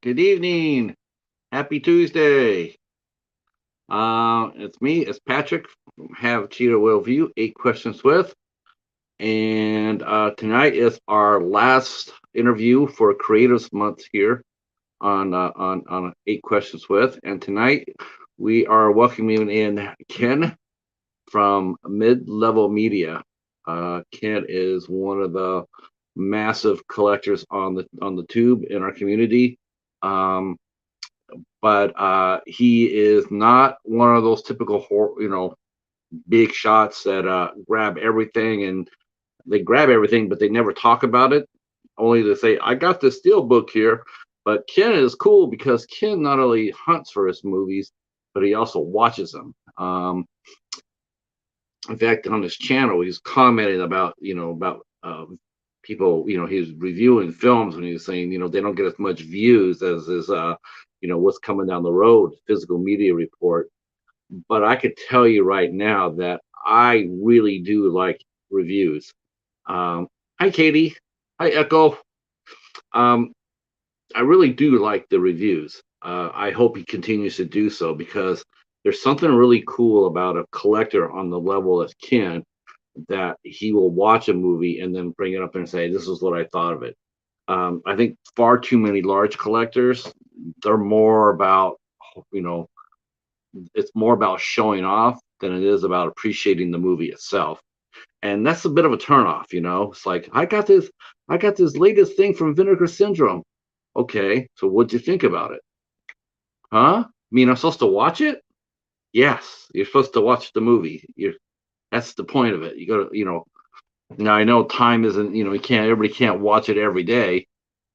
Good evening. Happy Tuesday. It's me, it's Patrick. Have Cheetah Will View, 8 questions with. And tonight is our last interview for Creatives Month here on 8 questions with. And tonight we are welcoming in Ken from Mid-Level Media. Ken is one of the massive collectors on the tube in our community. Um, but he is not one of those typical big shots that grab everything, and they grab everything but they never talk about it, only to say I got this steel book here. But Ken is cool because Ken not only hunts for his movies but he also watches them. In fact, on his channel he's commenting about people, he's reviewing films and he's saying, they don't get as much views as is what's coming down the road, physical media report. But I could tell you right now that I really do like reviews. Hi Katie. Hi Echo. um, I really do like the reviews. I hope he continues to do so because there's something really cool about a collector on the level of Ken, that he will watch a movie and then bring it up and say, "This is what I thought of it." I think far too many large collectors, they're more about, you know, it's more about showing off than it is about appreciating the movie itself. And that's a bit of a turnoff, It's like, I got this latest thing from Vinegar Syndrome. Okay, so what'd you think about it? Huh? I mean, I'm supposed to watch it? Yes, you're supposed to watch the movie. That's the point of it. You got to, now I know time isn't, you can't, everybody can't watch it every day.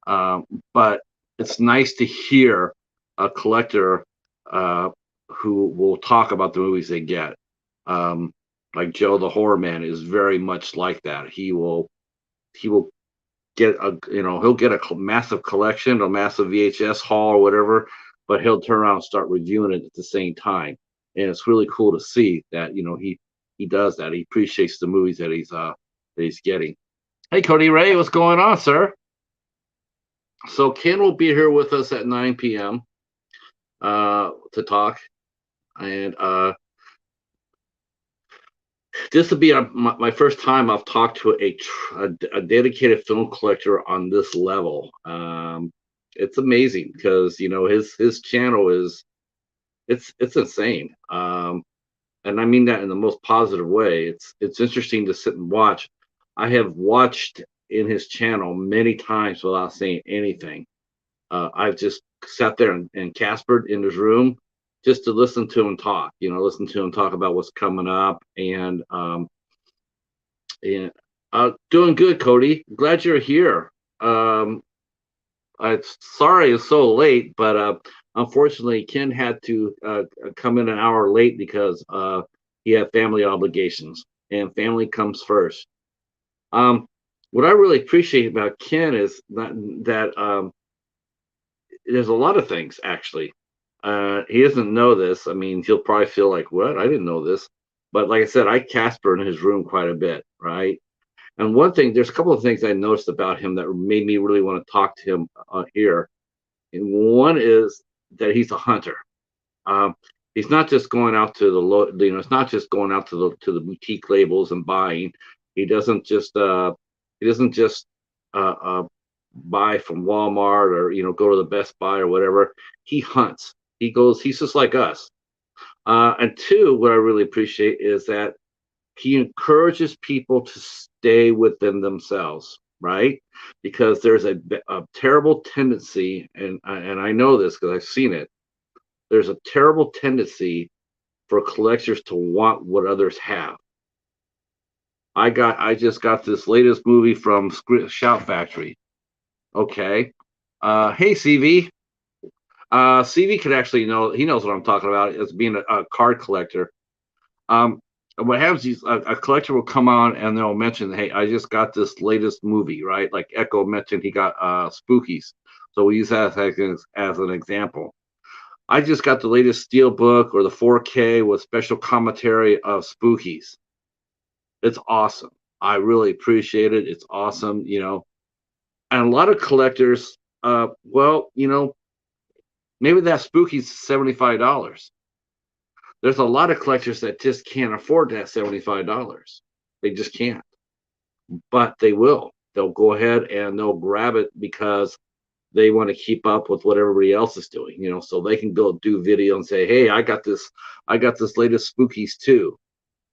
But it's nice to hear a collector uh, who will talk about the movies they get. Um, like Joe the Horror Man is very much like that. He will get he'll get a massive collection, a massive VHS haul or whatever, but he'll turn around and start reviewing it at the same time. And it's really cool to see that he does that. He appreciates the movies that he's getting. Hey Cody Ray, what's going on, sir? So Ken will be here with us at 9 p.m. To talk, and this will be my first time I've talked to a dedicated film collector on this level. It's amazing because his channel is it's insane, and I mean that in the most positive way. It's interesting to sit and watch. I have watched in his channel many times without saying anything. I've just sat there and Caspered in his room just to listen to him talk, listen to him talk about what's coming up. And doing good, Cody. Glad you're here. Um, I'm sorry it's so late, but unfortunately, Ken had to come in an hour late because he had family obligations, and family comes first. Um, what I really appreciate about Ken is that there's a lot of things actually. He doesn't know this. I mean, he'll probably feel like, "What? I didn't know this." But like I said, I Casper in his room quite a bit, right? And one thing, there's a couple of things I noticed about him that made me really want to talk to him here. And one is that he's a hunter. Um, he's not just going out to the it's not just going out to the boutique labels and buying. He doesn't just uh, uh, buy from Walmart or go to the Best Buy or whatever. He hunts. He goes. He's just like us. And two, what I really appreciate is that he encourages people to stay within themselves, right? Because there's a terrible tendency, and I know this because I've seen it. There's a terrible tendency for collectors to want what others have. I just got this latest movie from Shout Factory. Okay. Hey CV. CV could actually know, he knows what I'm talking about as being a card collector. Um, what happens is a collector will come on and they'll mention, "Hey, I just got this latest movie," right? Like Echo mentioned, he got Spookies, so we use that as an example. I just got the latest steel book or the 4K with special commentary of Spookies. It's awesome. I really appreciate it. It's awesome, and a lot of collectors. Well, maybe that spooky's $75. There's a lot of collectors that just can't afford that $75. They just can't, but they will. They'll go ahead and they'll grab it because they want to keep up with what everybody else is doing, so they can go do video and say, "Hey, I got this latest spookies too."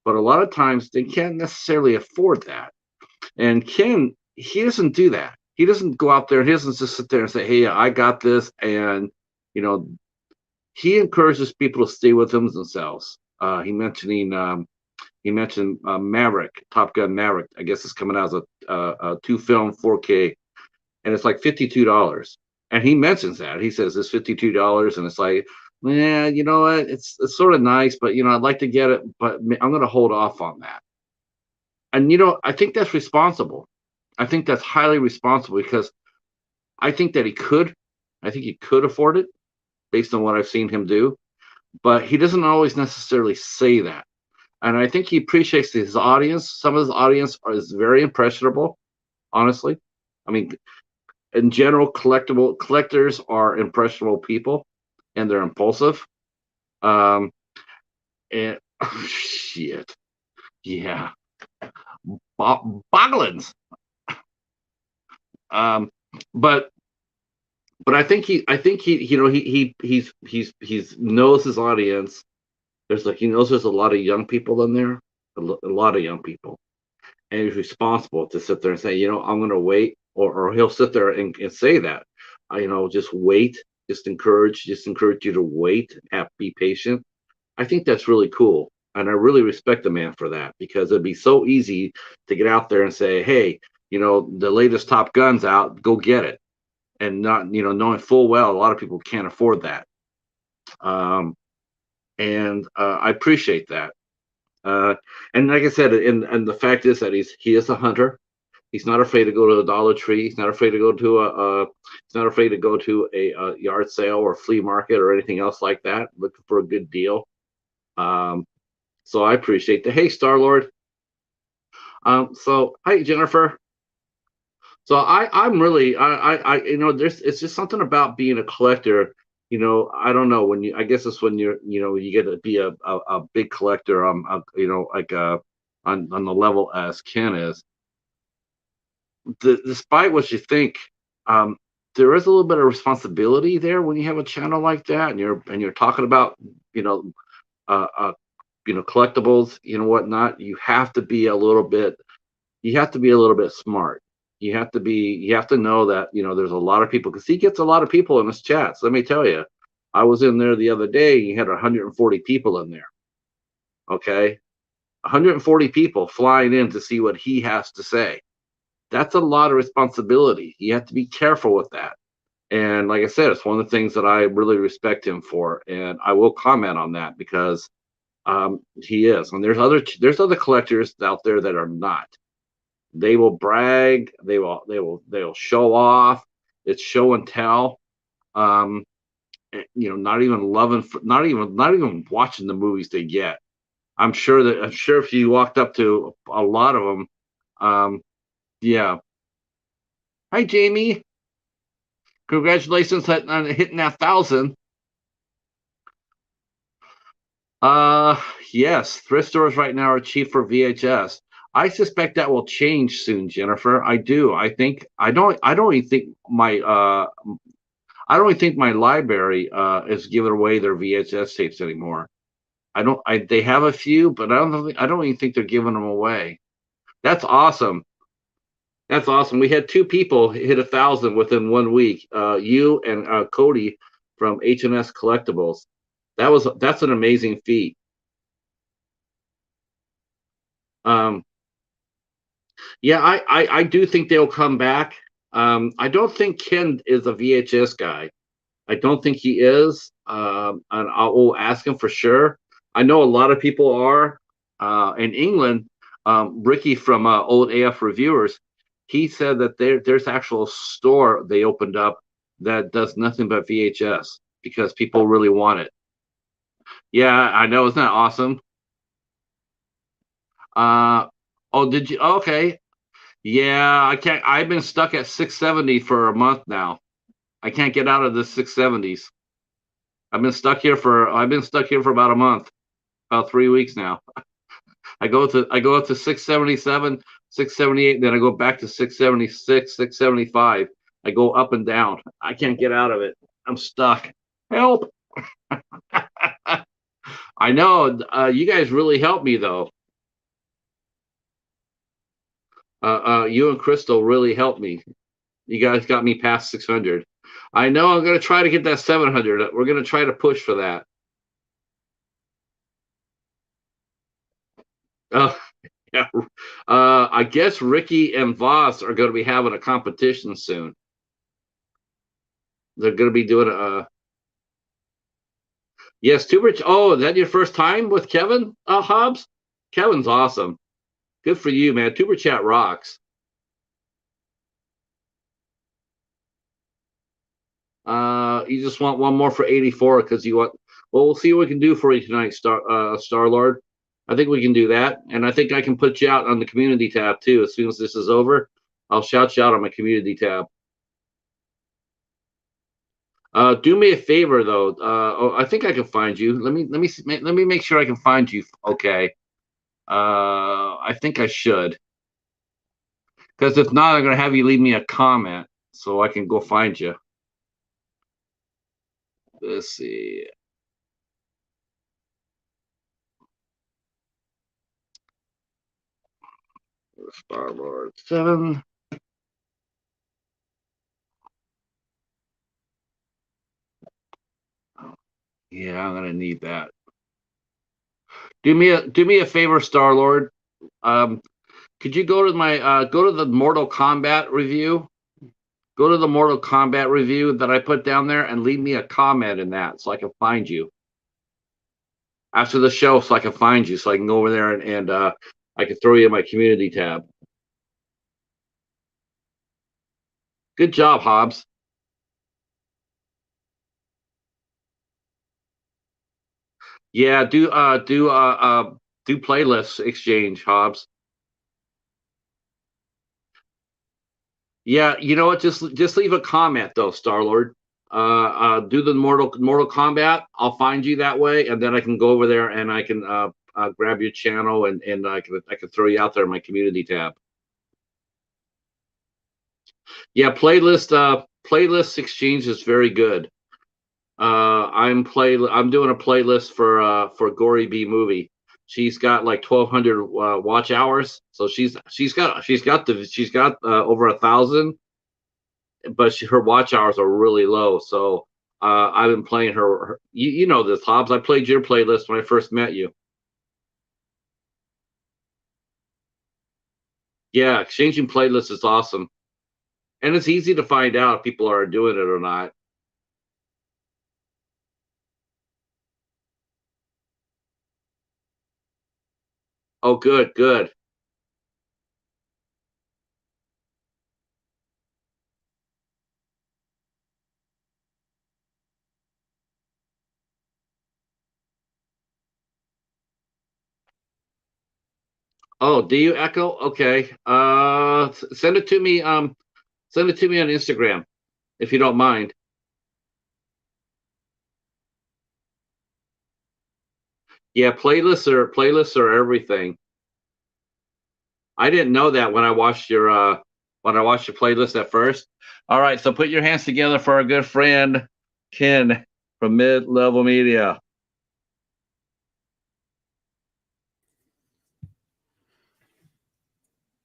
But a lot of times they can't necessarily afford that. And Ken, he doesn't do that. He doesn't go out there. He doesn't just sit there and say, "Hey, I got this," and you know, he encourages people to stay with themselves. He mentioned Maverick, Top Gun Maverick. I guess it's coming out as a two film 4K, and it's like $52. And he mentions that he says it's $52, and it's like, yeah, you know what? It's sort of nice, but I'd like to get it, but I'm going to hold off on that. And I think that's responsible. I think that's highly responsible because I think that I think he could afford it based on what I've seen him do, but he doesn't always necessarily say that. And I think he appreciates his audience. Some of his audience is very impressionable, honestly. I mean, in general, collectors are impressionable people, and they're impulsive. Um, and shit, yeah, Boglins. Um, but I think he's knows his audience. He knows there's a lot of young people in there, a lot of young people, and he's responsible to sit there and say, I'm going to wait, or he'll sit there and say that, just wait, just encourage you to wait, be patient. I think that's really cool, and I really respect the man for that because it'd be so easy to get out there and say, hey, the latest Top Gun's out, go get it, and not, knowing full well a lot of people can't afford that. And I appreciate that. Uh, and like I said, and the fact is that he is a hunter. He's not afraid to go to the Dollar Tree. He's not afraid to go to he's not afraid to go to a yard sale or flea market or anything else like that, looking for a good deal. Um, so I appreciate the Hey Starlord. So hi Jennifer. So I'm really there's it's just something about being a collector. I don't know when I guess it's when you get to be a big collector. Like on the level as Ken is. Despite what you think, um, there is a little bit of responsibility there when you have a channel like that, and you're talking about you know uh, uh collectibles, whatnot. You have to be a little bit smart. You have to know that there's a lot of people because he gets a lot of people in his chats. Let me tell you, I was in there the other day. He had 140 people in there. Okay, 140 people flying in to see what he has to say. That's a lot of responsibility. You have to be careful with that. And like I said, it's one of the things that I really respect him for, and I will comment on that because he is. And there's other collectors out there that are not. They will brag. They'll show off. It's show and tell. Um, not even loving, not even watching the movies they get. I'm sure if you walked up to a lot of them, yeah. Hi, Jamie. Congratulations on hitting that 1,000. Uh, yes, thrift stores right now are cheap for VHS. I suspect that will change soon, Jennifer. I do. I don't even think my library is giving away their VHS tapes anymore. They have a few, but I don't even think they're giving them away. That's awesome. That's awesome. We had two people hit 1,000 within 1 week. You and Cody from H&S Collectibles. That's an amazing feat. Um, yeah, I do think they'll come back. I don't think Ken is a VHS guy. I don't think he is. And I will ask him for sure. I know a lot of people are. In England, Ricky from Old AF Reviewers, he said that there's actual store they opened up that does nothing but VHS because people really want it. Yeah, I know. Isn't that awesome? Uh, oh, did you? Okay. Yeah, I can't. I've been stuck at 670 for a month now. I can't get out of the 670s. I've been stuck here for about a month, about 3 weeks now. I go up to 677, 678, then I go back to 676, 675. I go up and down. I can't get out of it. I'm stuck. Help! I know. You guys really helped me though. You and Crystal really helped me. You guys got me past 600. I know I'm going to try to get that 700. We're going to try to push for that. Yeah. I guess Ricky and Voss are going to be having a competition soon. They're going to be doing a. Yes, Tuber. Oh, is that your first time with Kevin Hobbs? Kevin's awesome. Good for you, man. Tuber Chat rocks. You just want one more for 84 because you want. Well, we'll see what we can do for you tonight, Starlord. I think we can do that, and I think I can put you out on the community tab too. As soon as this is over, I'll shout you out on my community tab. Do me a favor though. Oh, I think I can find you. Let me make sure I can find you. Okay. I think I should. Because if not, I'm gonna have you leave me a comment so I can go find you. Let's see. Starlord 7. Yeah, I'm gonna need that. Do me a favor, Starlord. Could you go to my go to the Mortal Kombat review? Go to the Mortal Kombat review that I put down there and leave me a comment in that so I can find you after the show, so I can find you, so I can go over there and I can throw you in my community tab. Good job, Hobbs. Yeah, do playlists exchange, Hobbs. Yeah, you know what? Just leave a comment though, Starlord. Do the Mortal Kombat. I'll find you that way, and then I can go over there and I can grab your channel and I can throw you out there in my community tab. Yeah, playlist exchange is very good. I'm doing a playlist for Gory B movie. She's got like 1,200 watch hours, so she's got over 1,000, but her watch hours are really low. So I've been playing her. You know this, Hobbs. I played your playlist when I first met you. Yeah, exchanging playlists is awesome, and it's easy to find out if people are doing it or not. Oh, good, good. Oh, do you echo? Okay. Send it to me. Send it to me on Instagram, if you don't mind. Yeah, playlists are everything. I didn't know that when I watched your playlist at first. All right, so put your hands together for our good friend Ken from Mid Level Media.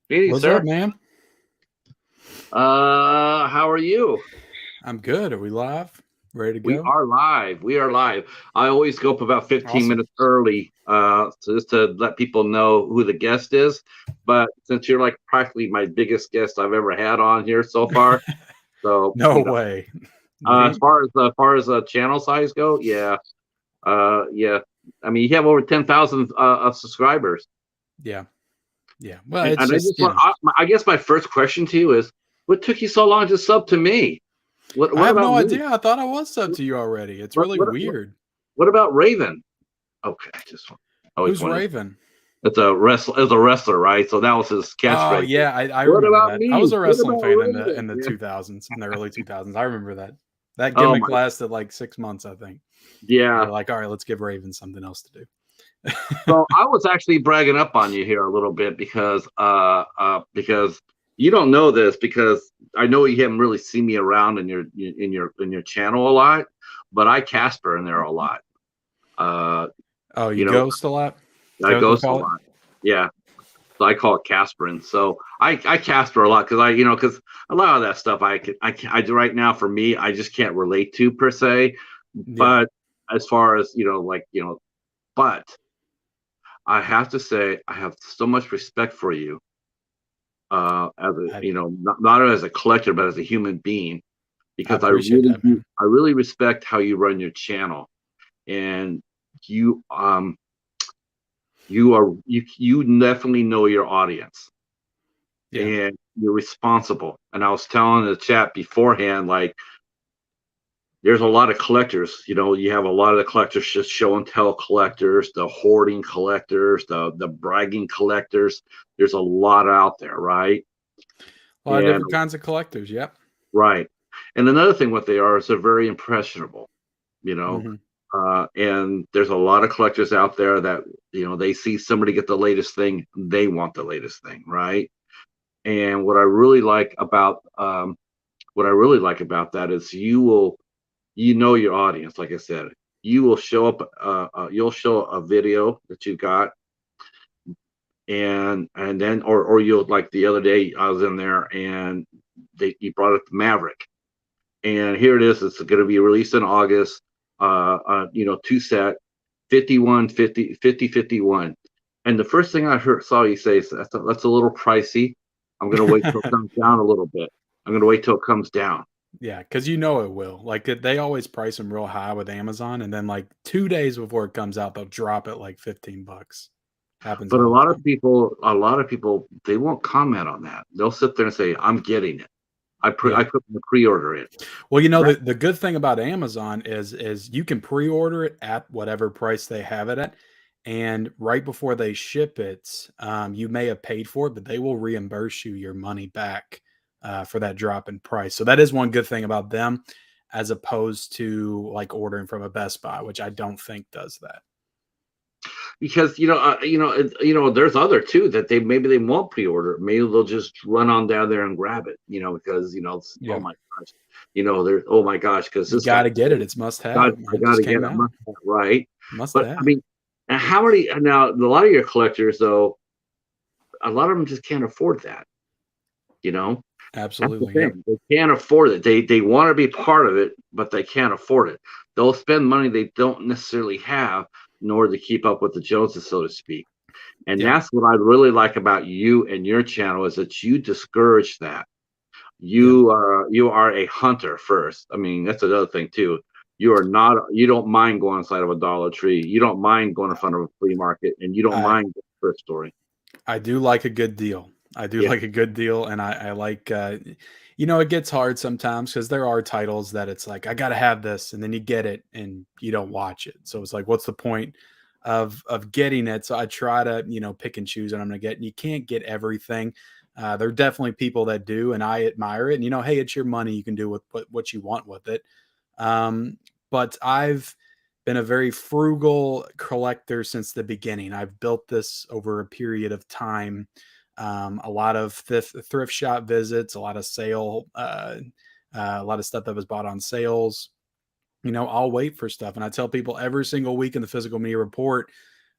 Hey, What's sir. up, man? How are you? I'm good. Are we live? Ready to We go? are live. We are live. I always go up about 15 Awesome. minutes early, just to let people know who the guest is. But since you're like practically my biggest guest I've ever had on here so far, so No way. as far as channel size go, yeah, yeah. I mean, you have over 10,000 subscribers. Yeah. Well, And it's I just, just want, I guess my first question to you is, what took you so long to sub to me? What I have about no me? idea. I thought I was sub to you already. It's really weird. What about Raven? Okay, just always Who's wanted. Raven? It's a wrestler, right? So that was his catchphrase. Oh yeah, I What remember about that. me? I was a What wrestling about fan Raven? in the 2000s, in the early 2000s. I remember that. That Oh gimmick my, lasted like 6 months, I think. yeah. They're like, all right, let's give Raven something else to do. So I was actually bragging up on you here a little bit because you don't know this because I know you haven't really seen me around in your channel a lot, but I Casper in there a lot. Uh, Oh, you you know, ghost a lot? Is I that what they ghost a call it? lot. Yeah. So I call it Caspering. So I Casper a lot because a lot of that stuff I do right now for me, I just can't relate to per se. Yeah. But as far as, but I have to say, I have so much respect for you, as a, I, not as a collector, but as a human being, I because I appreciate really that, do, man. I really respect how you run your channel, and you, you definitely know your audience, Yeah. and you're responsible. And I was telling the chat beforehand, like, there's a lot of collectors. You have a lot of the collectors, just show and tell collectors, the hoarding collectors, the bragging collectors. There's a lot out there, right? A lot of And different kinds of collectors. Yep. right. And another thing, what they are is they're very impressionable, you know. Hmm. And there's a lot of collectors out there that, they see somebody get the latest thing, they want the latest thing, right? And what I really like about that is you know your audience. Like I said, you will show up, you'll show a video that you got, and then or you'll, like the other day I was in there and you brought up the Maverick, and here it is. It's going to be released in August. Two set, 51, 50, 50, 51. And the first thing I saw you say is that's a little pricey. I'm going to wait till it comes Yeah. down a little bit. I'm going to wait till it comes down. Yeah, because you know it will. Like they always price them real high with Amazon, and then like 2 days before it comes out, they'll drop it like $15. Happens But a all lot the of time. people, a lot of people, they won't comment on that. They'll sit there and say, "I'm getting it. Yeah. I put the pre-order in." Well, That the good thing about Amazon is you can pre-order it at whatever price they have it at, and right before they ship it, you may have paid for it, but they will reimburse you your money back for that drop in price. So that is one good thing about them, as opposed to like ordering from a Best Buy, which I don't think does that. because there's other too that maybe they won't pre-order. Maybe they'll just run on down there and grab it. Because oh Yeah, my gosh, they're, oh my gosh, because you this got guy, to get it. It's must God, have, I man. got Just to get came it, out. right? Must But I have. mean, and how many now? A lot of your collectors, though, a lot of them just can't afford that. You know, that's the Absolutely. Yep. thing. They can't afford it. They want to be part of it, but they can't afford it. They'll spend money they don't necessarily have in order to keep up with the Joneses, so to speak. And Yep. that's what I really like about you and your channel is that you discourage that. Yep. You are a hunter first. I mean, that's another thing too. You don't mind going inside of a Dollar Tree. You don't mind going in front of a flea market, and you don't I mind going to a thrift store. I do like a good deal. I do Yeah. like a good deal, and I like, it gets hard sometimes because there are titles that it's like I got to have this, and then you get it and you don't watch it. So it's like, what's the point of getting it? So I try to pick and choose what I'm going to get. And you can't get everything. There are definitely people that do, and I admire it. And hey, it's your money; you can do with what you want with it. But I've been a very frugal collector since the beginning. I've built this over a period of time. A lot of thrift shop visits, a lot of a lot of stuff that was bought on sales. I'll wait for stuff. And I tell people every single week in the physical media report,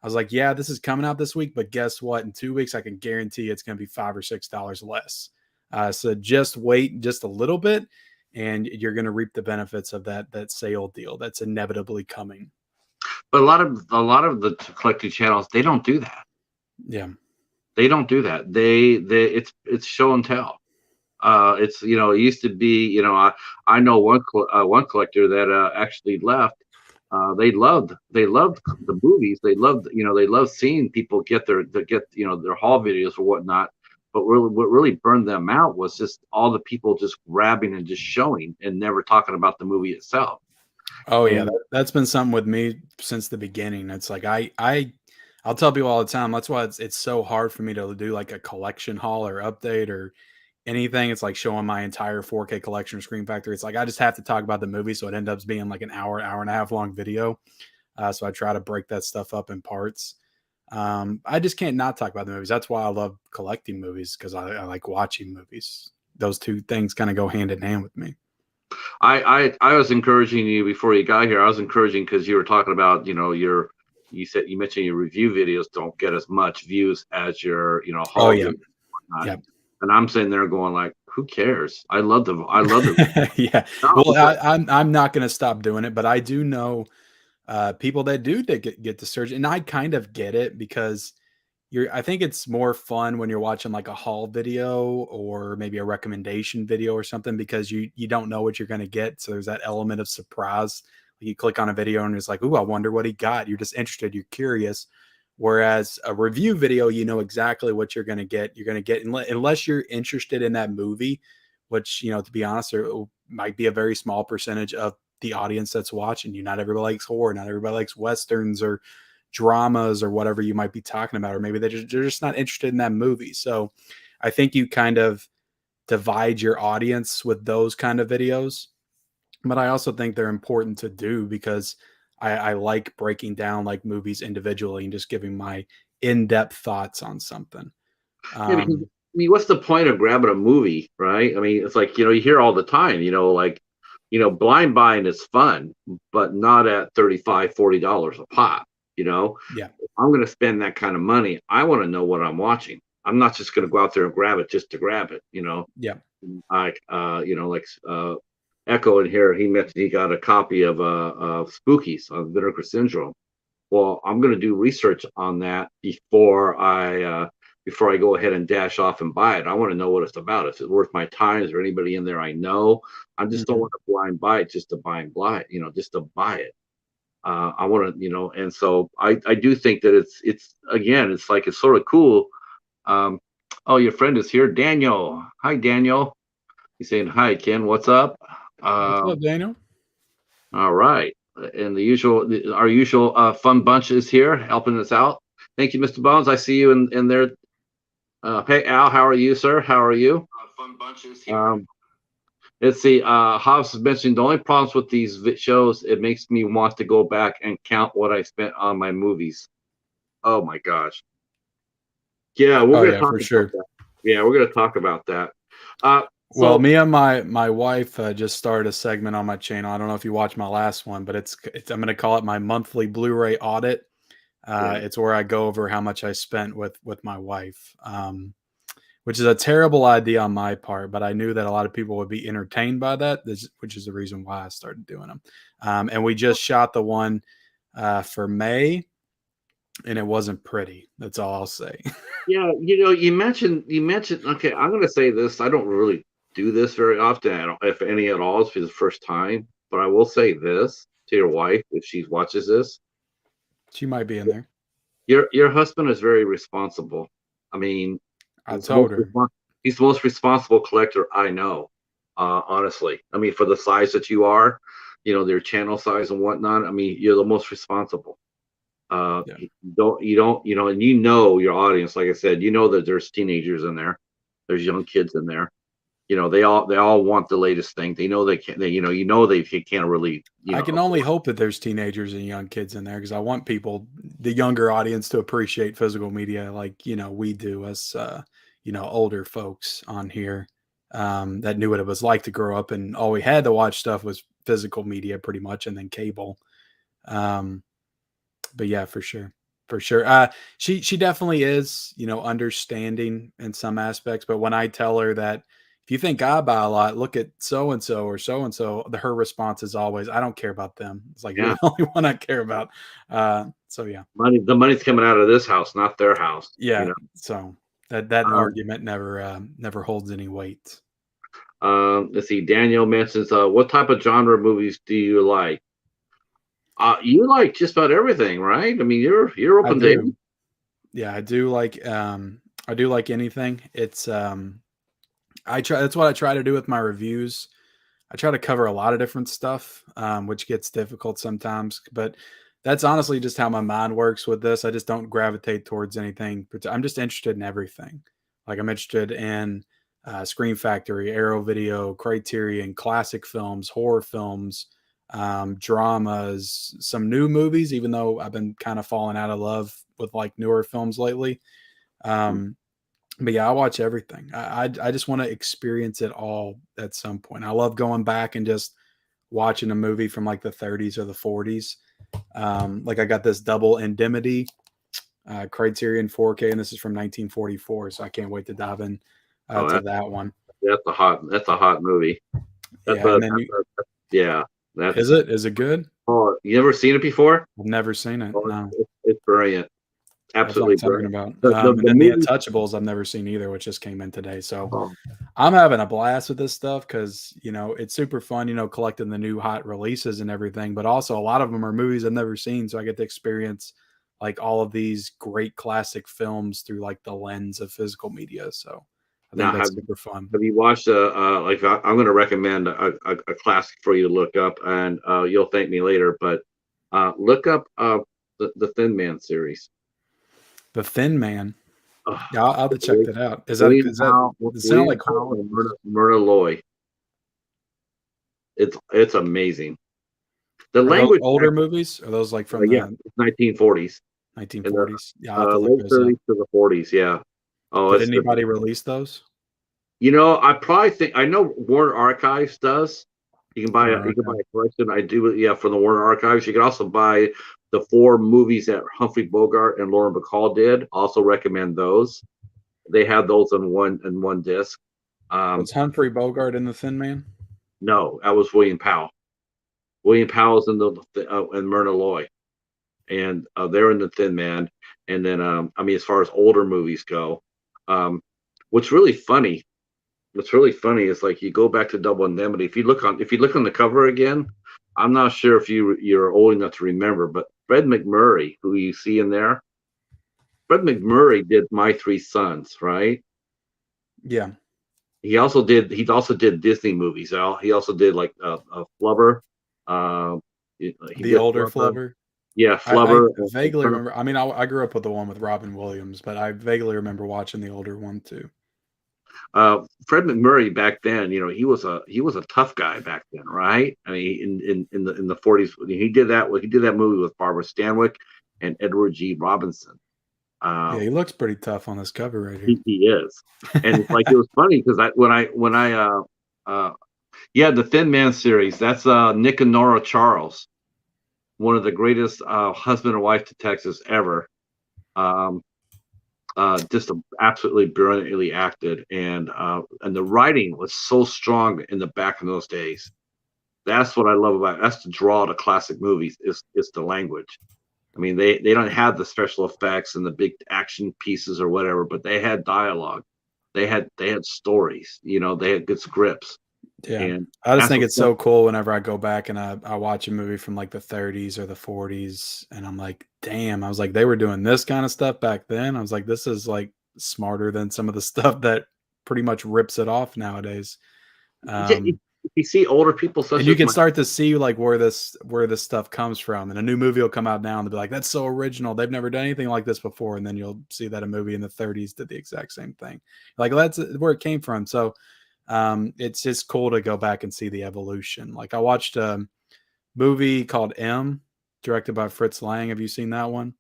I was like, yeah, this is coming out this week, but guess what? In 2 weeks, I can guarantee it's going to be $5 or $6 less. So just wait just a little bit, and you're going to reap the benefits of that sale deal that's inevitably coming. But a lot of the collecting channels, they don't do that. Yeah. They don't do that. It's show and tell. It's it used to be, I know one collector that actually left. They loved the movies. They loved seeing people get their haul videos or whatnot. But really, what really burned them out was just all the people just grabbing and just showing and never talking about the movie itself. Oh yeah, And that's been something with me since the beginning. It's like I'll tell people all the time. That's why it's so hard for me to do like a collection haul or update or anything, it's like showing my entire 4K collection of Scream Factory. It's like I just have to talk about the movie, so it ends up being like an hour and a half long video. So I try to break that stuff up in parts. I just can't not talk about the movies. That's why I love collecting movies, because I like watching movies. Those two things kind of go hand in hand with me. I was encouraging you before you got here. I was encouraging because you were talking about, you mentioned your review videos don't get as much views as your, Oh haul yeah, videos and whatnot. yeah, And I'm sitting there going like, who cares? I love the yeah. no, Well, because I'm not going to stop doing it, but I do know people that do that get the surge, and I kind of get it, because I think it's more fun when you're watching like a haul video or maybe a recommendation video or something, because you don't know what you're going to get. So there's that element of surprise. You click on a video and it's like, "Ooh, I wonder what he got." You're just interested, you're curious. Whereas a review video, you know exactly what you're going to get. You're going to get, unless you're interested in that movie, which, to be honest, there might be a very small percentage of the audience that's watching you. Not everybody likes horror, not everybody likes westerns or dramas or whatever you might be talking about, or maybe they're just not interested in that movie. So I think you kind of divide your audience with those kind of videos, but I also think they're important to do, because I like breaking down like movies individually and just giving my in-depth thoughts on something. yeah, because um I mean, what's the point of grabbing a movie, right? I mean, it's like, you hear all the time, like, blind buying is fun, but not at $35-40 a pop, you know. yeah, I'm going to spend that kind of money. I want to know what I'm watching. I'm not just going to go out there and grab it just to grab it. yeah. Like, Echo in here, he mentioned he got a copy of Spookies on Vinegar Syndrome. Well, I'm going to do research on that before I go ahead and dash off and buy it. I want to know what it's about. Is it worth my time? Is there anybody in there I know? I just don't Mhm. want to blind buy it just to buy and buy it, just to buy it. I want to, and so I do think that it's again, it's like it's sort of cool. Um, oh, your friend is here, Daniel. Hi, Daniel. He's saying hi, Ken. What's up? What's Um, up, Daniel? all right, and our usual fun bunch is here helping us out. Thank you, Mr. Bones. I see you in there. Hey, Al, how are you, sir? How are you? Fun bunches here. Let's see. Hobbs has mentioned the only problems with these shows, it makes me want to go back and count what I spent on my movies. Oh my gosh. Yeah, we're Oh gonna yeah, talk for about sure. that. Yeah, we're gonna talk about that. Uh, Well, so me and my wife just started a segment on my channel. I don't know if you watched my last one, but it's I'm going to call it my monthly Blu-ray audit. yeah, It's where I go over how much I spent with my wife, which is a terrible idea on my part, but I knew that a lot of people would be entertained by that, which is the reason why I started doing them. And we just shot the one for May, and it wasn't pretty. That's all I'll say. yeah. You mentioned. Okay, I'm gonna say this. I don't really do this very often, if any at all. It's for the first time, but I will say this to your wife if she watches this. She might be in there. Your husband is very responsible. I mean, I he's the most told her. he's the most responsible collector I know. Honestly, I mean, for the size that you are, their channel size and whatnot. I mean, you're the most responsible. Yeah. You don't, and your audience. Like I said, that there's teenagers in there, there's young kids in there. They all want the latest thing. They know they can't. They can't really. I can only hope that there's teenagers and young kids in there, because I want the younger audience, to appreciate physical media like, we do as, older folks on here, that knew what it was like to grow up and all we had to watch stuff was physical media pretty much, and then cable. Um, but yeah, for sure. For sure. She definitely is, understanding in some aspects. But when I tell her that, if you think I buy a lot, look at so and so or so and so, her response is always, "I don't care about them." It's like, you're Yeah, the only one I care about. So yeah, the money's coming out of this house, not their house. yeah. So that Um, argument never holds any weight. let's see. Daniel mentions, what type of genre movies do you like? You like just about everything, right? I mean, you're I open to do. any. Yeah, I do like anything. It's I try that's what I try to do with my reviews. I try to cover a lot of different stuff, which gets difficult sometimes. But that's honestly just how my mind works with this. I just don't gravitate towards anything. I'm just interested in everything. Like I'm interested in Screen Factory, Arrow Video, Criterion, classic films, horror films, dramas, some new movies, even though I've been kind of falling out of love with like newer films lately. But yeah, I watch everything. I just want to experience it all at some point. I love going back and just watching a movie from like the 30s or the 40s. Like I got this double indemnity Criterion 4K, and this is from 1944, so I can't wait to dive in Oh, to that one. that's a hot movie. That's Yeah, a, and then yeah. is That's it good? oh, you ever seen it before? I've never seen it. Oh, No. it's brilliant. That's what I'm Absolutely talking brilliant. about. And The then the movie. Untouchables I've never seen either, which just came in today. So Oh, I'm having a blast with this stuff because, it's super fun, collecting the new hot releases and everything. But also, a lot of them are movies I've never seen. So I get to experience like all of these great classic films through like the lens of physical media. So I think now that's super fun. have you watched like I'm going to recommend a classic for you to look up, and you'll thank me later. But look up the Thin Man series. The Thin Man. Oh, Yeah, I'll have to check that out. Does it sound William like horror Powell and movies? Myrna Loy. It's amazing. The Are those language back older movies? Are those like from yeah, the 1940s in the 1940s? Yeah, I'll have to look late those up. 30s to the 40s. Yeah. Oh, Did it's anybody release those? I probably think I know Warner Archives does. Warner You can buy Archive. a collection. I do, yeah, from the Warner Archives. You can also buy the 4 movies that Humphrey Bogart and Lauren Bacall did. Also recommend those. They have those in one disc. Um, Was Humphrey Bogart in the Thin Man? no, that was William Powell. William Powell's in the and Myrna Loy, and they're in the Thin Man. And then I mean, as far as older movies go, um, what's really funny what's really funny is like you go back to Double Indemnity. If you look on the cover again, I'm not sure if you're old enough to remember, but Fred McMurray, who you see in there, Fred McMurray did My Three Sons, right? Yeah. He also did Disney movies. He also did like Flubber. Uh, he The did older Flubber. Flubber. Yeah, I Flubber. vaguely remember. I mean, I grew up with the one with Robin Williams, but I vaguely remember watching the older one too. Fred McMurray back then, he was a tough guy back then, right? I mean, in the 40s, he did that movie with Barbara Stanwyck and Edward G. Robinson. Yeah, Uh, he looks pretty tough on this cover right here. he is, and it's like it was funny because yeah, the Thin Man series. That's Nick and Nora Charles, one of the greatest husband and wife detectives ever. Um, just absolutely brilliantly acted, and the writing was so strong in the back in those days. That's what I love about it. That's the draw to classic movies is the language. I mean, they don't have the special effects and the big action pieces or whatever, but they had dialogue, they had stories, they had good scripts, Yeah. and I just that's think what it's so cool whenever I go back and I watch a movie from like the 30s or the 40s, and I'm like, damn, I was like, they were doing this kind of stuff back then. I was like, this is like smarter than some of the stuff that pretty much rips it off nowadays. yeah, Um, you see older people such and you as can my start to see like where this stuff comes from. And a new movie will come out now and they'll be like, that's so original. They've never done anything like this before. And then you'll see that a movie in the 30s did the exact same thing. Like that's where it came from. So it's just cool to go back and see the evolution. Like I watched a movie called M, directed by Fritz Lang. Have you seen that one?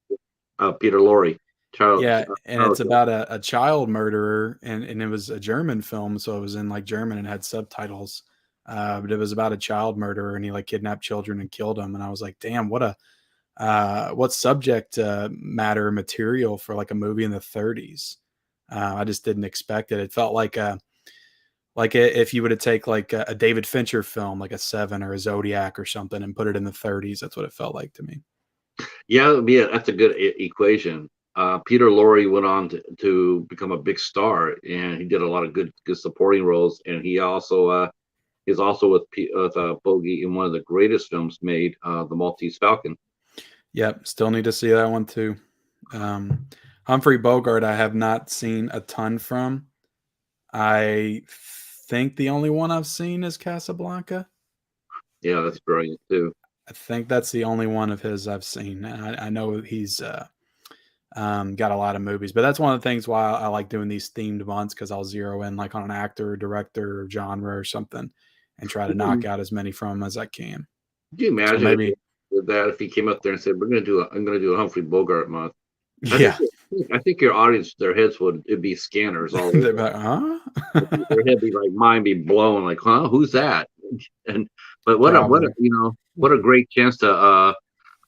Peter Lorre, Yeah, and it's Charles. about a child murderer, and it was a German film, so it was in like German and had subtitles. But it was about a child murderer, and he like kidnapped children and killed them. And I was like, damn, what subject matter material for like a movie in the 30s. I just didn't expect it. It felt if you were to take like a David Fincher film, like a Seven or a Zodiac or something, and put it in the 30s. That's what it felt like to me. Yeah, yeah, that's a good equation. Peter Lorre went on to become a big star, and he did a lot of good supporting roles. And he also is also with Bogey in one of the greatest films made, The Maltese Falcon. Yep, still need to see that one too. Humphrey Bogart, I have not seen a ton from. I think the only one I've seen is Casablanca. Yeah, that's brilliant too. I think that's the only one of his I've seen. I know he's Got a lot of movies, but that's one of the things why I like doing these themed months, because I'll zero in like on an actor, or director, or genre or something, and try to knock out as many from them as I can. Could you So imagine maybe, if he came up there and said, I'm gonna do a Humphrey Bogart month. yeah, I think your audience, their heads would be scanners all they're over. like, huh? Their head be like mind be blown, like, huh, who's that? And but Probably, what a great chance to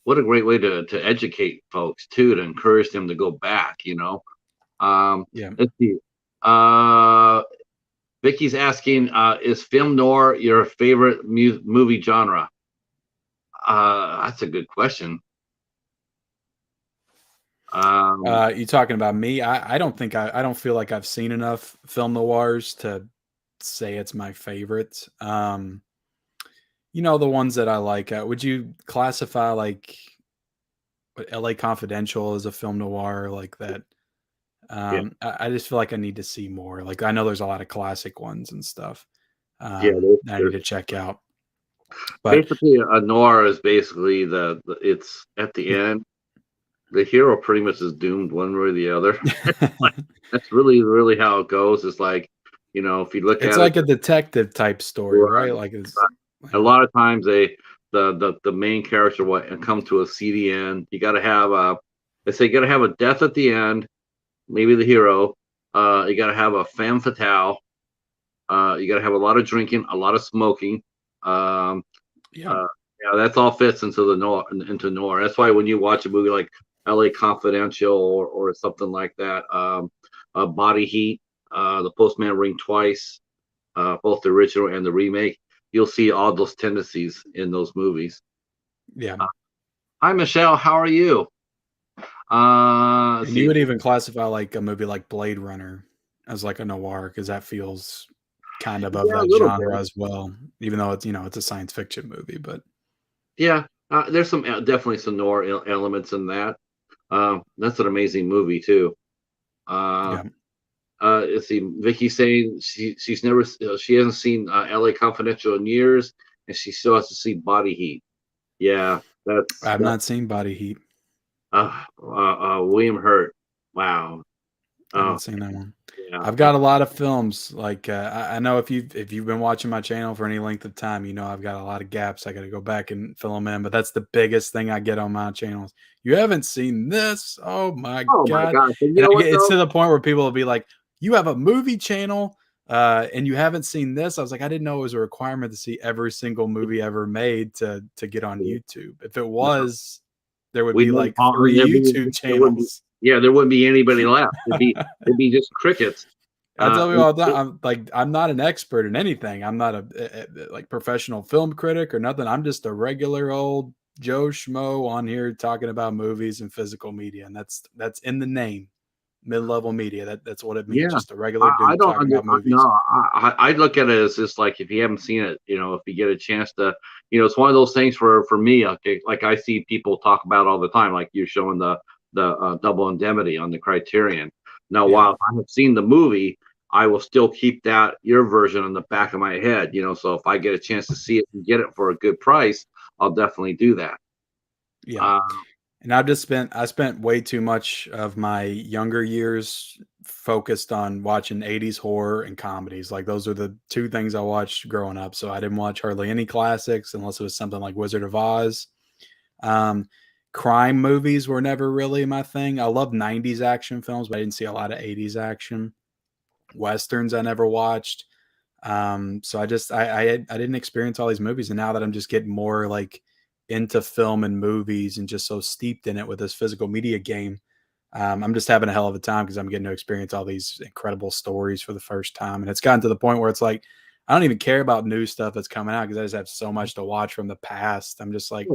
what a great way to educate folks too, to encourage them to go back, yeah. Let's see. Uh Vicky's asking, is film noir your favorite movie genre? That's a good question. Um, You talking about me? I don't think I don't feel like I've seen enough film noirs to say it's my favorite. The ones that I like. Would you classify like what, L.A. Confidential as a film noir like that? yeah, I just feel like I need to see more. Like I know there's a lot of classic ones and stuff yeah. that I need There's to check out. But basically a noir is basically it's at the end. The hero pretty much is doomed one way or the other. That's really, really how it goes. It's like, if you look it's at it, like a detective type story, right, right? Like it's right. A lot of times the main character and come to a seedy end. You got to have they say you got to have a death at the end. Maybe the hero. You got to have a femme fatale. You got to have a lot of drinking, a lot of smoking. Um, yeah, uh, yeah, that's all fits into the noir. Into noir. That's why when you watch a movie like L.A. Confidential or something like that, Body Heat, The Postman Ring Twice, both the original and the remake, you'll see all those tendencies in those movies. yeah. Hi, Michelle. How are you? Let's And you see. would even classify like a movie like Blade Runner as like a noir, because that feels kind of Yeah, a that little genre bit. as well, even though it's a science fiction movie. But Yeah, there's some definitely some noir elements in that. That's an amazing movie too. Uh, yeah, let's see. Vicky's saying she's never she hasn't seen L.A. Confidential in years, and she still has to see Body Heat. Yeah, I've not seen Body Heat. William Hurt. Wow. I haven't Oh seen that one. yeah. I've got a lot of films. Like I know if you've been watching my channel for any length of time, I've got a lot of gaps. I got to go back and fill them in. But that's the biggest thing I get on my channels. You haven't seen this? Oh my Oh my god! gosh. And you And know what it's though? to the point where people will be like, "You have a movie channel, and you haven't seen this?" I was like, I didn't know it was a requirement to see every single movie ever made to get on YouTube. If it No, was, there would we be know like three YouTube there wouldn't be channels. yeah, there wouldn't be anybody left. It'd be just crickets. I tell people And all the time, I'm not an expert in anything. I'm not like professional film critic or nothing. I'm just a regular old Joe Schmo on here talking about movies and physical media, and that's in the name, mid-level media. That's what it means. yeah, Just a regular I dude don't talking about no, movies. I look at it as just like if you haven't seen it, if you get a chance to, it's one of those things for me. Okay, like I see people talk about all the time, like you're showing the double indemnity on the Criterion. Now, Yeah, while I have seen the movie, I will still keep that your version on the back of my head. So if I get a chance to see it and get it for a good price, I'll definitely do that. yeah. Uh, And I spent way too much of my younger years focused on watching 80s horror and comedies. Like those are the two things I watched growing up. So I didn't watch hardly any classics unless it was something like Wizard of Oz. Um, Crime movies were never really my thing. I love 90s action films, but I didn't see a lot of 80s action. Westerns I never watched. So I didn't experience all these movies, and now that I'm just getting more like into film and movies and just so steeped in it with this physical media game, I'm just having a hell of a time because I'm getting to experience all these incredible stories for the first time. And it's gotten to the point where it's like I don't even care about new stuff that's coming out because I just have so much to watch from the past. I'm just like,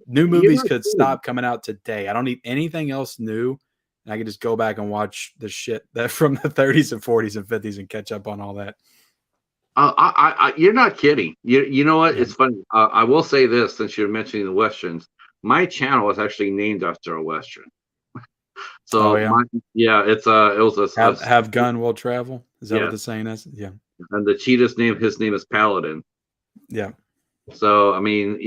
new you're movies not could kidding. stop coming out today. I don't need anything else new. And I could just go back and watch the shit that from the 30s and 40s and 50s and catch up on all that. You're not kidding. You know what? Yeah. It's funny. I will say this since you're mentioning the westerns. My channel was actually named after a western. Oh So yeah. my yeah, it was Have gun will travel. Is that what yeah, the saying is? Yeah. and the cheetah's name his name is Paladin. Yeah. So I mean,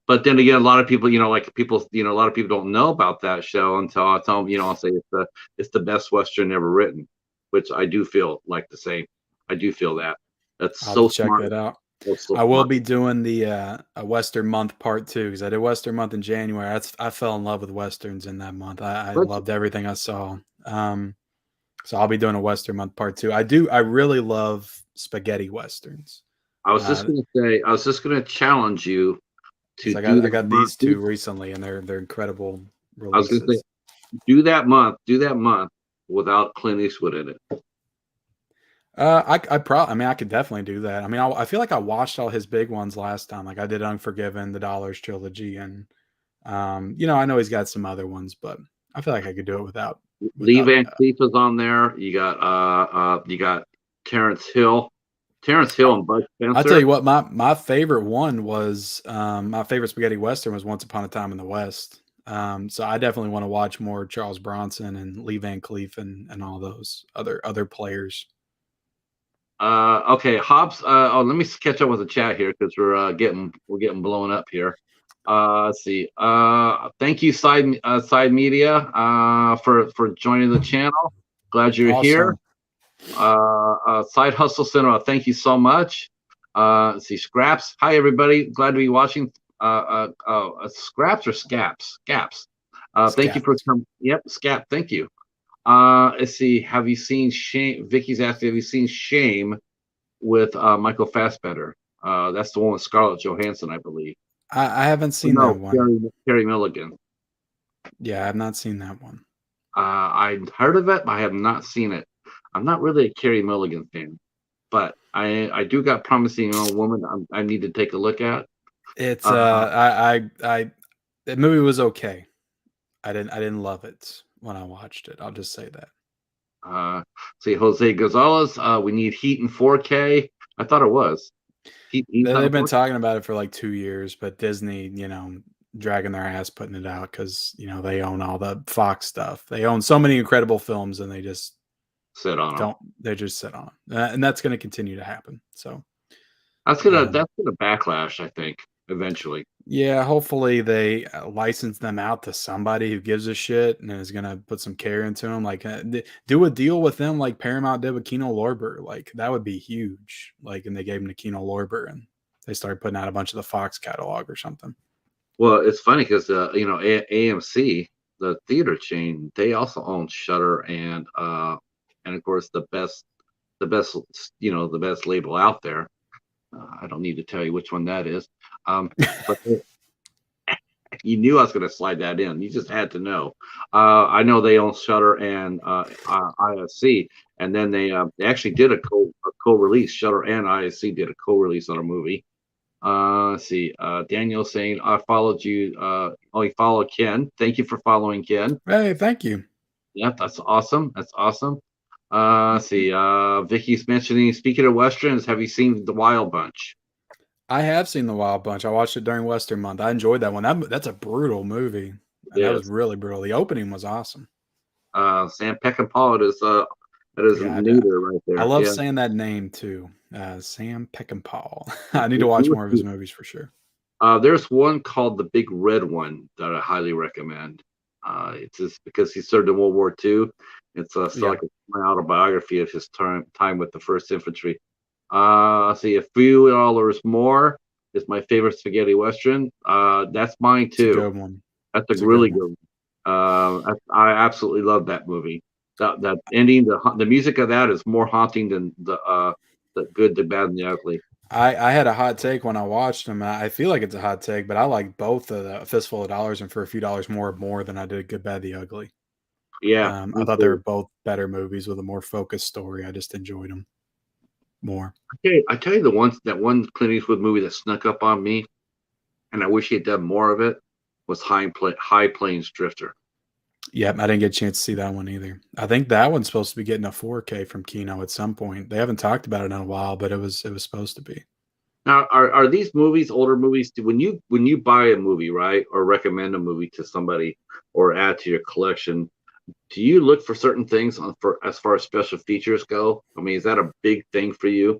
but then again, a lot of people, like people, a lot of people don't know about that show until I tell them, I'll say it's the best Western ever written, which I do feel like the same. I do feel that. That's I'll have to so check smart. that out. So I will smart. be doing the a Western month part 2 because I did Western month in January. I fell in love with Westerns in that month. I Let's, loved everything I saw. So I'll be doing a Western month part 2. I really love spaghetti Westerns. I was just gonna say, I was just gonna challenge you to Because do I that got month. these two recently and they're incredible I was gonna say, releases. do that month without Clint Eastwood in it. I mean, I could definitely do that. I mean, I feel like I watched all his big ones last time. Like I did Unforgiven, the Dollars trilogy, and I know he's got some other ones, but I feel like I could do it Lee without. Van Cleef is on there. You got Terrence Hill, and Bud I'll tell Spencer. you what, my favorite one was my favorite spaghetti western was Once Upon a Time in the West. So I definitely want to watch more Charles Bronson and Lee Van Cleef and all those other players. Okay, Hobbs. Let me catch up with the chat here because we're getting blown up here. Let's see. Thank you, Side Media, for joining the channel. Glad you're here. Awesome. Side Hustle Cinema. Thank you so much. Let's see. Scraps. Hi, everybody. Glad to be watching. Scraps or Scaps? Scaps. Thank you for Scats. coming. Yep, Scap. Thank you. Let's see. Have you seen Shame? Vicky's asking, have you seen Shame with Michael Fassbender? That's the one with Scarlett Johansson, I believe. I haven't seen that No, one. Carey Milligan. Yeah, I have not seen that one. I'd heard of it, but I have not seen it. I'm not really a Carey Milligan fan, but I do got Promising Young Woman. I need to take a look at. It's Uh, I the movie was okay. I didn't love it when I watched it. I'll just say that. see, Jose Gonzalez. We need Heat in 4K. I thought it was Heat's not in They've been 4K. talking about it for like 2 years, but Disney, dragging their ass putting it out because they own all the Fox stuff. They own so many incredible films, and they just Sit on them. don't. They just sit on them, and that's going to continue to happen. So, That's gonna backlash, I think, eventually. yeah, hopefully they license them out to somebody who gives a shit and is going to put some care into them. Like, do a deal with them like Paramount did with Kino Lorber. Like, that would be huge. Like, and they gave him to Kino Lorber, and they started putting out a bunch of the Fox catalog or something. Well, it's funny because AMC, the theater chain, they also own Shutter and of course the best the best label out there. I don't need to tell you which one that is. But you knew I was going to slide that in. You just had to know. I know they own Shutter and IFC, and then they actually did a co-release. Shutter and IFC did a co-release on a movie. Let's see. Daniel saying, I followed you. You followed Ken. Thank you for following Ken. Hey, thank you. Yep, that's awesome. That's awesome. Let's see. Vicky's mentioning, speaking of Westerns, have you seen The Wild Bunch? I have seen The Wild Bunch. I watched it during Western Month. I enjoyed that one. That's a brutal movie. And that was Yes. really brutal. The opening was awesome. Sam Peckinpah, that is Yeah, neuter right I there. love Yeah. saying that name too. Sam Peckinpah. I need to watch more of his movies for sure. There's one called The Big Red One that I highly recommend. It's just because he served in World War II. It's Yeah. like my autobiography of his time with the First Infantry. See, A Few Dollars More is my favorite spaghetti western. That's mine It's a too. good one. That's a It's a good really one. good one. I absolutely love that movie. That ending, the music of that is more haunting than the good, the bad, and the ugly. I had a hot take when I watched them. I feel like it's a hot take, but I like both of the Fistful of Dollars and For a Few Dollars more than I did Good, Bad, the Ugly. Yeah, I me thought they were too. both better movies with a more focused story. I just enjoyed them more. Okay, I tell you that one Clint Eastwood movie that snuck up on me, and I wish he had done more of it, was High Plains Drifter. Yep, I didn't get a chance to see that one either. I think that one's supposed to be getting a 4K from Kino at some point. They haven't talked about it in a while, but it was supposed to be. Now, are these movies older movies? When you buy a movie, right, or recommend a movie to somebody or add to your collection, do you look for certain things for as far as special features go? I mean, is that a big thing for you?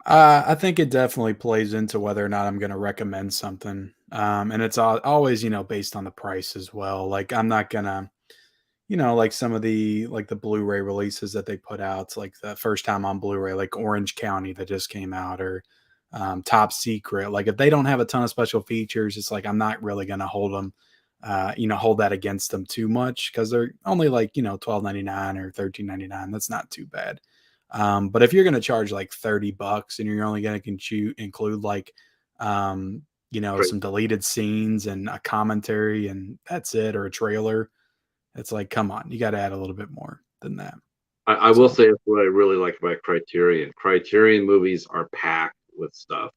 I think it definitely plays into whether or not I'm going to recommend something. And it's always, based on the price as well. Like I'm not gonna, like some of the like the Blu-ray releases that they put out, like the first time on Blu-ray, like Orange County that just came out, or Top Secret. Like if they don't have a ton of special features, it's like I'm not really gonna hold them, hold that against them too much because they're only like $12.99 or $13.99. That's not too bad. But if you're gonna charge like $30 and you're only gonna include like Great. some deleted scenes and a commentary and that's it, or a trailer, it's like, come on, you got to add a little bit more than that. I will So, say that's what I really like about Criterion. Criterion movies are packed with stuff.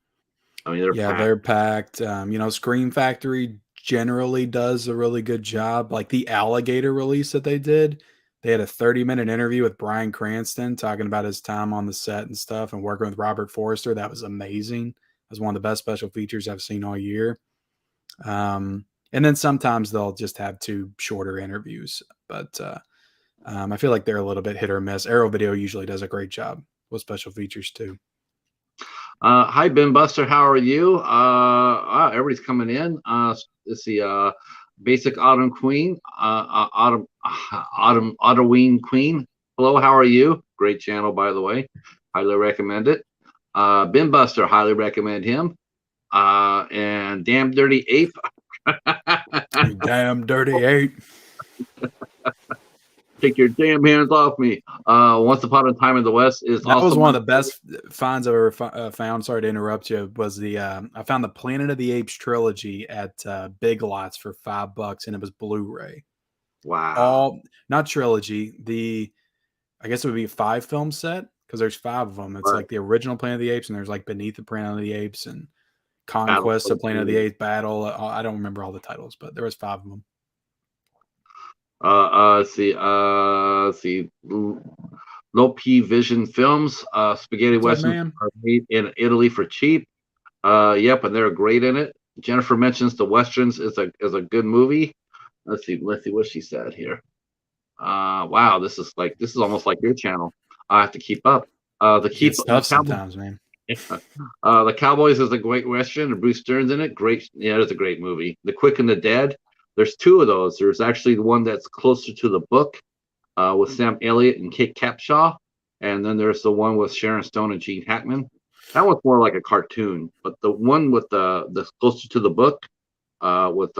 I mean, they're yeah, packed. they're packed. Scream Factory generally does a really good job. Like the Alligator release that they had a 30-minute interview with Bryan Cranston talking about his time on the set and stuff and working with Robert Forster. That was amazing. It was one of the best special features I've seen all year. And then sometimes they'll just have two shorter interviews, but I feel like they're a little bit hit or miss. Arrow Video usually does a great job with special features too. Hi, Ben Buster. How are you? Everybody's coming in. Let's see. Basic Autumn Queen. Autumn Autoween Queen. Hello. How are you? Great channel, by the way. Highly recommend it. Ben Buster. Highly recommend him. And Damn Dirty Ape. You damn dirty ape. Take your damn hands off me. Once Upon a Time in the West is That was also one of the best finds I've ever found. Sorry to interrupt you. Was the I found the Planet of the Apes trilogy at Big Lots for $5, and it was Blu-ray. wow. All not trilogy. I guess it would be a 5-film set because there's 5 of them. It's Right. like the original Planet of the Apes, and there's like Beneath the Planet of the Apes and Battle Conquest for of the Planet of the Apes, Battle. I don't remember all the titles, but there was 5 of them. let's see. Low P Vision Films. Spaghetti What's up, westerns man? are made in Italy for cheap. Yep, and they're great in it. Jennifer mentions the westerns is a good movie. Let's see what she said here. Wow, this is almost like your channel. I have to keep up. It's The tough Cowboys. sometimes, man. The Cowboys is a great western, and Bruce Stern's in it. Great, yeah, it's a great movie. The Quick and the Dead. There's 2 of those. There's actually the one that's closer to the book, with Sam Elliott and Kate Capshaw, and then there's the one with Sharon Stone and Gene Hackman. That one's more like a cartoon, but the one with the closer to the book, with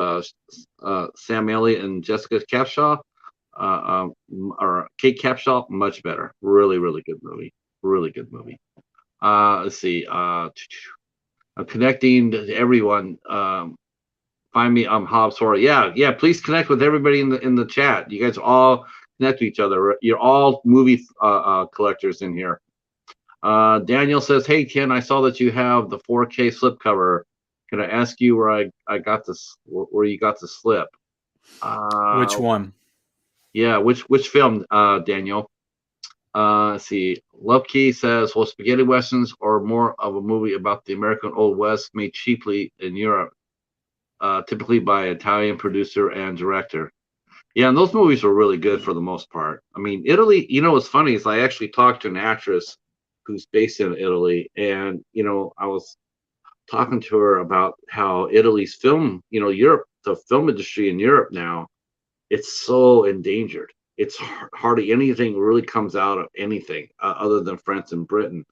Sam Elliott and Jessica Capshaw, or Kate Capshaw, much better. Really, really good movie. Really good movie. Let's see. Connecting to everyone. Find me. I'm Hobbs Horror. Yeah, yeah. Please connect with everybody in the chat. You guys all connect to each other. You're all movie collectors in here. Daniel says, "Hey Ken, I saw that you have the 4K slipcover. Can I ask you where I got this? Where you got the slip? Which Uh, one? yeah, which film, Daniel? Let's see. Love Key says, well, spaghetti westerns are more of a movie about the American Old West made cheaply in Europe, typically by an Italian producer and director. Yeah, and those movies were really good for the most part. I mean, Italy, what's funny is I actually talked to an actress who's based in Italy, and, I was talking to her about how Italy's film, Europe, the film industry in Europe now, it's so endangered. It's hardly anything really comes out of anything, other than France and Britain.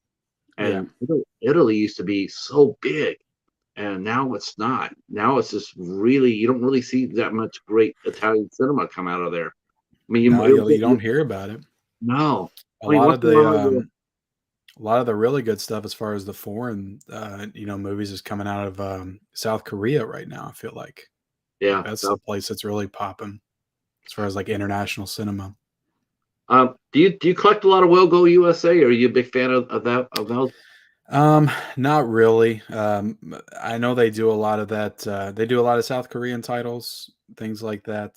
Yeah. And Italy used to be so big, and now it's not. Now it's just really, you don't really see that much great Italian cinema come out of there. I mean, No, you don't hear about it. no. A I mean, lot once of in a the while, a lot of the really good stuff as far as the foreign movies is coming out of South Korea right now. I feel like yeah. that's the So, place that's really popping as far as like international cinema. do you collect a lot of Will Go USA? Or are you a big fan of those? Not really. I know they do a lot of that. They do a lot of South Korean titles, things like that.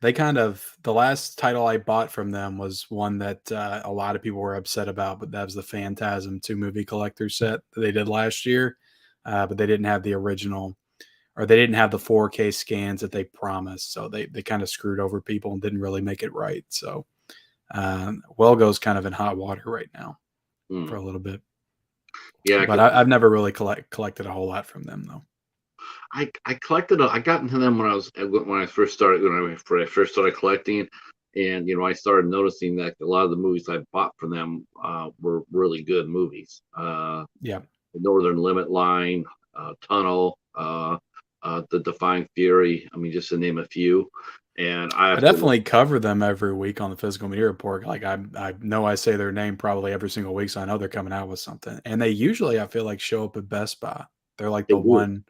They the last title I bought from them was one that a lot of people were upset about, but that was the Phantasm 2 movie collector set that they did last year. But they didn't have the original, or they didn't have the 4K scans that they promised. So they kind of screwed over people and didn't really make it right. So Wellgo's kind of in hot water right now Hmm. for a little bit. Yeah, But because I've never really collected a whole lot from them though. I collected. I got into them when I first started collecting, and I started noticing that a lot of the movies I bought from them were really good movies. Yeah. The Northern Limit Line, Tunnel, The Defying Fury. I mean, just to name a few. And I I absolutely definitely cover them every week on the physical media report. Like I know I say their name probably every single week, so I know they're coming out with something. And they usually, I feel like, show up at Best Buy. They're like they the do. one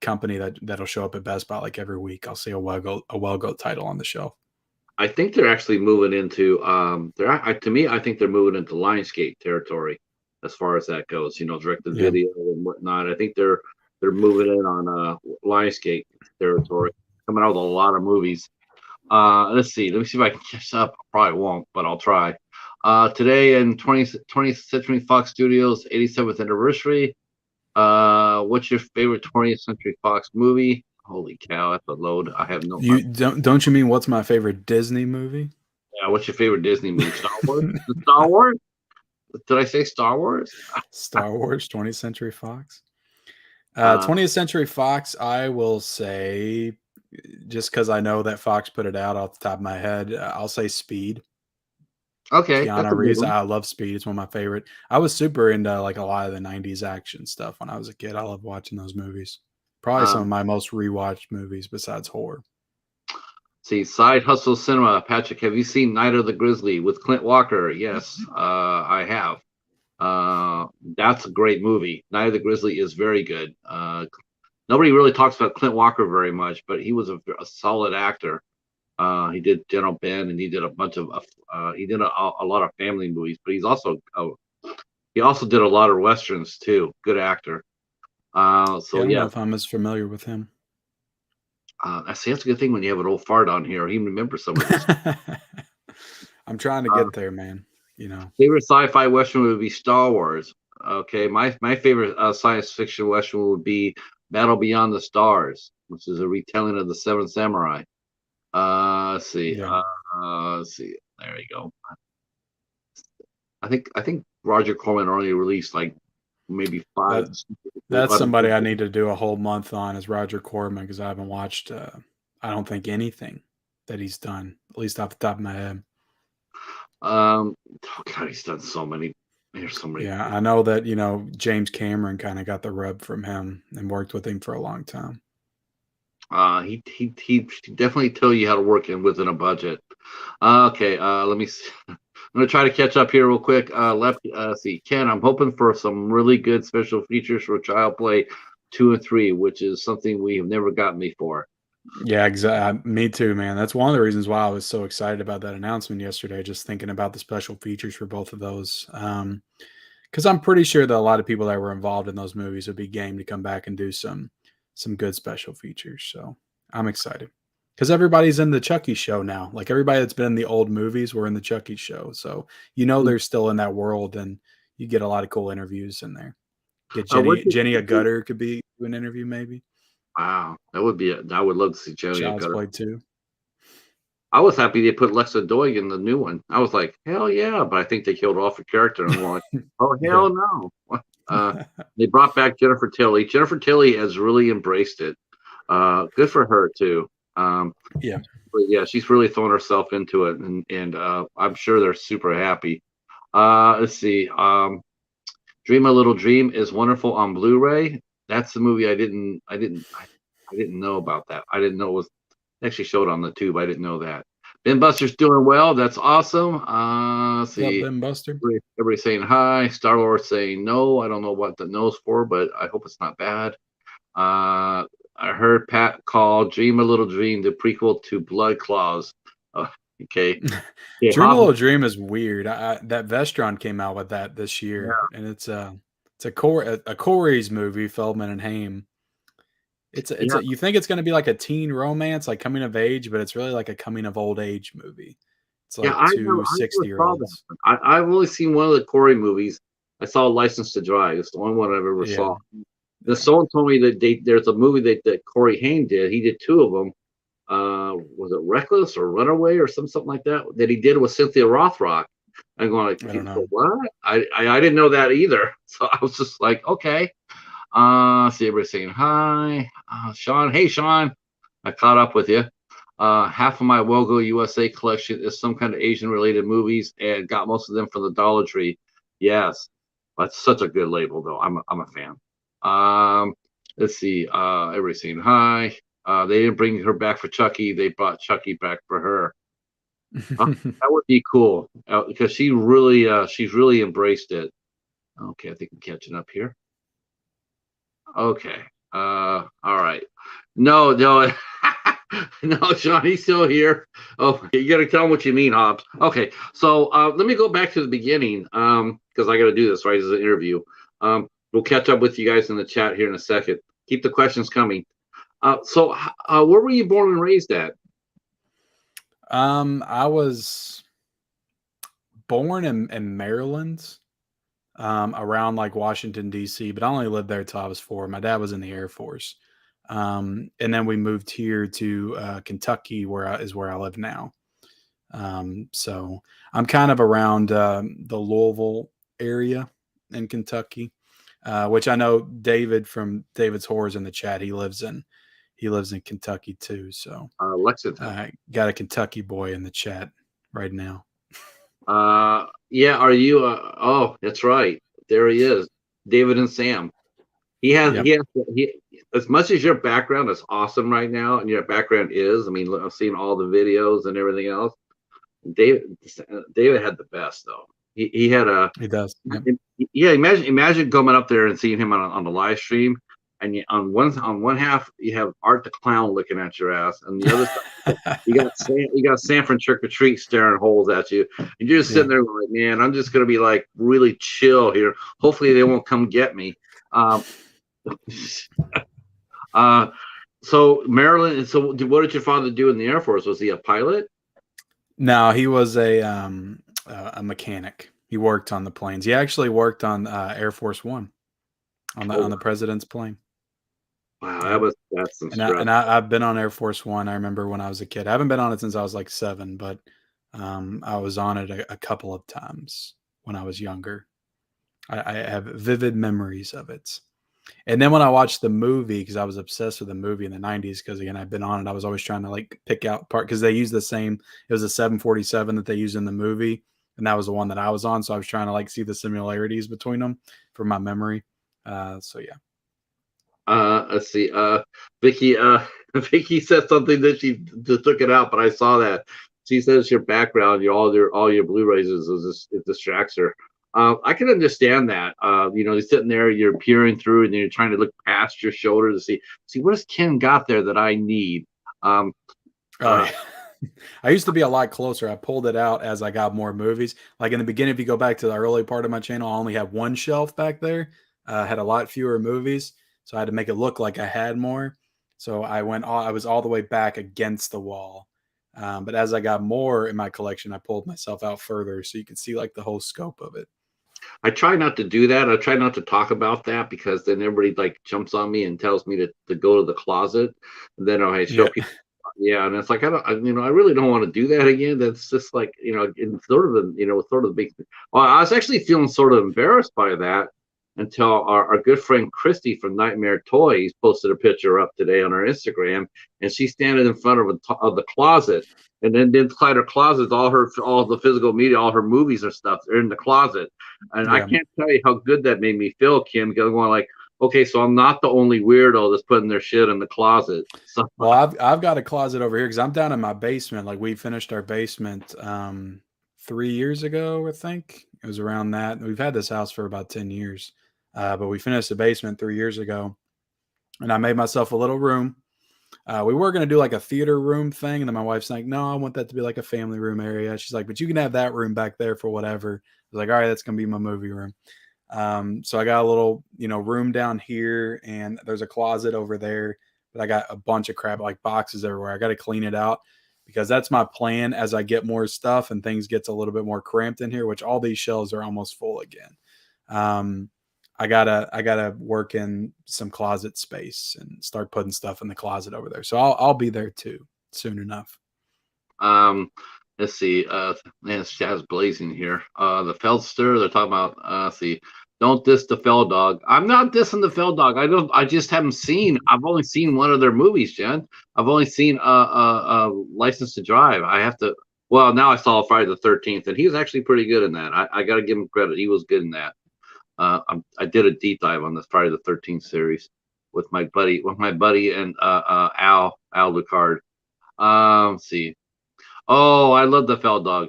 company that'll show up at Best Buy like every week. I'll see a Well Go title on the shelf. I think they're actually moving into to me, I think they're moving into Lionsgate territory as far as that goes, direct to Yeah. video and whatnot. I think they're moving in on Lionsgate territory, coming out with a lot of movies. Let's see. Let me see if I can catch up. Probably won't, but I'll try. Today in 20th Century Fox Studios 87th anniversary. What's your favorite 20th Century Fox movie? Holy cow, that's a load. I have no. You don't you mean what's my favorite Disney movie? Yeah, what's your favorite Disney movie? Star Wars? The Star Wars? Did I say Star Wars? Star Wars, 20th Century Fox. Uh, 20th Century Fox, I will say, just because I know that Fox put it out off the top of my head, I'll say Speed. okay, that's Keanu a good Reeves, one. I love Speed. It's one of my favorite. I was super into like a lot of the 90s action stuff when I was a kid. I love watching those movies. Probably some Um, of my most rewatched movies besides horror. see, Side Hustle Cinema. Patrick, have you seen Night of the Grizzly with Clint Walker? Yes, I have. That's a great movie. Night of the Grizzly is very good. Nobody really talks about Clint Walker very much, but he was a solid actor. He did General Ben, and he did a bunch of he did a lot of family movies, but he also did a lot of westerns too. Good actor. Yeah, So I don't know yeah, if I'm as familiar with him. I see that's a good thing when you have an old fart on here. He remembers some of this. I'm trying to Uh, get there, man. You know, Favorite sci-fi western would be Star Wars. Okay, my favorite science fiction western would be Battle Beyond the Stars, which is a retelling of the Seven Samurai. Let's see. yeah. Let's see. There you go. I think Roger Corman only released like maybe five. That that's somebody I need to do a whole month on is Roger Corman because I haven't watched I don't think anything that he's done, at least off the top of my head. Oh God, he's done so many. There's so many. Yeah, I know that, James Cameron kind of got the rub from him and worked with him for a long time. He definitely tell you how to work in within a budget. Okay, let me. I'm gonna try to catch up here real quick. See, Ken, I'm hoping for some really good special features for Child Play 2 and 3, which is something we have never gotten before. Yeah, exactly. Me too, man. That's one of the reasons why I was so excited about that announcement yesterday, just thinking about the special features for both of those. Because I'm pretty sure that a lot of people that were involved in those movies would be game to come back and do some good special features. So I'm excited because everybody's in the Chucky show now. Like everybody that's been in the old movies were in the Chucky show, so they're still in that world, and you get a lot of cool interviews in there. Get What did Jenny a Gutter could be an interview maybe. Wow, that would be. I would love to see Johnny Child's Gutter. Play 2. I was happy they put Lexa Doig in the new one. I was like, hell yeah! But I think they killed off a character, and I'm like, oh Yeah. hell no. They brought back Jennifer Tilly. Jennifer Tilly has really embraced it. Good for her too. Yeah. But yeah, she's really thrown herself into it, and I'm sure they're super happy. Let's see. Dream a Little Dream is wonderful on Blu-ray. That's the movie I didn't know about that. I didn't know it was actually showed on the tube. I didn't know that. Ben Buster's doing well. That's awesome. Let's What's up, see. Ben Buster? Everybody saying hi. Starlord saying no. I don't know what the no's for, but I hope it's not bad. I heard Pat call Dream a Little Dream the prequel to Blood Claws. Okay. Yeah, Dream a Little Dream is weird. That Vestron came out with that this yeah, year, and it's a Corey's movie, Feldman and Haim. yeah. You think it's going to be like a teen romance, like coming of age, but it's really like a coming of old age movie. It's Yeah, like two I never 60 year saw that. olds. I've only seen one of the Corey movies. I saw License to Drive. It's the only one I've ever Yeah, saw. The yeah. someone told me that there's a movie that Corey Haim did. He did two of them. Was it Reckless or Runaway or something like that he did with Cynthia Rothrock? I'm going like, I don't know. what? I didn't know that either. So I was just like, okay. See everybody saying hi. Sean, hey Sean, I caught up with you. Half of my Wogo USA collection is some kind of Asian related movies, and got most of them from the Dollar Tree. Yes, that's such a good label, though. I'm a fan. Let's see. Everybody saying hi. They didn't bring her back for Chucky. They brought Chucky back for her. That would be cool because she's really embraced it. Okay, I think I'm catching up here. Okay. All right. No, no, no, Sean, he's still here. Oh, you gotta tell him what you mean, Hobbs. Okay, so let me go back to the beginning, because I gotta do this right as an interview. We'll catch up with you guys in the chat here in a second. Keep the questions coming. So where were you born and raised at? I was born in Maryland, around like Washington D.C., but I only lived there till I was 4. My dad was in the Air Force, and then we moved here to Kentucky, where I live now. So I'm kind of around the Louisville area in Kentucky, which I know David from David's Horrors in the chat. He lives in Kentucky too. So Lexington. I got a Kentucky boy in the chat right now. Yeah, are you? Oh, that's right. There he is, David and Sam. He as much as your background is awesome right now, and your background is, I mean, I've seen all the videos and everything else. David had the best though. He had a He does. Yep. Yeah. Imagine coming up there and seeing him on the live stream, and on one half you have Art the Clown looking at your ass, and the other side you got Sanford Trick or Treat staring holes at you, and you're just sitting there like, man, I'm just gonna be like really chill here. Hopefully they won't come get me. So Maryland. So what did your father do in the Air Force? Was he a pilot? No, he was a mechanic. He worked on the planes. He actually worked on Air Force One on the president's plane. Wow, that's some stress. And I've been on Air Force One. I remember when I was a kid. I haven't been on it since I was like 7, but I was on it a couple of times when I was younger. I have vivid memories of it. And then when I watched the movie, because I was obsessed with the movie in the 90s, because again, I've been on it. I was always trying to like pick out part, because they use the same, it was a 747 that they used in the movie. And that was the one that I was on. So I was trying to like see the similarities between them for my memory. So yeah. Let's see. Vicky, Vicky said something that she just took it out, but I saw that. She says your background, all your Blu-rays it distracts her. I can understand that. You're sitting there, you're peering through, and you're trying to look past your shoulder to see what has Ken got there that I need. I used to be a lot closer. I pulled it out as I got more movies. Like in the beginning, if you go back to the early part of my channel, I only had one shelf back there. Had a lot fewer movies, so I had to make it look like I had more. So I was all the way back against the wall. But as I got more in my collection, I pulled myself out further so you can see like the whole scope of it. I try not to do that. I try not to talk about that, because then everybody like jumps on me and tells me to go to the closet. And then I show people. Yeah, and it's like I really don't want to do that again. That's just like it's sort of the big thing. Well, I was actually feeling sort of embarrassed by that until our good friend Christy from Nightmare Toys posted a picture up today on her Instagram, and she's standing in front of the closet, and then inside her closet, all the physical media, all her movies and stuff are in the closet, and I can't tell you how good that made me feel, Kim, because I'm going like, okay, so I'm not the only weirdo that's putting their shit in the closet. So, well, I've got a closet over here because I'm down in my basement. Like we finished our basement 3 years ago, I think it was around that. We've had this house for about 10 years, but we finished the basement 3 years ago, and I made myself a little room. We were going to do like a theater room thing, and then my wife's like, no, I want that to be like a family room area. She's like, but you can have that room back there for whatever. I was like, all right, that's going to be my movie room. So I got a little, room down here, and there's a closet over there, but I got a bunch of crap, like boxes everywhere. I got to clean it out, because that's my plan as I get more stuff and things gets a little bit more cramped in here, which all these shelves are almost full again. I gotta work in some closet space and start putting stuff in the closet over there. So I'll be there too soon enough. let's see. Man, it's Jazz blazing here. The Feldster. They're talking about. Let's see. Don't diss the Fell Dog. I'm not dissing the Fell Dog. I don't. I just haven't seen. I've only seen one of their movies, Jen. I've only seen License to Drive. I have to. Well, now I saw Friday the 13th, and he was actually pretty good in that. I got to give him credit. He was good in that. I did a deep dive on this Friday the 13th series with my buddy, and Al Ducard. Let's see. Oh, I love the Fell Dog.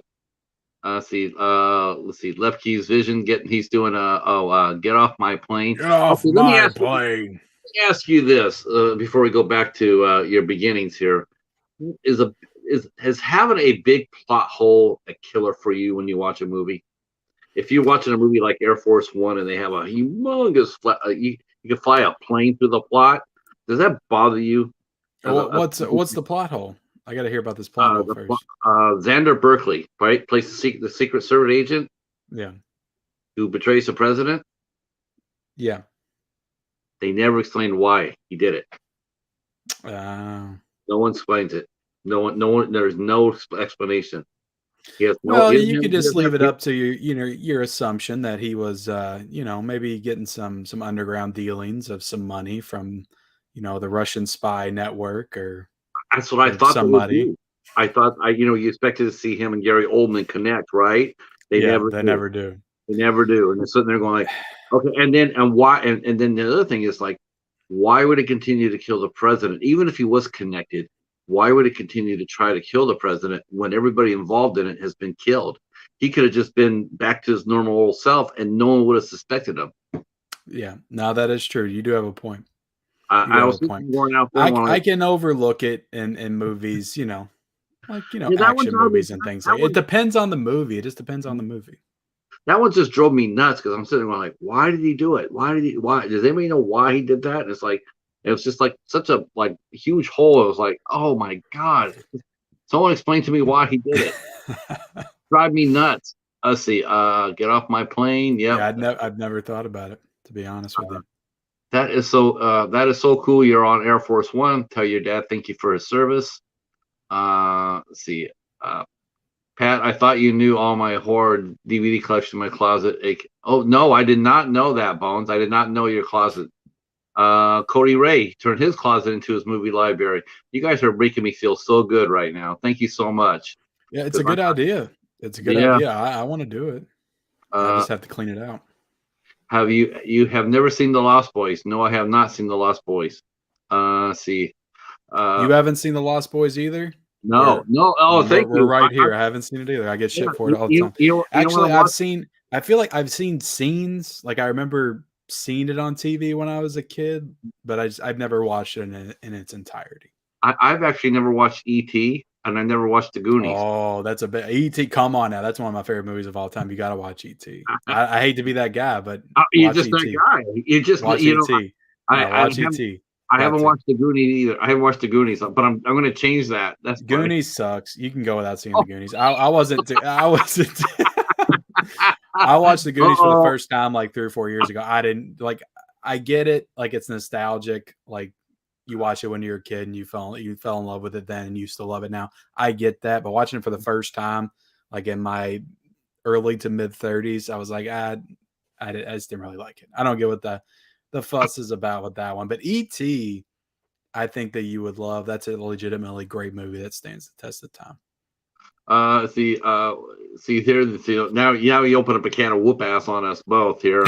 Let's see. Lefkey's Vision. He's doing Get Off My Plane. Get off Okay, my plane. Let me ask you this before we go back to your beginnings here. Has having a big plot hole a killer for you when you watch a movie? If you're watching a movie like Air Force One and they have a humongous you can fly a plane through the plot, does that bother you? What's the plot hole? I got to hear about this plot hole first. Xander Berkeley, right, plays the Secret Service agent. Yeah. Who betrays the president. Yeah. They never explained why he did it. No one explains it. No one. There's no explanation. Well, you could just leave it up to your assumption that he was, maybe getting some underground dealings of some money from, the Russian spy network, or that's what I thought. Somebody. I thought you expected to see him and Gary Oldman connect, right? They never do. They never do, and they're sitting there going like, okay, and then the other thing is like, why would it continue to kill the president, even if he was connected? Why would it continue to try to kill the president when everybody involved in it has been killed? He could have just been back to his normal old self, and no one would have suspected him. Yeah, no, that is true. You do have a point. I was going out there. I can overlook it in movies, action movies and things. It depends on the movie. It just depends on the movie. That one just drove me nuts because I'm sitting there like, why did he do it? Why does anybody know why he did that? And it's like, it was just like such a huge hole. It was like, oh my God, someone explain to me why he did it. Drive me nuts. Let's see. Get Off My Plane. Yep. Yeah, I've never thought about it, to be honest with you. That is so cool. You're on Air Force One. Tell your dad thank you for his service. Let's see. Pat, I thought you knew all my horror DVD collection in my closet. Oh no, I did not know that, Bones. I did not know your closet. Cody Ray turned his closet into his movie library. You guys are making me feel so good right now. Thank you so much. Yeah, it's a good idea. It's a good idea. I want to do it. I just have to clean it out. Have you have never seen The Lost Boys? No, I have not seen The Lost Boys. See. You haven't seen The Lost Boys either? No. Oh, thank you. We're right here. I haven't seen it either. I get shit for it all the time. Actually, I feel like I've seen scenes. Like I remember seeing it on TV when I was a kid, but I've never watched it in its entirety. I've actually never watched E.T. and I never watched The Goonies. Oh, that's a bit E.T. Come on now, that's one of my favorite movies of all time. You got to watch E.T. I hate to be that guy, but you're just that guy. You just watch E.T. Watch E.T. I haven't watched The Goonies either. I haven't watched The Goonies, but I'm going to change that. That's Goonies sucks. You can go without seeing The Goonies. I wasn't. I watched The Goonies for the first time like 3 or 4 years ago. I didn't like. I get it. Like it's nostalgic. Like you watch it when you're a kid and you fell in love with it then and you still love it now. I get that. But watching it for the first time, like in my early to mid 30s, I was like, I just didn't really like it. I don't get what the fuss is about with that one. But E.T., I think that you would love. That's a legitimately great movie that stands the test of time. See here. Now you open up a can of whoop ass on us both here.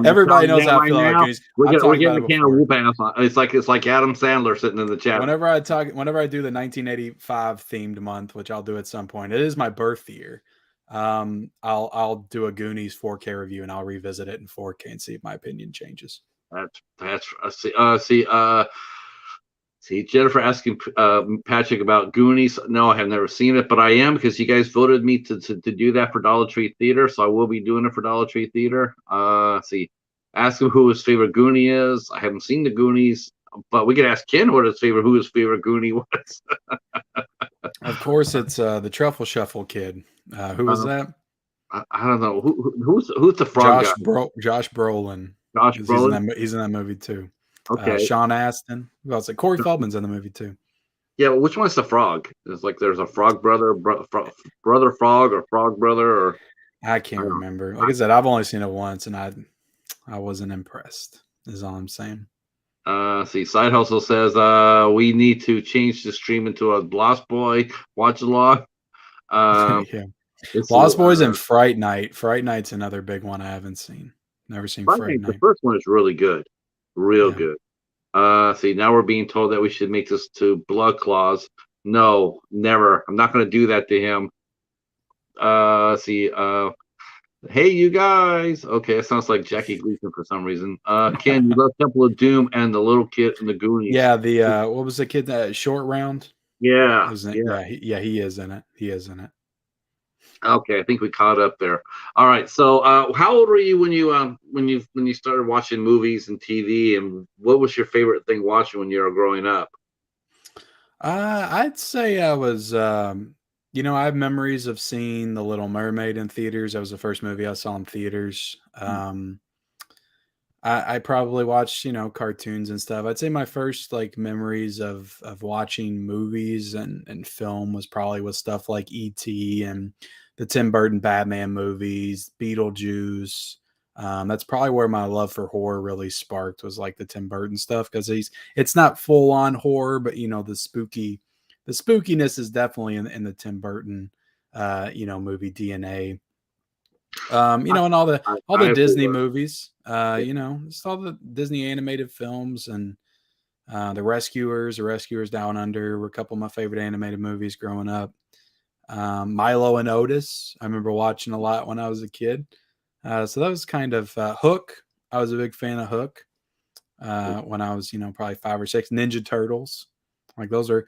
Everybody knows how I feel about Goonies. We're getting a can of whoop ass on. It's like Adam Sandler sitting in the chat. Whenever I do the 1985 themed month, which I'll do at some point, it is my birth year. I'll do a Goonies 4K review and I'll revisit it in 4K and see if my opinion changes. See, Jennifer asking Patrick about Goonies. No, I have never seen it, but I am because you guys voted me to do that for Dollar Tree Theater, so I will be doing it for Dollar Tree Theater. See, ask him who his favorite Goonie is. I haven't seen the Goonies, but we could ask Ken who his favorite Goonie was. Of course, it's the Truffle Shuffle kid. Who was that? I don't know. Who's the frog guy? Josh Brolin. Josh Brolin. He's in that movie too. Okay. Sean Astin. Who else? Corey Feldman's in the movie too. Yeah, well, which one's the frog? It's like there's a frog brother, brother frog, or frog brother, or I I can't don't remember. Like know. I said, I've only seen it once, and I wasn't impressed. Is all I'm saying. See, Side Hustle says we need to change the stream into a Lost Boy watch along. Um, Yeah, let's see. Lost Boys and Fright Night. Fright Night's another big one I haven't seen. Never seen Fright The Night. first one is really good, real Yeah. good. See, now we're being told that we should make this to Blood Claws. No, never. I'm not going to do that to him. See, hey, you guys. Okay, it sounds like Jackie Gleason for some reason. Ken, you love Temple of Doom and the little kid and the Goonies. Yeah, the what was the kid that short round? Yeah, Isn't it? yeah. Yeah, he is in it. He is in it. Okay, I think we caught up there. All right. So, how old were you when you started watching movies and TV, and what was your favorite thing watching when you were growing up? I'd say I was, I have memories of seeing The Little Mermaid in theaters. That was the first movie I saw in theaters. I probably watched, cartoons and stuff. I'd say my first like memories of watching movies and film was probably with stuff like E.T. and the Tim Burton Batman movies, Beetlejuice. That's probably where my love for horror really sparked, was like the Tim Burton stuff, because it's not full on horror, but the spookiness is definitely in the Tim Burton movie DNA. I, And all the I agree Disney with movies, it. just all the Disney animated films, and The Rescuers Down Under were a couple of my favorite animated movies growing up. Milo and Otis, I remember watching a lot when I was a kid. So that was kind of Hook. I was a big fan of Hook when I was, probably 5 or 6. Ninja Turtles, like those are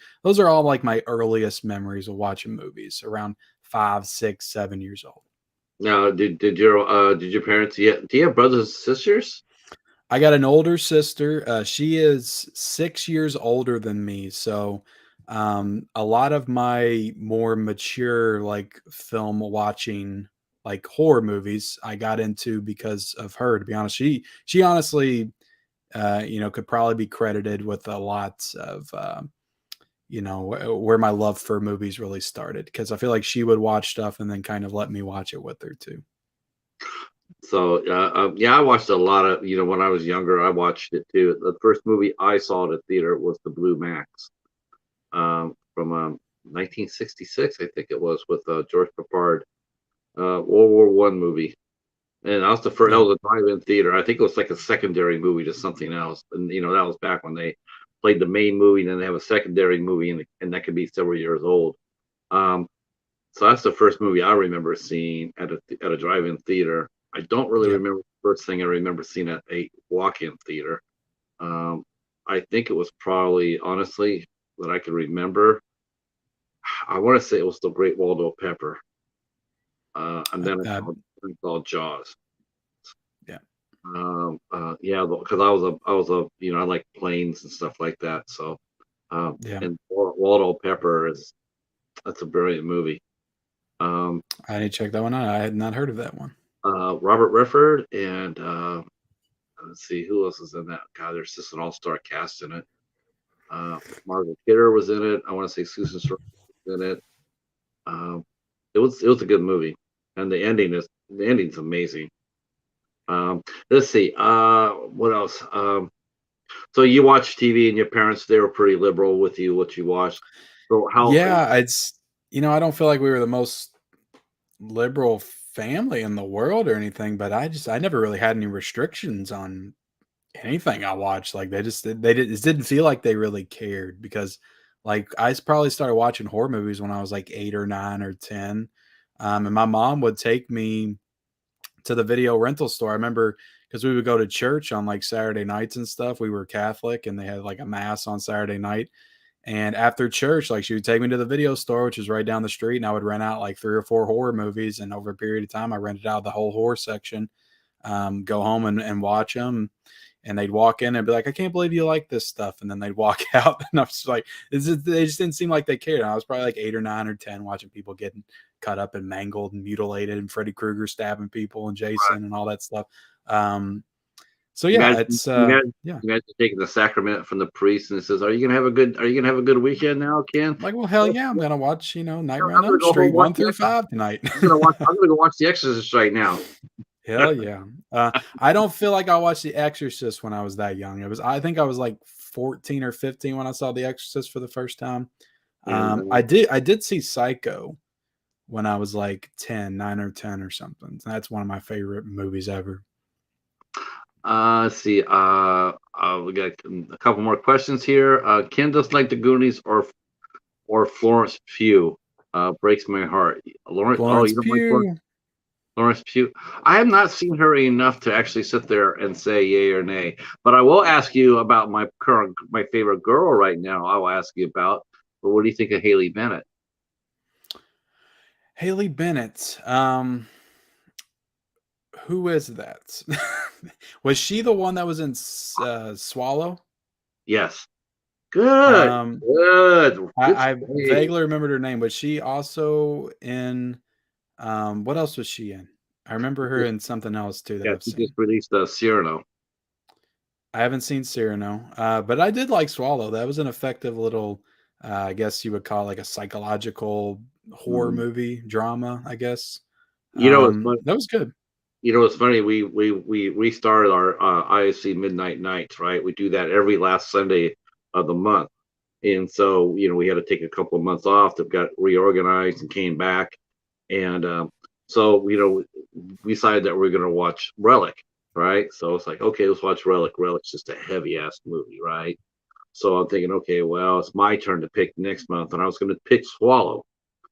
all like my earliest memories of watching movies around 5, 6, 7 years old. Now, did your parents? Yeah, do you have brothers and sisters? I got an older sister. She is 6 years older than me. So a lot of my more mature like film watching, like horror movies, I got into because of her. To be honest, she honestly, could probably be credited with a lot of where my love for movies really started, because I feel like she would watch stuff and then kind of let me watch it with her too. So, yeah, I watched a lot of, when I was younger, I watched it too. The first movie I saw at a theater was The Blue Max, from 1966, I think it was, with George Peppard, World War One movie. And that was the first. That Yeah, was a drive-in theater. I think it was like a secondary movie to something else. And that was back when they played the main movie, and then they have a secondary movie, and that could be several years old. Um, so that's the first movie I remember seeing at a drive-in theater. I don't really yeah. remember the first thing I remember seeing at a walk-in theater. Um, I think it was probably, honestly, that I can remember. I want to say it was The Great Waldo Pepper, and then Uh, I saw Jaws. yeah, Yeah, because I like planes and stuff like that. So, yeah. and Waldo Pepper that's a brilliant movie. Um, I need to check that one out. I had not heard of that one. Robert Redford and let's see who else is in that. God, there's just an all-star cast in it. Margaret Kidder was in it. I want to say Susan Sarandon was in it. Um, it was a good movie, and the ending's amazing. Let's see. What else? So you watch TV, and your parents, they were pretty liberal with you what you watched. So how? Yeah, I don't feel like we were the most liberal family in the world or anything, but I never really had any restrictions on anything I watched. Like it didn't feel like they really cared, because like probably started watching horror movies when I was like 8 or 9 or 10. And my mom would take me to the video rental store. I remember, because we would go to church on like Saturday nights and stuff. We were Catholic, and they had like a mass on Saturday night. And after church, like, she would take me to the video store, which is right down the street, and I would rent out like 3 or 4 horror movies. And over a period of time, I rented out the whole horror section. Go home and watch them. And they'd walk in and be like, "I can't believe you like this stuff." And then they'd walk out, and I was like, they just didn't seem like they cared. And I was probably like 8 or 9 or 10, watching people getting cut up and mangled and mutilated, and Freddy Krueger stabbing people and Jason and all that stuff. Um, So yeah, Imagine, it's imagine, yeah. imagine taking the sacrament from the priest, and it says, Are you gonna have a good weekend now, Ken?" Like, well, hell yeah, I'm gonna watch, Nightmare on I'm gonna Elm go home Street and watch 1 the through Exorcist. 5 tonight. I'm gonna go watch The Exorcist right now. Hell yeah. I don't feel like I watched The Exorcist when I was that young. I think I was like 14 or 15 when I saw The Exorcist for the first time. And I did see Psycho when I was like 10, 9 or 10 or something. That's one of my favorite movies ever. let's see. We got a couple more questions here. Ken does like the Goonies or Florence Pugh. Breaks my heart. Lawrence. Oh, Florence you don't like Florence? Pugh. Lawrence Pugh. I have not seen her enough to actually sit there and say yay or nay. But I will ask you about my favorite girl right now. I will ask you about. But what do you think of Haley Bennett? Haley Bennett. Who is that? Was she the one that was in Swallow? Yes. Good. Um, Good. Good I save. vaguely remembered her name. Was she also in what else was she in? I remember her in something else too that Yeah, I've she just seen. released Cyrano. I haven't seen Cyrano, but I did like Swallow. That was an effective little, I guess you would call it like a psychological horror Mhm. movie drama, I guess. You know, it's fun. That was good. You know, it's funny. We restarted our IFC Midnight Nights. Right, we do that every last Sunday of the month, and so we had to take a couple of months off. That got reorganized and came back, and so we decided that we're going to watch Relic. Right, so it's like, okay, let's watch Relic. Relic's just a heavy ass movie, right? So I'm thinking, okay, well, it's my turn to pick next month, and I was going to pick Swallow.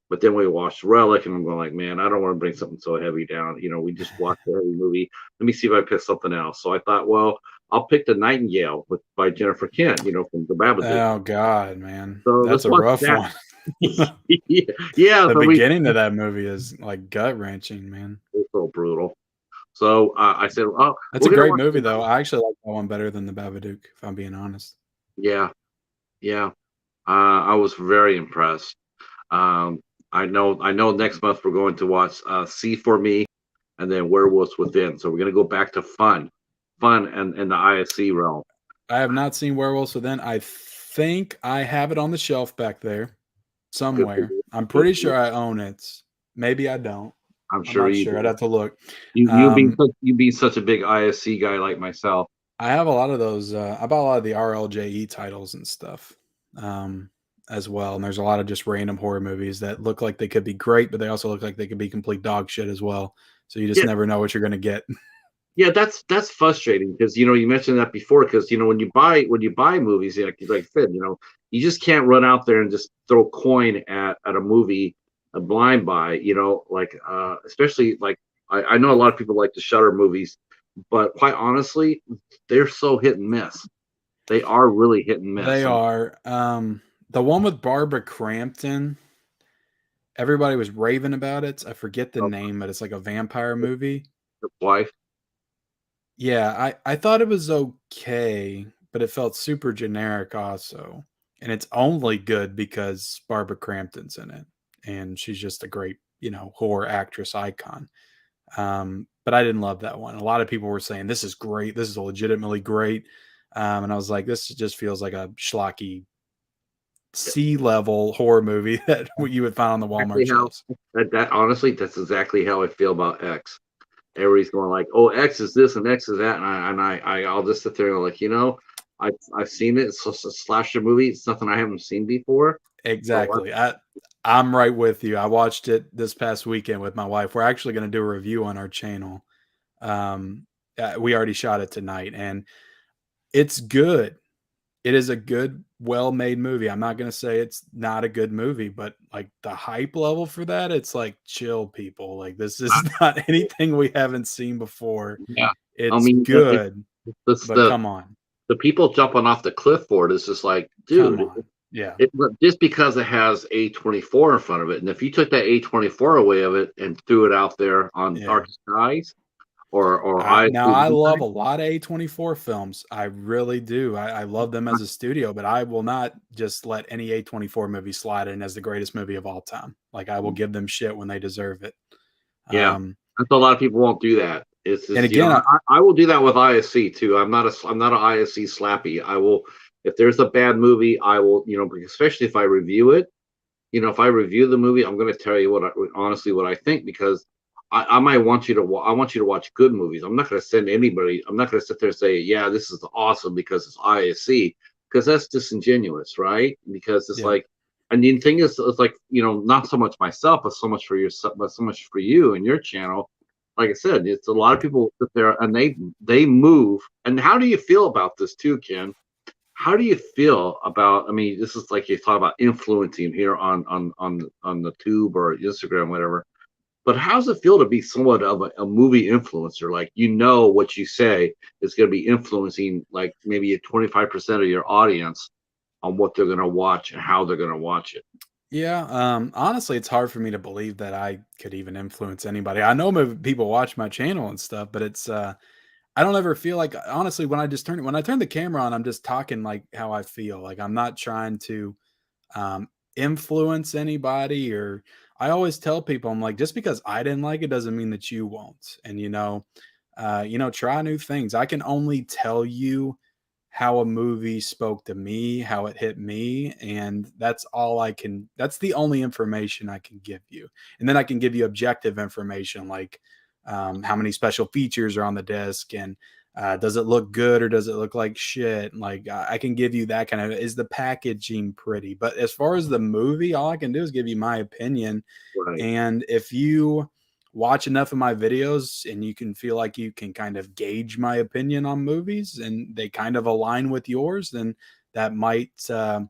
But then we watched Relic, and I'm going like, man, I don't want to bring something so heavy down. We just watched a heavy movie. Let me see if I pick something else. So I thought, well, I'll pick The Nightingale by Jennifer Kent, from the Babadook. Oh God, man, So that's let's a watch rough that. one. Yeah, The so we beginning of that movie is like gut wrenching, man. it's so brutal. So I said, oh, That's we're a gonna great watch movie, the though. night. I actually like that one better than the Babadook, if I'm being honest. Yeah, yeah. I was very impressed. Um, I know. Next month we're going to watch "See for Me" and then "Werewolves Within." So we're gonna go back to fun, and in the ISC realm. I have not seen Werewolves Within. I think I have it on the shelf back there Good for somewhere. you. I'm Good pretty for you. sure I own it. Maybe I don't. I'm I'm sure not you sure. I'd do. have to look. You Um, being such a big ISC guy like myself. I have a lot of those. I bought a lot of the RLJE titles and stuff as well. And there's a lot of just random horror movies that look like they could be great, but they also look like they could be complete dog shit as well. So you just Yeah, never know what you're going to get. yeah. That's frustrating because you mentioned that before because when you buy movies like I said you just can't run out there and just throw coin at a movie a blind buy like especially like I know a lot of people like to Shutter movies, but quite honestly they're so hit and miss. They are really hit and They miss. are. The one with Barbara Crampton, everybody was raving about it. I forget the Oh, name, but it's like a vampire movie. the wife. Yeah, I thought it was okay, but it felt super generic also. And it's only good because Barbara Crampton's in it, and she's just a great, horror actress icon. But I didn't love that one. A lot of people were saying this is great. This is legitimately great. And I was like, this just feels like a schlocky C-level horror movie that you would find on the Walmart Exactly how shelves. that honestly that's exactly how I feel about X. Everybody's going like, "Oh, X is this and X is that," I'll just sit there and go like, I've seen it. It's just a slasher movie. It's nothing I haven't seen before. So Exactly. I'm right with you. I watched it this past weekend with my wife. We're actually going to do a review on our channel. We already shot it tonight, and it's good. It is a good, well-made movie. I'm not going to say it's not a good movie, but like the hype level for that, it's like chill, people. Like this is not anything we haven't seen before. yeah, I It's mean, good, it's but the come on, the people jumping off the cliff for it is just like, come dude, on, yeah, just because it has A24 in front of it, and if you took that A24 away of it and threw it out there on yeah. Dark Skies or Now ISC I love Midnight, a lot of A24 films. I really do. I love them as a studio, but I will not just let any A24 movie slide in as the greatest movie of all time. Like I will give them shit when they deserve it. yeah, Um, that's a lot of people won't do that. It's And just, again, I will do that with ISC too. I'm not an ISC slappy. I will, if there's a bad movie, I will, especially if I review it. If I review the movie, I'm going to tell you honestly what I think, because I might want you to I want you to watch good movies. I'm not going to send anybody. I'm not going to sit there and say, yeah, this is awesome because it's ISC, because that's disingenuous, right? Because it's yeah, like, and the thing is, it's like, not so much myself, but so much for yourself, but so much for you and your channel. Like I said, it's a lot of people sit there and they move. And how do you feel about this too, Ken? How do you feel about? I mean, this is like you talk about influencing here on the tube or Instagram, whatever. But how's it feel to be somewhat of a movie influencer? Like, what you say is going to be influencing like maybe 25% of your audience on what they're going to watch and how they're going to watch it. yeah. Honestly, it's hard for me to believe that I could even influence anybody. I know people watch my channel and stuff, but it's I don't ever feel like, honestly, when I turn the camera on, I'm just talking like how I feel. Like I'm not trying to um, influence anybody. Or I always tell people, I'm like, just because I didn't like it doesn't mean that you won't. And try new things. I can only tell you how a movie spoke to me, how it hit me, and that's the only information I can give you. And then I can give you objective information like how many special features are on the disc, and does it look good or does it look like shit? Like I can give you that kind of, is the packaging pretty? But as far as the movie, all I can do is give you my opinion. Right. And if you watch enough of my videos and you can feel like you can kind of gauge my opinion on movies and they kind of align with yours, then that might, point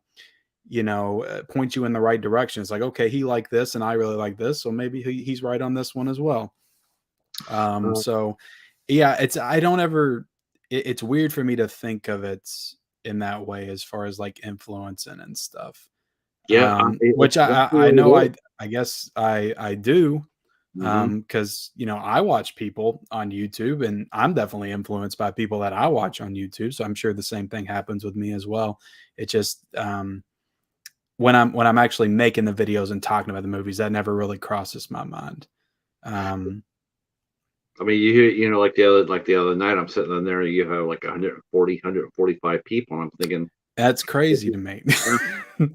you in the right direction. It's like, okay, he liked this and I really like this. So maybe he's right on this one as well. Uh, So yeah, I don't ever, it's weird for me to think of it in that way as far as like influencing and stuff. yeah, Which that's the I way it know is. I guess I do, Hmm. because I watch people on YouTube and I'm definitely influenced by people that I watch on YouTube. So I'm sure the same thing happens with me as well. It just when I'm actually making the videos and talking about the movies, that never really crosses my mind. Um, I mean, you hear, like the other night, I'm sitting in there, you have like 140, 145 people, and I'm thinking, that's crazy to me yeah,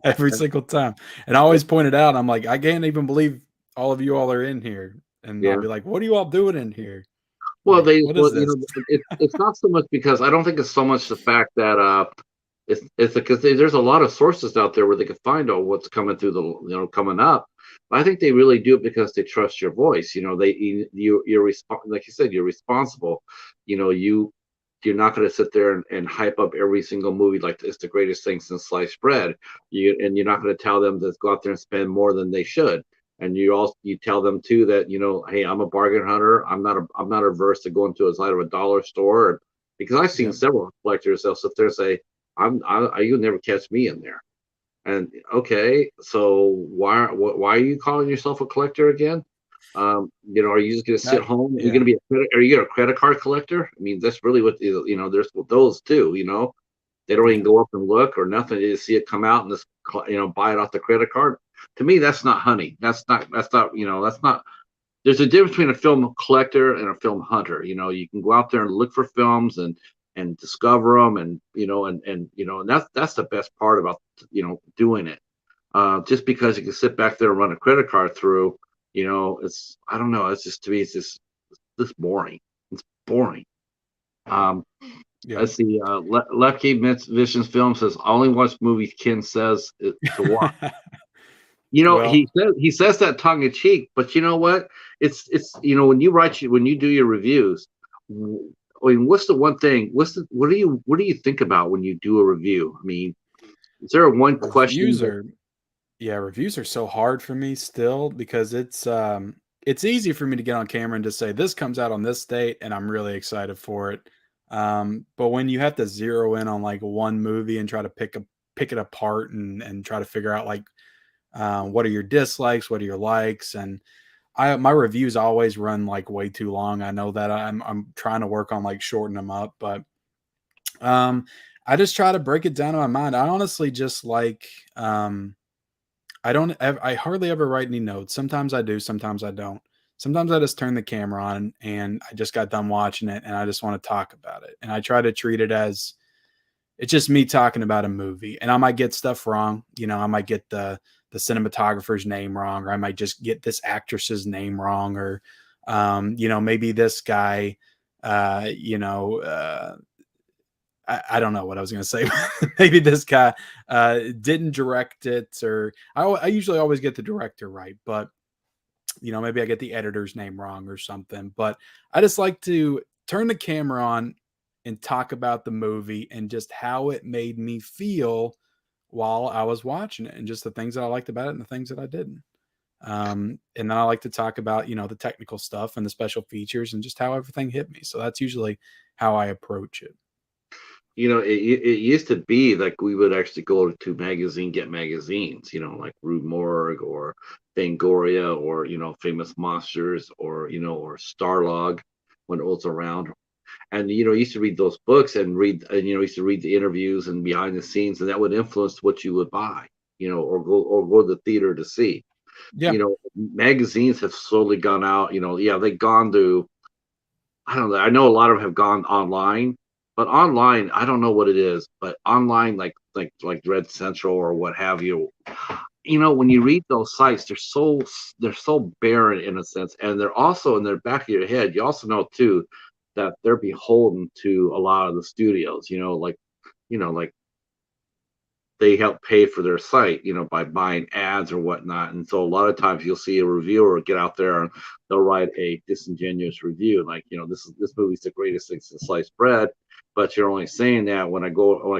every single time. And I always point it out. I'm like, I can't even believe all of you all are in here. And I'll yeah. be like, what are you all doing in here? Well, Like, what is this? it's not so much because I don't think it's so much the fact that it's because there's a lot of sources out there where they can find out what's coming through coming up. But I think they really do it because they trust your voice. Like you said, you're responsible. You're not going to sit there and hype up every single movie like it's the greatest thing since sliced bread. You're not going to tell them to go out there and spend more than they should. And you tell them too that, hey, I'm a bargain hunter. I'm not averse to going to inside of a dollar store, because I've seen Yeah. several collectors. They'll sit there and say, you'll never catch me in there. And okay, so why are you calling yourself a collector again? Are you just going to sit home? Are you going Yeah. to be are you a credit card collector? I mean, that's really what, there's those too. They don't even Yeah. go up and look or nothing. They just see it come out and just buy it off the credit card. To me, that's not honey. That's not. There's a difference between a film collector and a film hunter. You can go out there and look for films and discover them, and that's the best part about doing it. Just because you can sit back there and run a credit card through, it's, I don't know. It's just, to me, it's just boring. It's boring. Um, Yeah. let's see. Left Cape Visions Film says, "I only watch movies Ken says to watch." Well, He says that tongue in cheek, but you know what? It's when you do your reviews. I mean, what's the one thing? What do you think about when you do a review? I mean, is there one question reviews that? are yeah, reviews are so hard for me still because it's easy for me to get on camera and just say this comes out on this date and I'm really excited for it. But when you have to zero in on like one movie and try to pick it apart and try to figure out like what are your dislikes, what are your likes, and my reviews always run like way too long. I know that I'm trying to work on like shorten them up, but um I just try to break it down in my mind. I honestly just like I hardly ever write any notes. Sometimes I do, sometimes I don't. sometimes I just turn the camera on and I just got done watching it and I just want to talk about it. And I try to treat it as it's just me talking about a movie. And I might get stuff wrong. I might get the cinematographer's name wrong, or I might just get this actress's name wrong, or maybe this guy, uh, you know, uh, I don't know what I was going to say. Maybe this guy didn't direct it, or I usually always get the director right, but maybe I get the editor's name wrong or something. But I just like to turn the camera on and talk about the movie and just how it made me feel while I was watching it, and just the things that I liked about it and the things that I didn't. And then I like to talk about, the technical stuff and the special features and just how everything hit me. So that's usually how I approach it. It used to be like we would actually go to get magazines, like Rue Morgue or Fangoria or, Famous Monsters or Starlog when it was around. And, used to read those books and used to read the interviews and behind the scenes, and that would influence what you would buy, or go to the theater to see. Yeah. Magazines have slowly gone out, yeah, they've gone to, I don't know. I know a lot of them have gone online, but online, I don't know what it is, but online, like Red Central or what have you, when you read those sites, they're so barren in a sense, and they're also in the back of your head. You also know too that they're beholden to a lot of the studios. Like they help pay for their site, by buying ads or whatnot. And so a lot of times you'll see a reviewer get out there and they'll write a disingenuous review, like, this movie's the greatest thing since sliced bread. But you're only saying that when I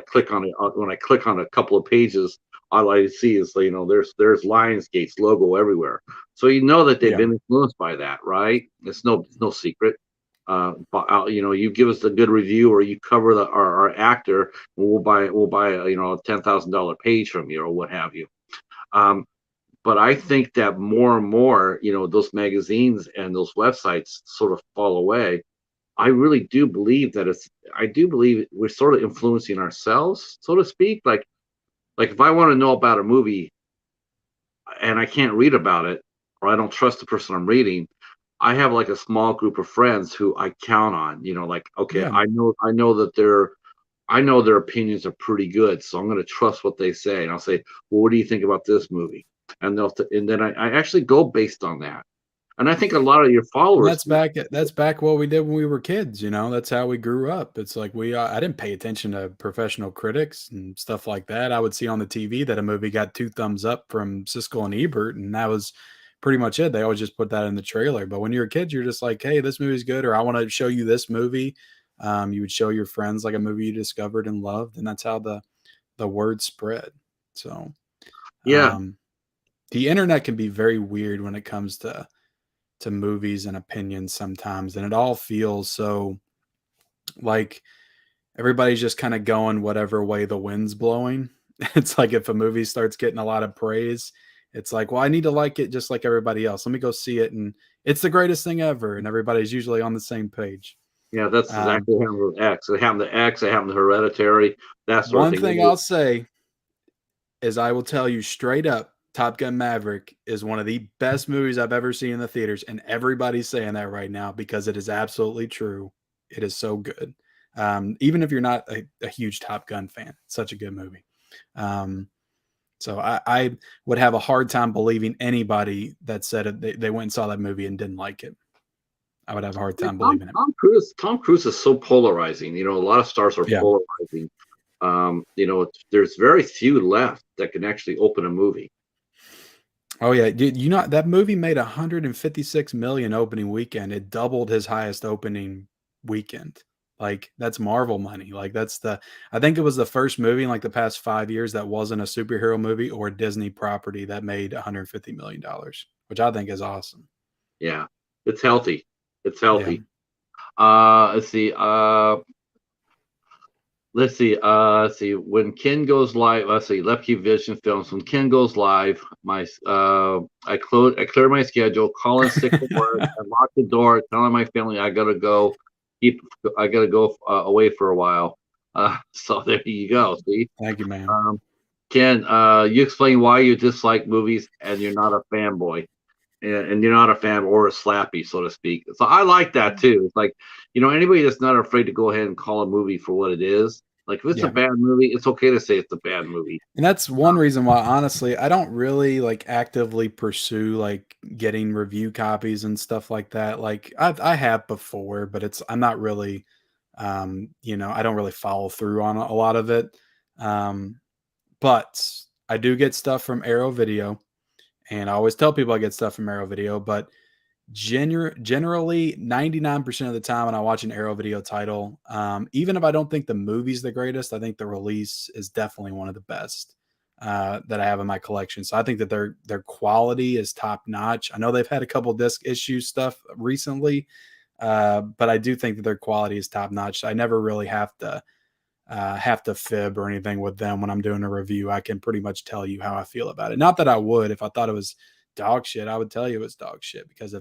click on a couple of pages, all I see is, there's Lionsgate's logo everywhere. So that they've Yeah. been influenced by that, right? It's no secret. You give us a good review, or you cover our actor, we'll buy a $10,000 page from you or what have you. But I think that more and more, those magazines and those websites sort of fall away. I really do believe I do believe we're sort of influencing ourselves, so to speak. Like if I want to know about a movie and I can't read about it, or I don't trust the person I'm reading, I have like a small group of friends who I count on, like, okay, Yeah. I know their opinions are pretty good, so I'm going to trust what they say. And I'll say, well, what do you think about this movie? And then I actually go based on that. And I think a lot of your And followers, that's back what we did when we were kids, That's how we grew up. It's like I didn't pay attention to professional critics and stuff like that. I would see on the TV that a movie got 2 thumbs up from Siskel and Ebert, and that was pretty much it. They always just put that in the trailer. But when you're a kid, you're just like, hey, this movie's good, or I want to show you this movie. You would show your friends like a movie you discovered and loved, and that's how the word spread. So yeah, the internet can be very weird when it comes to movies and opinions sometimes, and it all feels so like everybody's just kind of going whatever way the wind's blowing. It's like if a movie starts getting a lot of praise, it's like, well, I need to like it just like everybody else. Let me go see it, and it's the greatest thing ever, and everybody's usually on the same page. yeah, that's um, exactly what happened with X. It happened to X. It happened to Hereditary. That sort of One thing. thing I'll say is I will tell you straight up, Top Gun Maverick is one of the best movies I've ever seen in the theaters, and everybody's saying that right now because it is absolutely true. It is so good. Even if you're not a huge Top Gun fan, it's such a good movie. So I would have a hard time believing anybody that said they went and saw that movie and didn't like it. I would have a hard Yeah, time believing it. Tom Cruise is so polarizing. A lot of stars are Yeah. polarizing. There's very few left that can actually open a movie. Oh yeah, that movie made 156 million opening weekend. It doubled his highest opening weekend. Like that's Marvel money. Like I think it was the first movie in like the past 5 years that wasn't a superhero movie or a Disney property that made $150 million, which I think is awesome. Yeah, it's healthy. It's Yeah. healthy. Let's see. Let's see. When Ken goes live, let's see. Lepke Vision Films. When Ken goes live, I clear my schedule, call in sick from work, I lock the door, telling my family I gotta go. I gotta go away for a while. So there you go. See, Thank you, man. Ken, you explain why you dislike movies and you're not a fanboy. and you're not a fan or a slappy, so to speak. So I like that too. It's like, anybody that's not afraid to go ahead and call a movie for what it is. Like if it's a Yeah. bad movie, it's okay to say it's a bad movie. And that's one reason why, honestly, I don't really like actively pursue like getting review copies and stuff like that. Like I have before, but I'm not really, I don't really follow through on a lot of it. Um, but I do get stuff from Arrow Video, and I always tell people I get stuff from Arrow Video. But generally 99% of the time when I watch an Arrow Video title, even if I don't think the movie's the greatest, I think the release is definitely one of the best that I have in my collection. So I think that their quality is top notch. I know they've had a couple disc issue stuff recently, but I do think that their quality is top notch. I never really have to fib or anything with them when I'm doing a review. I can pretty much tell you how I feel about it. Not that I would if I thought it was dog shit. I would tell you it's dog shit, because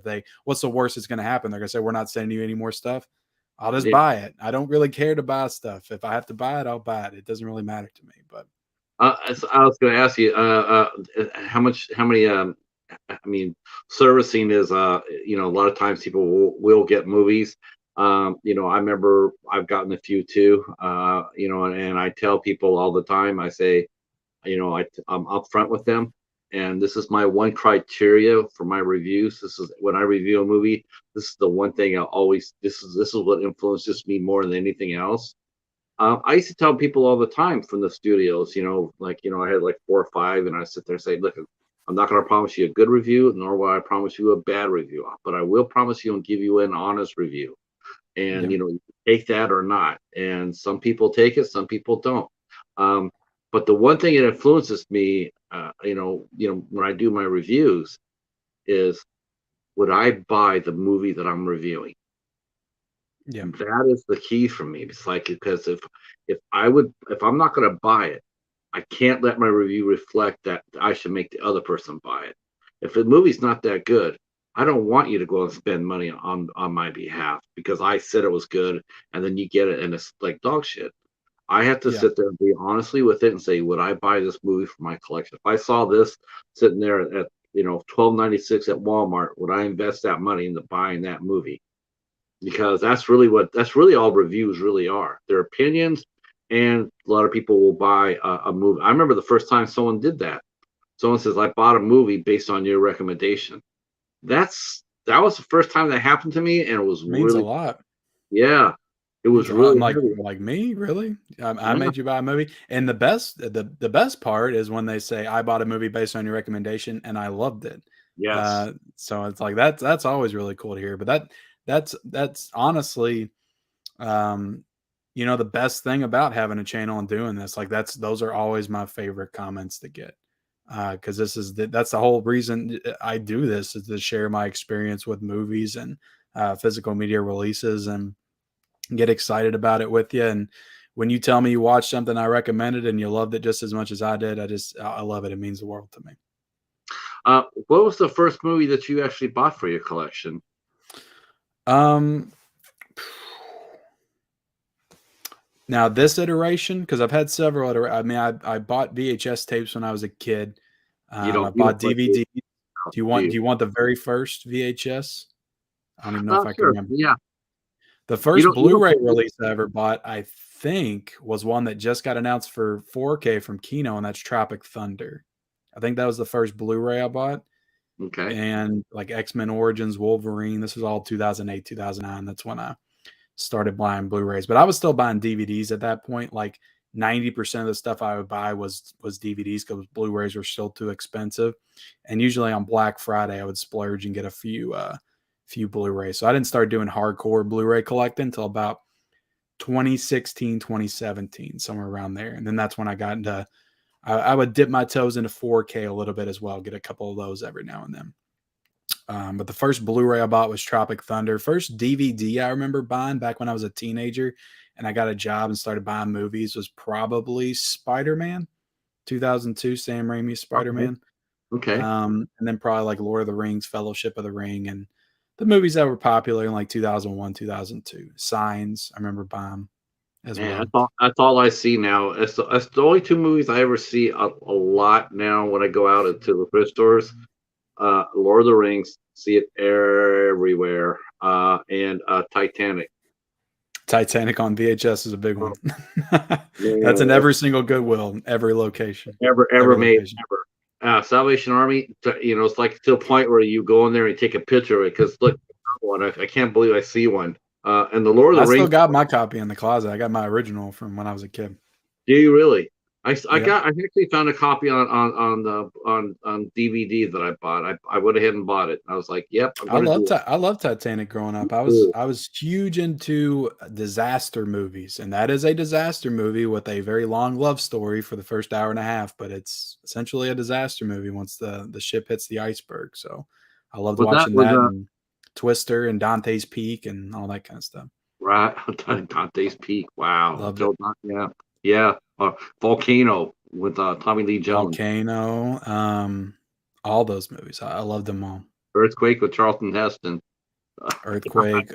what's the worst that's going to happen? They're going to say, we're not sending you any more stuff. I'll just Yeah. buy it. I don't really care to buy stuff. If I have to buy it, I'll buy it. It doesn't really matter to me. But So I was going to ask you, how many, I mean, servicing is, a lot of times people will get movies. I remember I've gotten a few too, and I tell people all the time, I say, I'm upfront with them. And this is my one criteria for my reviews. This is when I review a movie. This is the one thing I always. This is what influences me more than anything else. I used to tell people all the time from the studios, I had like 4 or 5, and I sit there and say, look, I'm not going to promise you a good review, nor will I promise you a bad review, but I will promise you and give you an honest review. And, yeah, you take that or not. And some people take it, some people don't. Um, but the one thing that influences me, when I do my reviews is, would I buy the movie that I'm reviewing? yeah, That is the key for me. It's like, because if I'm not going to buy it, I can't let my review reflect that I should make the other person buy it. If the movie's not that good, I don't want you to go and spend money on my behalf because I said it was good, and then you get it and it's like dog shit. I have to yeah, sit there and be honestly with it and say, would I buy this movie for my collection? If I saw this sitting there at $12.96 at Walmart, would I invest that money into buying that movie? Because that's really all reviews really are. Their opinions, and a lot of people will buy a movie. I remember the first time someone did that. Someone says, I bought a movie based on your recommendation. That was the first time that happened to me, and it was means a really, lot. yeah, it was Means a lot. I'm really heavy. like me, really? I Yeah, made you buy a movie, and the best part is when they say I bought a movie based on your recommendation and I loved it. yes, So it's like that's always really cool to hear. But that's honestly, um, the best thing about having a channel and doing this. Like those are always my favorite comments to get, because that's the whole reason I do this, is to share my experience with movies and physical media releases, and get excited about it with you. And when you tell me you watched something I recommended and you loved it just as much as I did, I love it. It means the world to me. what was the first movie that you actually bought for your collection? Um, Now this iteration, because I've had several. I mean, I bought VHS tapes when I was a kid. I You bought don't like it, DVDs. do you? Do you want the very first VHS? I don't even know if I can Sure, remember. yeah. The first You don't Blu-ray play release I ever bought, I think, was one that just got announced for 4K from Kino, and that's Tropic Thunder. I think that was the first Blu-ray I bought. okay. And like X-Men Origins, Wolverine. This was all 2008, 2009. That's when I started buying Blu-rays, but I was still buying DVDs at that point. Like 90% of the stuff I would buy was DVDs, because Blu-rays were still too expensive. And usually on Black Friday, I would splurge and get a few Blu-rays. So I didn't start doing hardcore Blu-ray collecting until about 2016, 2017, somewhere around there. And then that's when I got into I would dip my toes into 4K a little bit as well, get a couple of those every now and then. But the first Blu-ray I bought was Tropic Thunder. First DVD I remember buying back when I was a teenager and I got a job and started buying movies was probably Spider-Man, 2002, Sam Raimi's Okay. Spider-Man. Okay. And then probably like Lord of the Rings, Fellowship of the Ring, and the movies that were popular in like 2001, 2002. Signs, I remember buying as Man, well. that's all I see now. That's the only two movies I ever see a lot now when I go out into the thrift stores. Lord of the Rings, see it everywhere, and Titanic. Titanic on VHS is a big Oh, one. That's in man, every single Goodwill, every location, ever every made location. ever. Salvation Army, it's like to a point where you go in there and take a picture of it because look, one I can't believe I see one. And the Lord of the I still Rings. got my copy in the closet. I got my original from when I was a kid. Do you really? Yep. I actually found a copy on DVD that I bought. I went ahead and bought it. I was like, yep, I'm gonna do I love Titanic growing up. it. I was huge into disaster movies, and that is a disaster movie with a very long love story for the first hour and a half, but it's essentially a disaster movie once the ship hits the iceberg. So I loved Was that watching was that and Twister and Dante's Peak and all that kind of stuff. right? Dante's Peak. Wow. Loved it. Yeah, yeah. Volcano with Tommy Lee Jones. Volcano, all those movies. I loved them all. Earthquake with Charlton Heston. Earthquake,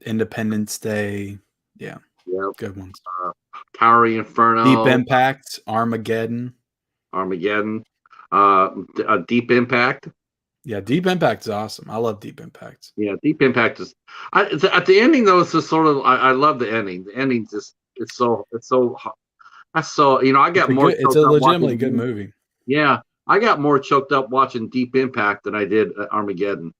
Independence Day. Yeah, Yep. good ones. Towering Deep Inferno. Impact, Armageddon. Armageddon. Deep Impact. Yeah, Deep Impact is awesome. I love Deep Impact. Yeah, Deep Impact is. At the ending though, it's just sort of. I love the ending. The ending just. It's so. That's so. I got more It's choked a up legitimately good watching. movie. Yeah, I got more choked up watching Deep Impact than I did Armageddon.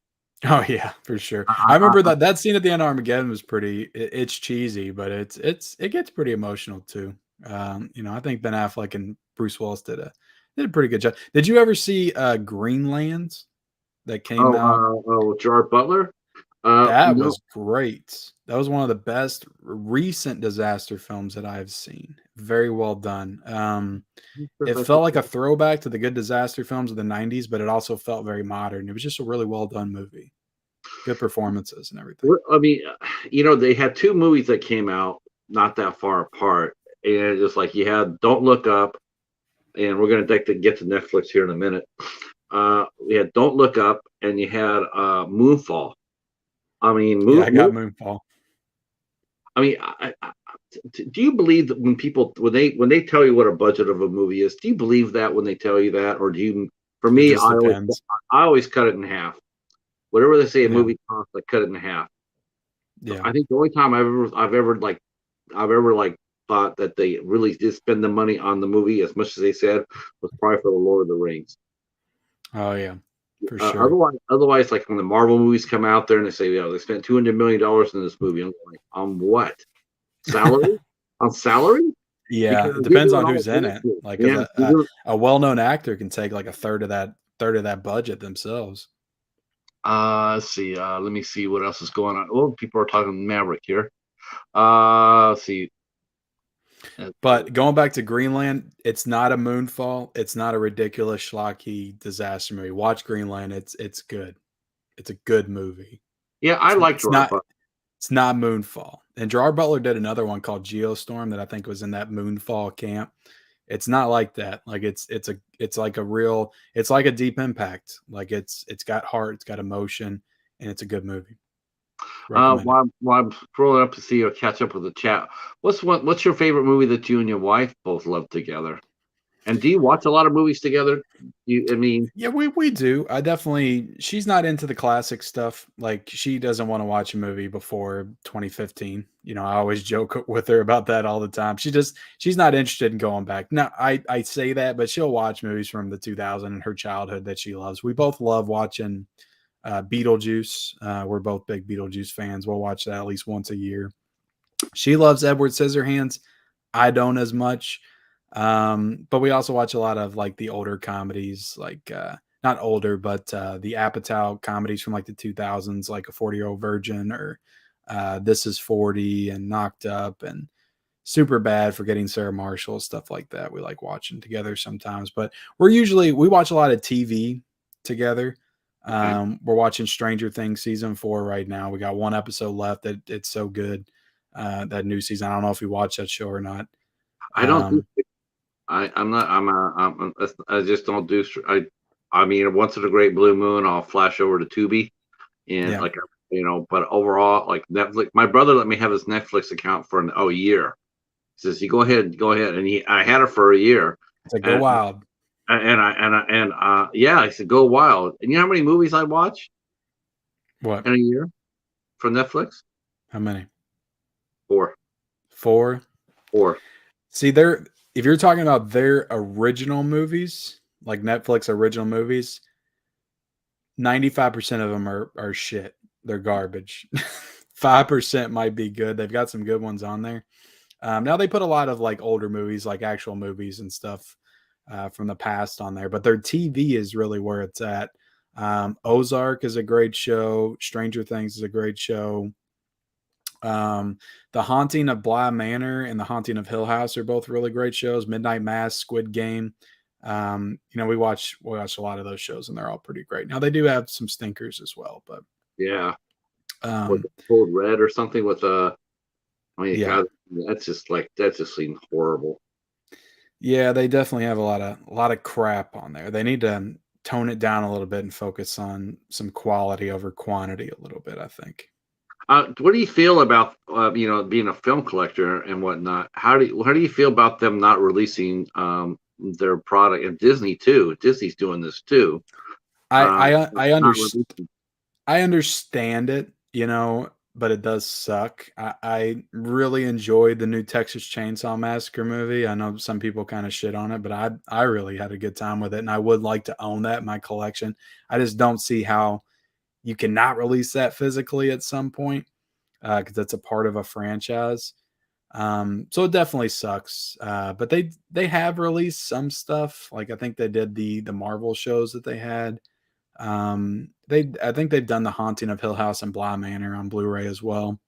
Oh yeah, for sure. I I, remember that scene at the end of Armageddon was pretty. It's cheesy, but it gets pretty emotional too. I think Ben Affleck and Bruce Willis did a pretty good job. Did you ever see Greenland that came out? Gerard Butler. That No, was great. That was one of the best recent disaster films that I've seen. Very well done. It felt like a throwback to the good disaster films of the 90s, but it also felt very modern. It was just a really well done movie. Good performances and everything. I mean, they had two movies that came out not that far apart, and it's like you had Don't Look Up, and we're going to get to Netflix here in a minute. We had Don't Look Up, and you had Moonfall. I mean, Yeah, I got Moonfall. I mean, do you believe that when they tell you what a budget of a movie is, do you believe that when they tell you that, or do you? For It me, just depends. I always cut it in half. Whatever they say a Yeah. movie costs, I cut it in half. Yeah. I think the only time I've ever thought that they really did spend the money on the movie as much as they said was probably for the Lord of the Rings. Oh yeah. For sure. Otherwise, like when the Marvel movies come out there and they say, they spent $200 million in this movie, I'm like, on what? Salary? On salary? Yeah, Because it you're depends doing on all who's in it. bullshit. Like, Yeah, because a well-known actor can take like a third of that budget themselves. let's see. Let me see what else is going on. Oh, people are talking Maverick here. Let's see. But going back to Greenland, it's not a moonfall. It's not a ridiculous schlocky disaster movie. Watch Greenland. It's good. It's a good movie. Yeah, I like It's Gerard not Butler. it's not Moonfall. And Gerard Butler did another one called Geostorm that I think was in that Moonfall camp. It's not like that. Like it's like a real it's like a Deep Impact. Like it's got heart, it's got emotion, and it's a good movie. Recommend it. While I'm scrolling up to see or catch up with the chat, what's your favorite movie that you and your wife both love together? And do you watch a lot of movies together? I mean, Yeah, we do. She's not into the classic stuff. Like she doesn't want to watch a movie before 2015. I always joke with her about that all the time. She's not interested in going back. Now, I say that, but she'll watch movies from the 2000 and her childhood that she loves. We both love watching Beetlejuice. We're both big Beetlejuice fans. We'll watch that at least once a year. She loves Edward Scissorhands. I don't as much. But we also watch a lot of like the older comedies, like not older, but the Apatow comedies from like the 2000s, like A 40-Year-Old Virgin or This Is 40 and Knocked Up and Super Bad, Forgetting Sarah Marshall, stuff like that. We like watching together sometimes, but we watch a lot of TV together. okay. We're watching Stranger Things season 4 right now. We got one episode left. It's so good. That new season. I don't know if you watch that show or not. I don't do. I'm not. I just don't do. I mean, once in a great blue moon, I'll flash over to Tubi, and Yeah. like But overall, like Netflix, my brother let me have his Netflix account for a year. He says, "You go ahead," and I had it for a year, It's like go and wild. Yeah, I said go wild. And you know how many movies I watch What? in a year from Netflix? How many? Four, Four? four. See, they're if you're talking about their original movies, like Netflix original movies, 95% of them are shit. They're garbage. 5% might be good. They've got some good ones on there. Now they put a lot of like older movies, like actual movies and stuff from the past on there, but their TV is really where it's at. Ozark is a great show. Stranger Things is a great show. The Haunting of Bly Manor and The Haunting of Hill House are both really great shows. Midnight Mass, Squid Game. We watch a lot of those shows, and they're all pretty great. Now they do have some stinkers as well, but Yeah, with um, Cold Red or something with I mean, yeah, God, that just seemed horrible. yeah, they definitely have a lot of crap on there. They need to tone it down a little bit and focus on some quality over quantity a little bit, I think. What do you feel about being a film collector and whatnot? How do you feel about them not releasing their product? And Disney too. Disney's doing this too. I Um, I I not understand. releasing. I understand it, but it does suck. I really enjoyed the new Texas Chainsaw Massacre movie. I know some people kind of shit on it, but I really had a good time with it, and I would like to own that in my collection. I just don't see how you cannot release that physically at some point because that's a part of a franchise. So it definitely sucks. But they have released some stuff. Like I think they did the Marvel shows that they had. I think they've done The Haunting of Hill House and Bly Manor on Blu-ray as well.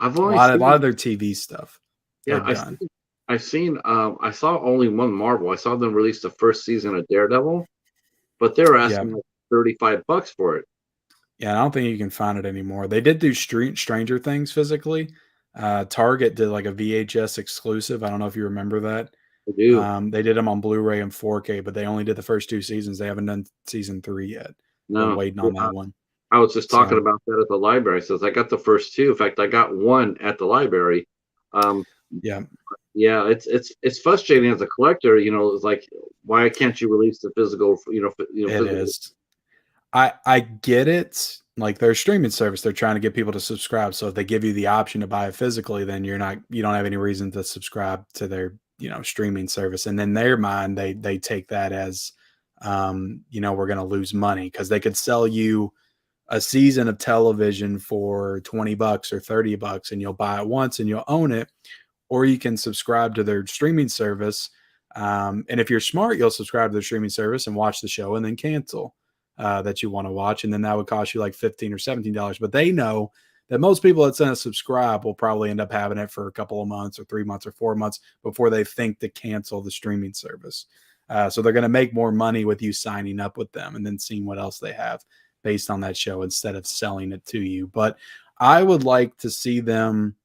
I've A only lot of a lot seen of their TV stuff yeah they've done. I saw only one Marvel. I saw them release the first season of Daredevil, but they were Yeah. asking like $35 for it. Yeah, I don't think you can find it anymore. They did do Stranger Things physically. Target did like a VHS exclusive. I don't know if you remember that. I do. They did them on Blu-ray and 4K, but they only did the first two seasons. They haven't done season 3 yet. Been No. waiting on that one. I was just talking So about that at the library. Says I got the first two. In fact, I got one at the library. Um, yeah, yeah, it's frustrating as a collector. It's like why can't you release the physical? it Physical. is. I get it. Like their streaming service, they're trying to get people to subscribe. So if they give you the option to buy it physically, then you don't have any reason to subscribe to their streaming service. And in their mind, they take that as we're going to lose money because they could sell you a season of television for $20 or $30 and you'll buy it once and you'll own it, or you can subscribe to their streaming service. And if you're smart, you'll subscribe to their streaming service and watch the show and then cancel that you want to watch. And then that would cost you like $15 or $17. But they know that most people that's going to subscribe will probably end up having it for a couple of months or 3 months or 4 months before they think to cancel the streaming service. So they're going to make more money with you signing up with them and then seeing what else they have based on that show instead of selling it to you. But I would like to see them,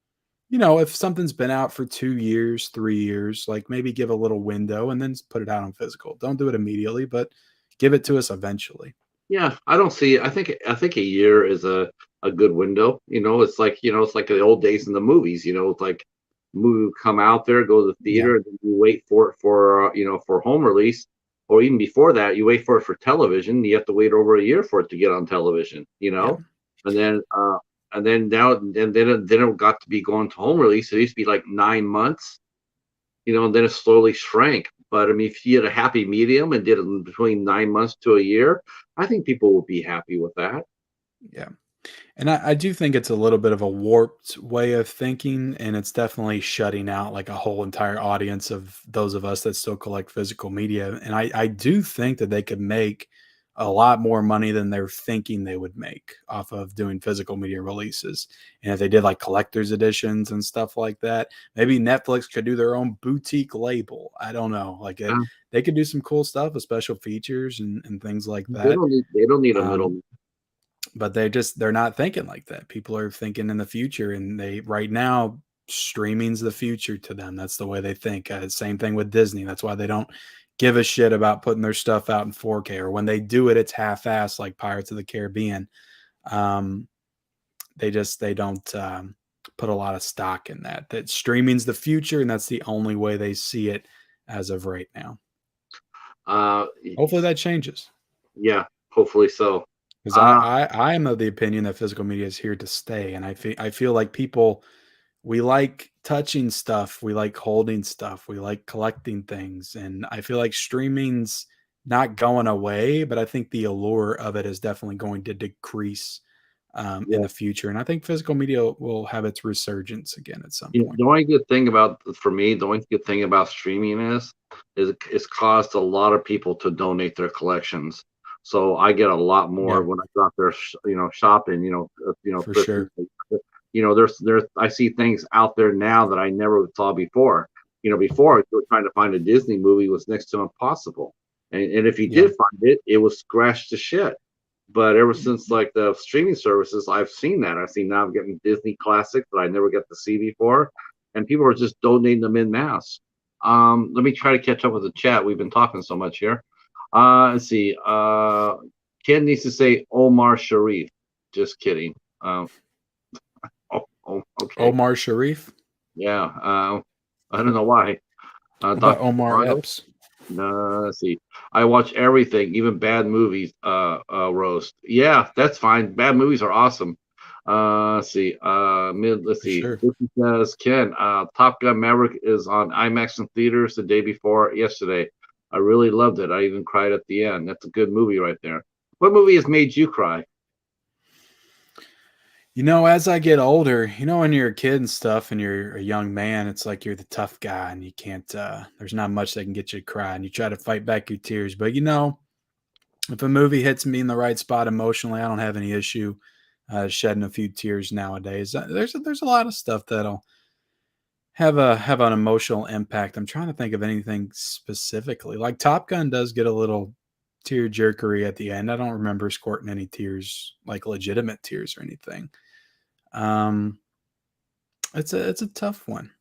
if something's been out for 2 years, 3 years, like maybe give a little window and then put it out on physical. Don't do it immediately, but give it to us eventually. Yeah, I don't see. I think a year is a good window. It's like the old days in the movies. It's like movie would come out there, go to the Yeah. theater, and then you wait for it for home release, or even before that, you wait for it for television. You have to wait over a year for it to get on television. Yeah. And then now then it got to be going to home release. It used to be like 9 months, and then it slowly shrank. But I mean, if you had a happy medium and did it in between 9 months to a year, I think people would be happy with that. Yeah. And I do think it's a little bit of a warped way of thinking, and it's definitely shutting out like a whole entire audience of those of us that still collect physical media. And I do think that they could make a lot more money than they're thinking they would make off of doing physical media releases. And if they did like collector's editions and stuff like that, maybe Netflix could do their own boutique label. I don't know. Yeah. They could do some cool stuff with special features and things like They that. don't need they don't need a Um, middle. but they're not thinking like that. People are thinking in the future, and they right now streaming's the future to them. That's the way they think. Same thing with Disney. That's why they don't give a shit about putting their stuff out in 4K, or when they do it, it's half-assed like Pirates of the Caribbean. Um, they don't put a lot of stock in that. That streaming's the future, and that's the only way they see it as of right now. Uh, Hopefully that changes. yeah, hopefully so. Because Uh, I am of the opinion that physical media is here to stay, and I feel like people, we like touching stuff, we like holding stuff, we like collecting things, and I feel like streaming's not going away, but I think the allure of it is definitely going to decrease in yeah. the future, and I think physical media will have its resurgence again at some point. The only good thing about for me, the only good thing about streaming it's caused a lot of people to donate their collections. So I get a lot more Yeah, when I go out there, shopping. for Thrifting. sure. There's I see things out there now that I never saw before. Before trying to find a Disney movie was next to impossible, and if you Yeah. did find it, it was scratched to shit. But ever since like the streaming services, I've seen that. I've seen now I'm getting Disney classics that I never get to see before, and people are just donating them in mass. Let me try to catch up with the chat. We've been talking so much here. Let's see. Ken needs to say Omar Sharif. Just kidding. Okay. Omar Sharif. Yeah. I don't know why. What about Dr. Omar Toronto? Epps? No, let's see. I watch everything, even bad movies. Roast. Yeah, that's fine. Bad movies are awesome. Let's see. Let's For see. sure. This says Ken. Top Gun Maverick is on IMAX in theaters the day before yesterday. I really loved it. I even cried at the end. That's a good movie right there. What movie has made you cry? As I get older, when you're a kid and stuff and you're a young man, it's like you're the tough guy and you can't, there's not much that can get you to cry and you try to fight back your tears. But, if a movie hits me in the right spot emotionally, I don't have any issue shedding a few tears nowadays. There's a lot of stuff that'll have an emotional impact. I'm trying to think of anything specifically. Like Top Gun does get a little tear jerkery at the end. I don't remember squirting any tears, like legitimate tears or anything. Um, it's a tough one.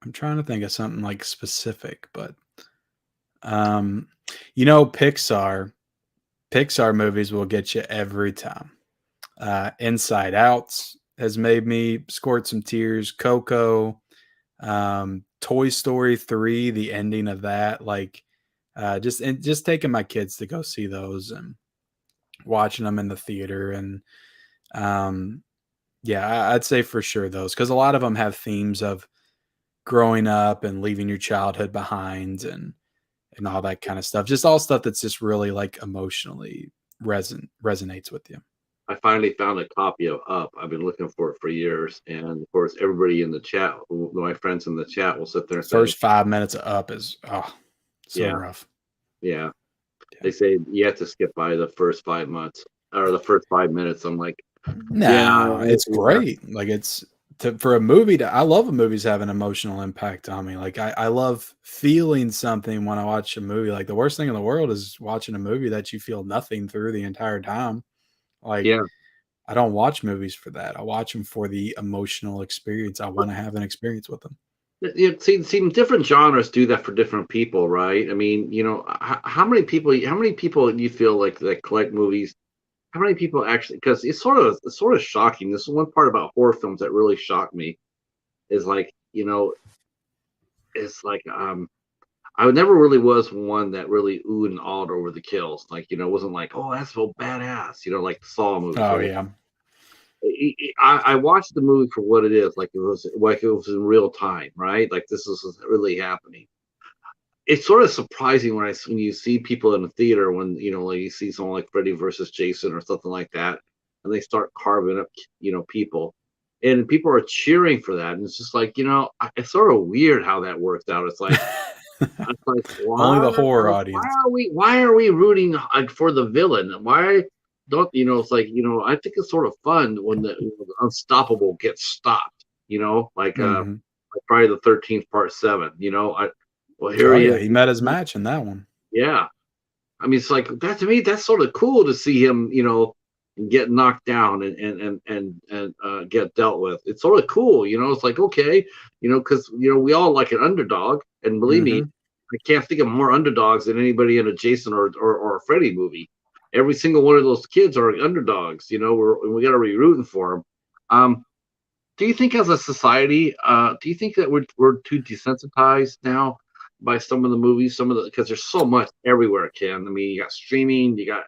I'm trying to think of something like specific, but um, Pixar movies will get you every time. Inside Out has made me squirt some tears. Coco, Toy Story 3, the ending of that, like just taking my kids to go see those and watching them in the theater and um yeah, I'd say for sure those, because a lot of them have themes of growing up and leaving your childhood behind and all that kind of stuff. Just all stuff that's just really like emotionally resonates with you. I finally found a copy of Up. I've been looking for it for years, and of course, everybody in the chat, my friends in the chat, will sit there and say, First 5 minutes of Up is so "Yeah, rough. yeah." Yeah. They say you have to skip by the first 5 months or the first 5 minutes. I'm like, yeah, No, it's yeah, great. Like for a movie I love a movies have an emotional impact on me. Like I love feeling something when I watch a movie. Like the worst thing in the world is watching a movie that you feel nothing through the entire time. Like yeah. I don't watch movies for that. I watch them for the emotional experience. I want to have an experience with them. See, different genres do that for different people, right? I mean, how many people do you feel like that collect movies? How many people actually? Because it's sort of shocking. This is one part about horror films that really shocked me. Is like, it's like I never really was one that really oohed and awed over the kills. Like, it wasn't like, oh, that's so badass, like the Saw movies Oh or what. yeah. I watched the movie for what it is, like it was in real time, right? Like this is really happening. It's sort of surprising when you see people in the theater when like you see someone like Freddy versus Jason or something like that, and they start carving up people, and people are cheering for that, and it's just like it's sort of weird how that works out. It's like, Only why? the horror Why audience. are we? Why are we rooting for the villain? Why don't It's like I think it's sort of fun when the unstoppable gets stopped. Mhm. Like Friday the 13th Part 7. Well, here Oh he yeah, is. he met his match in that one. Yeah, I mean, it's like that to me. That's sort of cool to see him. Get knocked down and get dealt with. It's sort of cool. It's like okay. Because we all like an underdog, and believe me, Mhm. I can't think of more underdogs than anybody in a Jason or a Freddy movie. Every single one of those kids are underdogs. We got to be rooting for them. Do you think as a society, do you think that we're too desensitized now by some of the movies, because there's so much everywhere, Ken. I mean, you got streaming, you got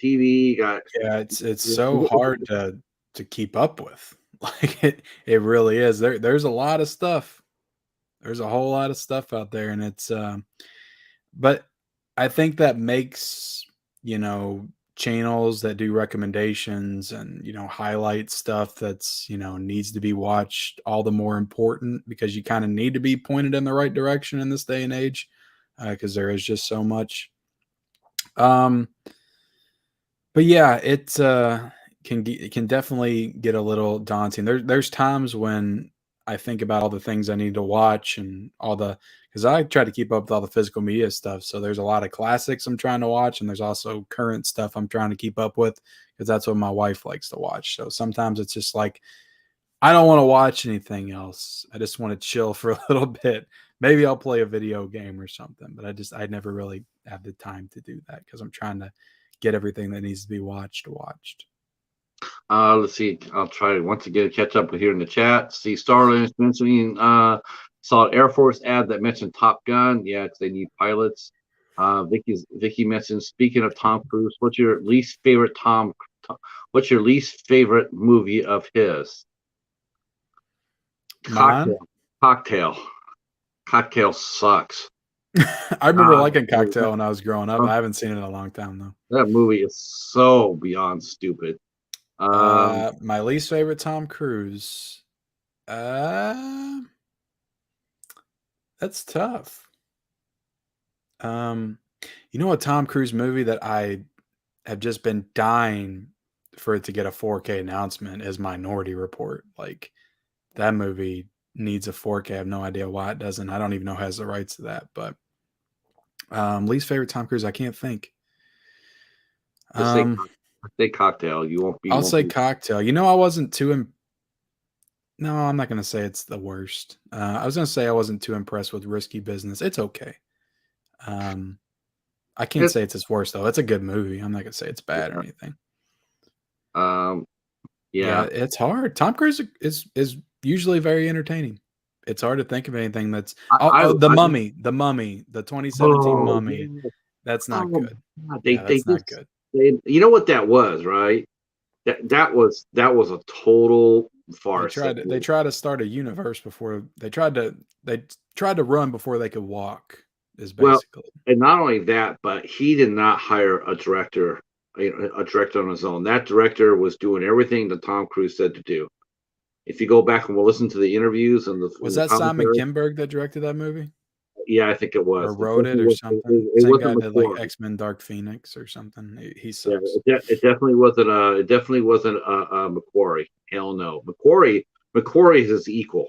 TV, you got. Yeah, it's so hard to keep up with. Like it really is. There's a lot of stuff. There's a whole lot of stuff out there, and it's but I think that makes, channels that do recommendations and, highlight stuff that's, needs to be watched all the more important, because you kind of need to be pointed in the right direction in this day and age, because there is just so much. But yeah, it can definitely get a little daunting. There's times when I think about all the things I need to watch and because I try to keep up with all the physical media stuff. So there's a lot of classics I'm trying to watch, and there's also current stuff I'm trying to keep up with, because that's what my wife likes to watch. So sometimes it's just like, I don't want to watch anything else. I just want to chill for a little bit. Maybe I'll play a video game or something, but I never really have the time to do that, because I'm trying to get everything that needs to be watched. Let's see. I'll try to once again catch up with here in the chat. See, Starlord is mentioning saw an Air Force ad that mentioned Top Gun. Yeah, because they need pilots. Vicky mentioned, speaking of Tom Cruise, what's your least favorite What's your least favorite movie of his? Mine? Cocktail sucks. I remember liking Cocktail when I was growing up. I haven't seen it in a long time though. That movie is so beyond stupid. My least favorite Tom Cruise. That's tough. A Tom Cruise movie that I have just been dying for it to get a 4K announcement is Minority Report. Like, that movie needs a 4K. I have no idea why it doesn't. I don't even know who has the rights to that. But least favorite Tom Cruise, I can't think. Just say Cocktail. You won't be. I'll say Cocktail. I wasn't too. No, I'm not going to say it's the worst. I was going to say I wasn't too impressed with Risky Business. It's okay. I can't say it's his worst though. It's a good movie. I'm not going to say it's bad or anything. Yeah, it's hard. Tom Cruise is usually very entertaining. It's hard to think of anything that's the Mummy, the 2017 Mummy. Yeah. That's not good. God, that's not good. You know what that was, right? That was a total farce. They tried to start a universe before they tried to run before they could walk. Is basically. Well, and not only that, but he did not hire a director on his own. That director was doing everything that Tom Cruise said to do. If you go back and we'll listen to the interviews was that Simon Kinberg that directed that movie? Yeah, I think it was. Or wrote it or something. Same guy did like X-Men Dark Phoenix or something. He sucks. Yeah, it definitely wasn't McQuarrie. Hell no. McQuarrie is his equal,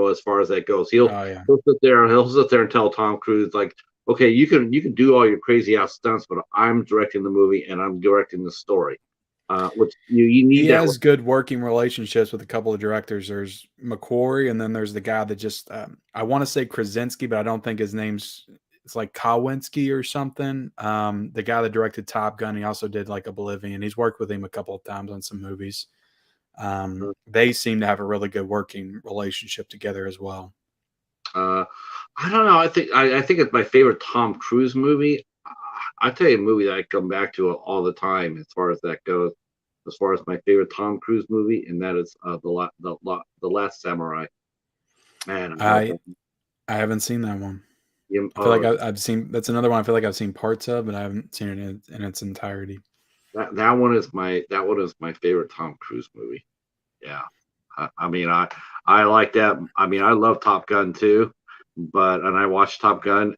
as far as that goes. He'll sit there and tell Tom Cruise, like, okay, you can do all your crazy ass stunts, but I'm directing the movie and I'm directing the story. Which you need. He has good working relationships with a couple of directors. There's McQuarrie, and then there's the guy that just I want to say Krasinski, but I don't think his name's. It's like Kowinski or something. The guy that directed Top Gun, he also did like Oblivion. He's worked with him a couple of times on some movies. They seem to have a really good working relationship together as well. I don't know. I think it's my favorite Tom Cruise movie. I'll tell you a movie that I come back to all the time as far as that goes, as far as my favorite Tom Cruise movie, and that is the Last Samurai. Man, I haven't seen that one. I feel like I've seen. That's another one I feel like I've seen parts of, but I haven't seen it in its entirety. That one is my favorite Tom Cruise movie. Yeah, I mean I like that. I mean I love Top Gun too, and I watched Top Gun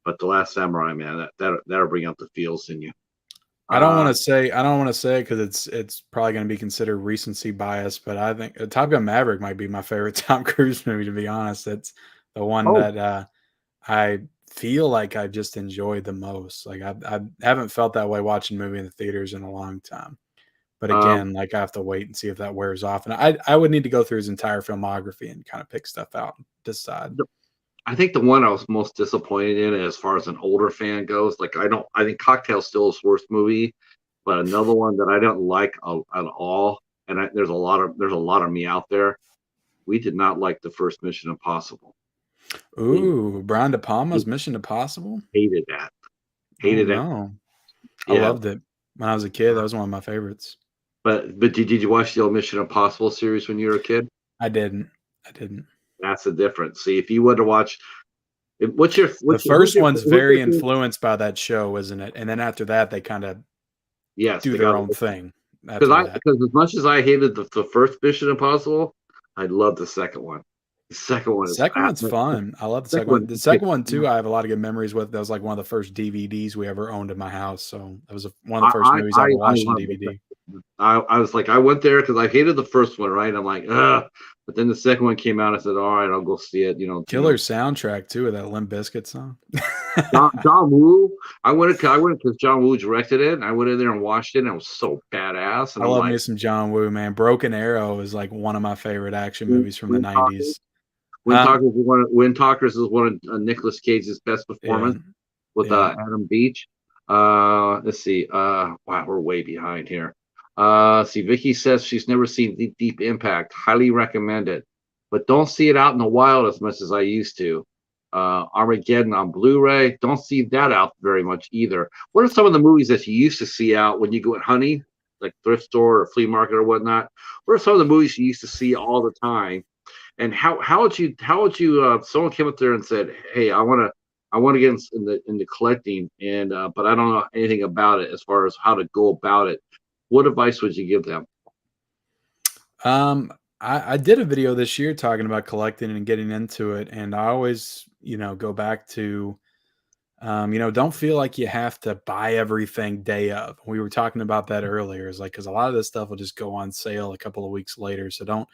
but The Last Samurai, man, that'll bring out the feels in you. I don't want to say it because it's probably going to be considered recency bias, but I think Top Gun Maverick might be my favorite Tom Cruise movie. To be honest, it's the one that I feel like I just enjoyed the most. Like I haven't felt that way watching a movie in the theaters in a long time. But again, like I have to wait and see if that wears off, and I would need to go through his entire filmography and kind of pick stuff out and decide. I think the one I was most disappointed in, as far as an older fan goes, I think Cocktail's still his worst movie, but another one that I don't like at all, and there's a lot of me out there. We did not like the first Mission Impossible. Ooh, Brian De Palma's Mission Impossible? Hated that. Oh, Hated that. no. I Yeah. loved it. When I was a kid, that was one of my favorites. But did you watch the old Mission Impossible series when you were a kid? I didn't. I didn't. That's the difference. See, if you would have watched, The first one's who's very your favorite? influenced by that show, isn't it? And then after that, they kinda Yes, do they their got own thing after that. because as much as I hated the first Mission Impossible, I love the second one. The second one is Second one's fun. I love the second second one. one The kicks second one ass. too, I have a lot of good memories with. That was like one of the first DVDs we ever owned in my house. So that was one of the first movies I ever I watched on love the DVD. I was like, I went there because I hated the first one, right? I'm like, ugh. But then the second one came out. I said, all right, I'll go see it. Killer soundtrack too with that Limp Bizkit song. John Woo. I went because John Woo directed it. And I went in there and watched it, and it was so badass. And I I'm love like, me some John Woo, man. Broken Arrow is like one of my favorite action Wind movies from the Wind Talkers. 90s. Wind Talkers is Wind Talkers is one of Nicolas Cage's best Yeah. performance with Yeah. Adam Beach. Let's see. Wow, we're way behind here. See, Vicky says she's never seen Deep Impact. Highly recommend it, but don't see it out in the wild as much as I used to. Armageddon on Blu-ray. Don't see that out very much either. What are some of the movies that you used to see out when you go at Honey, like thrift store or flea market or whatnot? What are some of the movies you used to see all the time? And how would you someone came up there and said, hey, I want to get into collecting, and but I don't know anything about it as far as how to go about it. What advice would you give them? I did a video this year talking about collecting and getting into it, and I always, go back to, don't feel like you have to buy everything day of. We were talking about that earlier. Is like because a lot of this stuff will just go on sale a couple of weeks later, so don't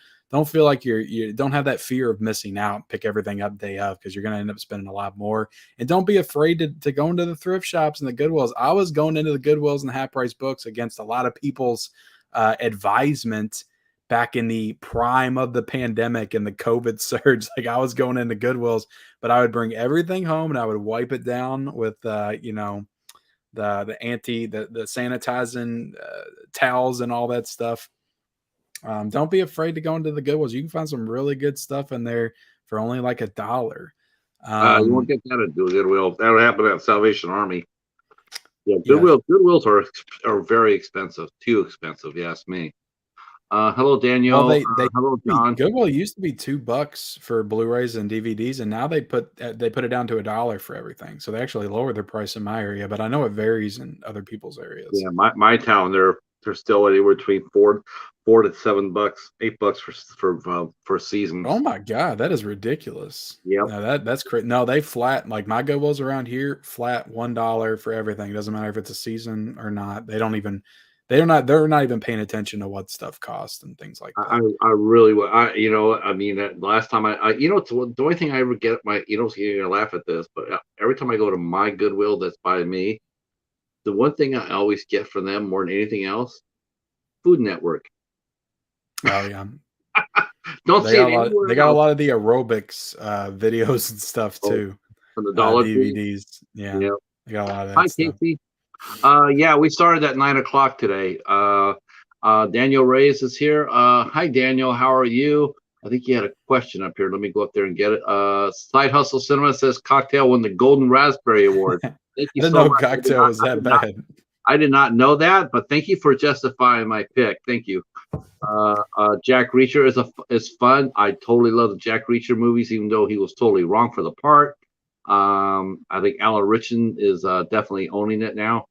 feel like you don't have that fear of missing out. Pick everything up day of because you're going to end up spending a lot more. And don't be afraid to go into the thrift shops and the Goodwills. I was going into the Goodwills and the half price books against a lot of people's advisement back in the prime of the pandemic and the COVID surge. Like I was going into Goodwills, but I would bring everything home and I would wipe it down with, the sanitizing towels and all that stuff. Don't be afraid to go into the Goodwills. You can find some really good stuff in there for only like $1. You won't get that at Goodwill. That'll happen at Salvation Army. Yeah, Yeah. Goodwills are very expensive. Too expensive, you ask me. Hello, Daniel. Well, Hello, John. Goodwill used to be $2 for Blu-rays and DVDs, and now they put it down to $1 for everything. So they actually lowered their price in my area, but I know it varies in other people's areas. Yeah, my town, they're still anywhere between $4 to $7, $8 for a season. Oh my God, that is ridiculous. Yep. No, that's crazy. No, they flat, like my Goodwills around here, flat $1 for everything. It doesn't matter if it's a season or not. They're not even paying attention to what stuff costs and things like that. I really would. Last time it's the only thing I ever get you're gonna laugh at this, but every time I go to my Goodwill that's by me, the one thing I always get from them more than anything else, Food Network. Oh yeah. Don't see it anywhere. They got a lot of the aerobics videos and stuff too. From the Dollar Tree. DVDs. Yeah. Yep. They got a lot of that Hi, stuff. Casey. Yeah, we started at 9:00 today. Daniel Reyes is here. Hi, Daniel. How are you? I think you had a question up here. Let me go up there and get it. Side Hustle Cinema says Cocktail won the Golden Raspberry Award. Thank you I didn't so know much. Cocktail was that bad. I did not know that, but thank you for justifying my pick. Thank you. Jack Reacher is fun. I totally love the Jack Reacher movies, even though he was totally wrong for the part. I think Alan Ritchson is definitely owning it now.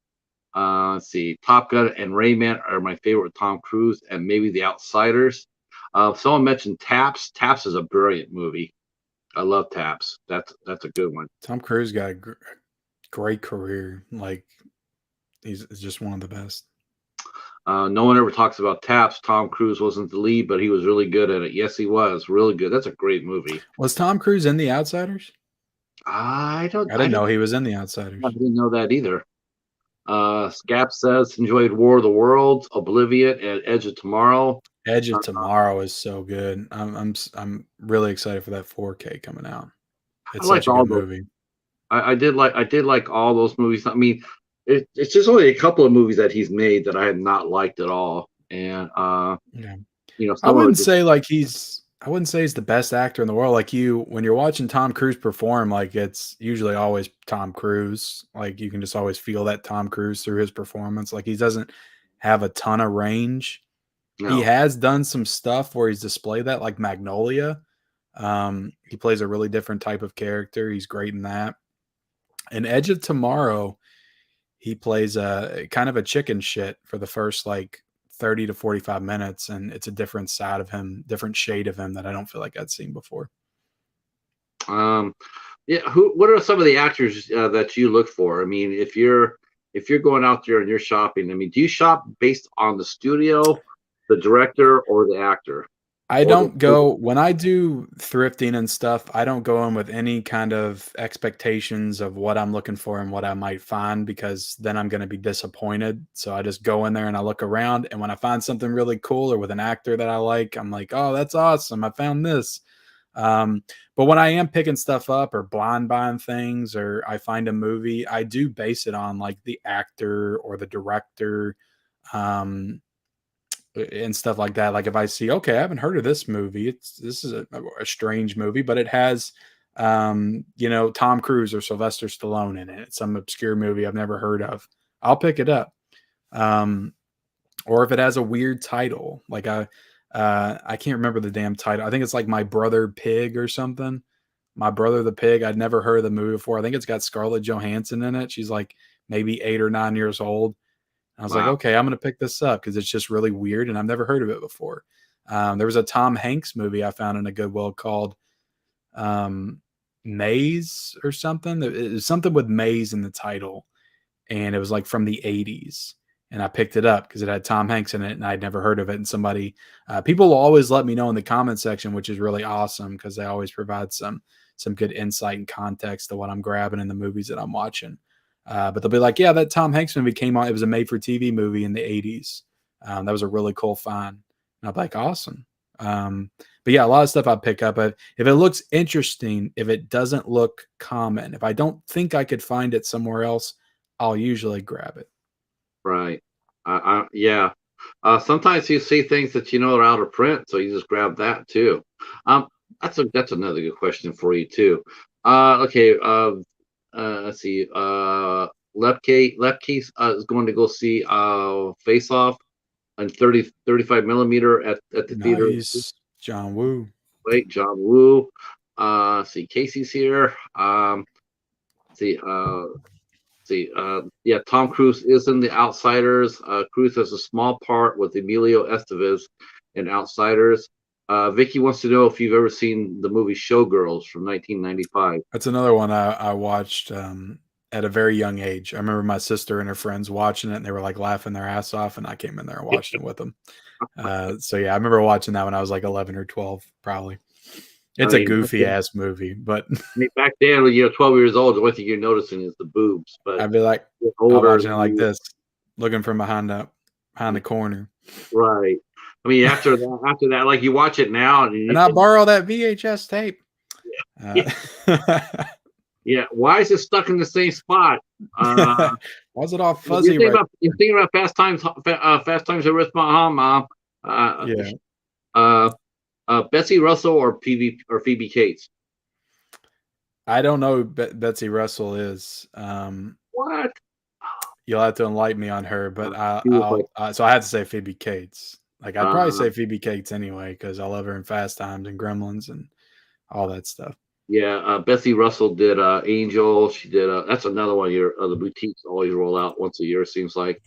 Let's see, Top Gun and Rayman are my favorite with Tom Cruise, and maybe The Outsiders. Someone mentioned Taps. Taps is a brilliant movie. I love Taps. That's a good one. Tom Cruise got a great career. Like he's just one of the best. No one ever talks about Taps. Tom Cruise wasn't the lead, but he was really good at it. Yes, he was really good. That's a great movie. Was Tom Cruise in The Outsiders? I didn't know he was in The Outsiders. I didn't know that either. Scap says enjoyed War of the Worlds, Oblivion, and Edge of Tomorrow. Edge of Tomorrow is so good. I'm really excited for that 4K coming out. It's such a good movie. I did like all those movies. I mean, it's just only a couple of movies that he's made that I have not liked at all. And I wouldn't say like he's I wouldn't say he's the best actor in the world. Like when you're watching Tom Cruise perform, like it's usually always Tom Cruise. Like you can just always feel that Tom Cruise through his performance. Like he doesn't have a ton of range. He No. has done some stuff where he's displayed that, like Magnolia. He plays a really different type of character. He's great in that. In Edge of Tomorrow, he plays a kind of a chicken shit for the first like 30 to 45 minutes, and it's a different side of him, different shade of him that I don't feel like I'd seen before. Yeah. What are some of the actors that you look for? I mean, if you're going out there and you're shopping, I mean, do you shop based on the studio, the director, or the actor, I or the don't go when I do thrifting and stuff, I don't go in with any kind of expectations of what I'm looking for and what I might find, because then I'm going to be disappointed. So I just go in there and I look around, and when I find something really cool or with an actor that I like, I'm like, "Oh, that's awesome. I found this." Um, but when I am picking stuff up or blind buying things, or I find a movie, I do base it on like the actor or the director. Um, and stuff like that. Like if I see, okay, I haven't heard of this movie. This is a strange movie, but it has, Tom Cruise or Sylvester Stallone in it. It's some obscure movie I've never heard of. I'll pick it up. Um, or if it has a weird title, like I can't remember the damn title. I think it's like My Brother Pig or something. My Brother the Pig. I'd never heard of the movie before. I think it's got Scarlett Johansson in it. She's like maybe 8 or 9 years old. I was like, wow? okay, I'm going to pick this up because it's just really weird and I've never heard of it before. There was a Tom Hanks movie I found in a Goodwill called um, Maze or something. It was something with Maze in the title, and it was like from the 80s. And I picked it up because it had Tom Hanks in it, and I'd never heard of it. And people will always let me know in the comment section, which is really awesome because they always provide some good insight and context to what I'm grabbing in the movies that I'm watching. But they'll be like, yeah, that Tom Hanks movie came on. It was a made for TV movie in the 80s. That was a really cool find. And I'm like, awesome. But yeah, a lot of stuff I pick up. If it looks interesting, if it doesn't look common, if I don't think I could find it somewhere else, I'll usually grab it. Right. Yeah. Sometimes you see things that you know are out of print, so you just grab that too. Um, that's another good question for you too. Okay. Let's see. Lepke is going to go see Face Off on 35 millimeter at the theater. Nice. John Woo. Wait, John Woo. See, Casey's here. See, yeah, Tom Cruise is in The Outsiders. Cruise has a small part with Emilio Estevez in Outsiders. Vicky wants to know if you've ever seen the movie Showgirls from 1995. That's another one I watched at a very young age. I remember my sister and her friends watching it, and they were like laughing their ass off, and I came in there and watched it with them. So yeah, I remember watching that when I was like 11 or 12, probably. I It's a mean, goofy ass movie, but I mean, back then when you're 12 years old, the only thing you're noticing is the boobs. But I'd be like, get I'm older, watching it like this, looking from behind the corner. right? I mean, after that, like you watch it now, And I borrow that VHS tape. yeah, yeah. Why is it stuck in the same spot? Was it all You're fuzzy thinking right? about Fast Times at Ridgemont High, Yeah. Betsy Russell or Phoebe Cates. I don't know who Betsy Russell is. What? You'll have to enlighten me on her, but She was like, so I had to say Phoebe Cates. Like I'd probably uh, say Phoebe Cates anyway because I love her in Fast Times and Gremlins and all that stuff. yeah. Betsy Russell did Angel. She did. That's another one of your the boutiques always roll out once a year. It seems like.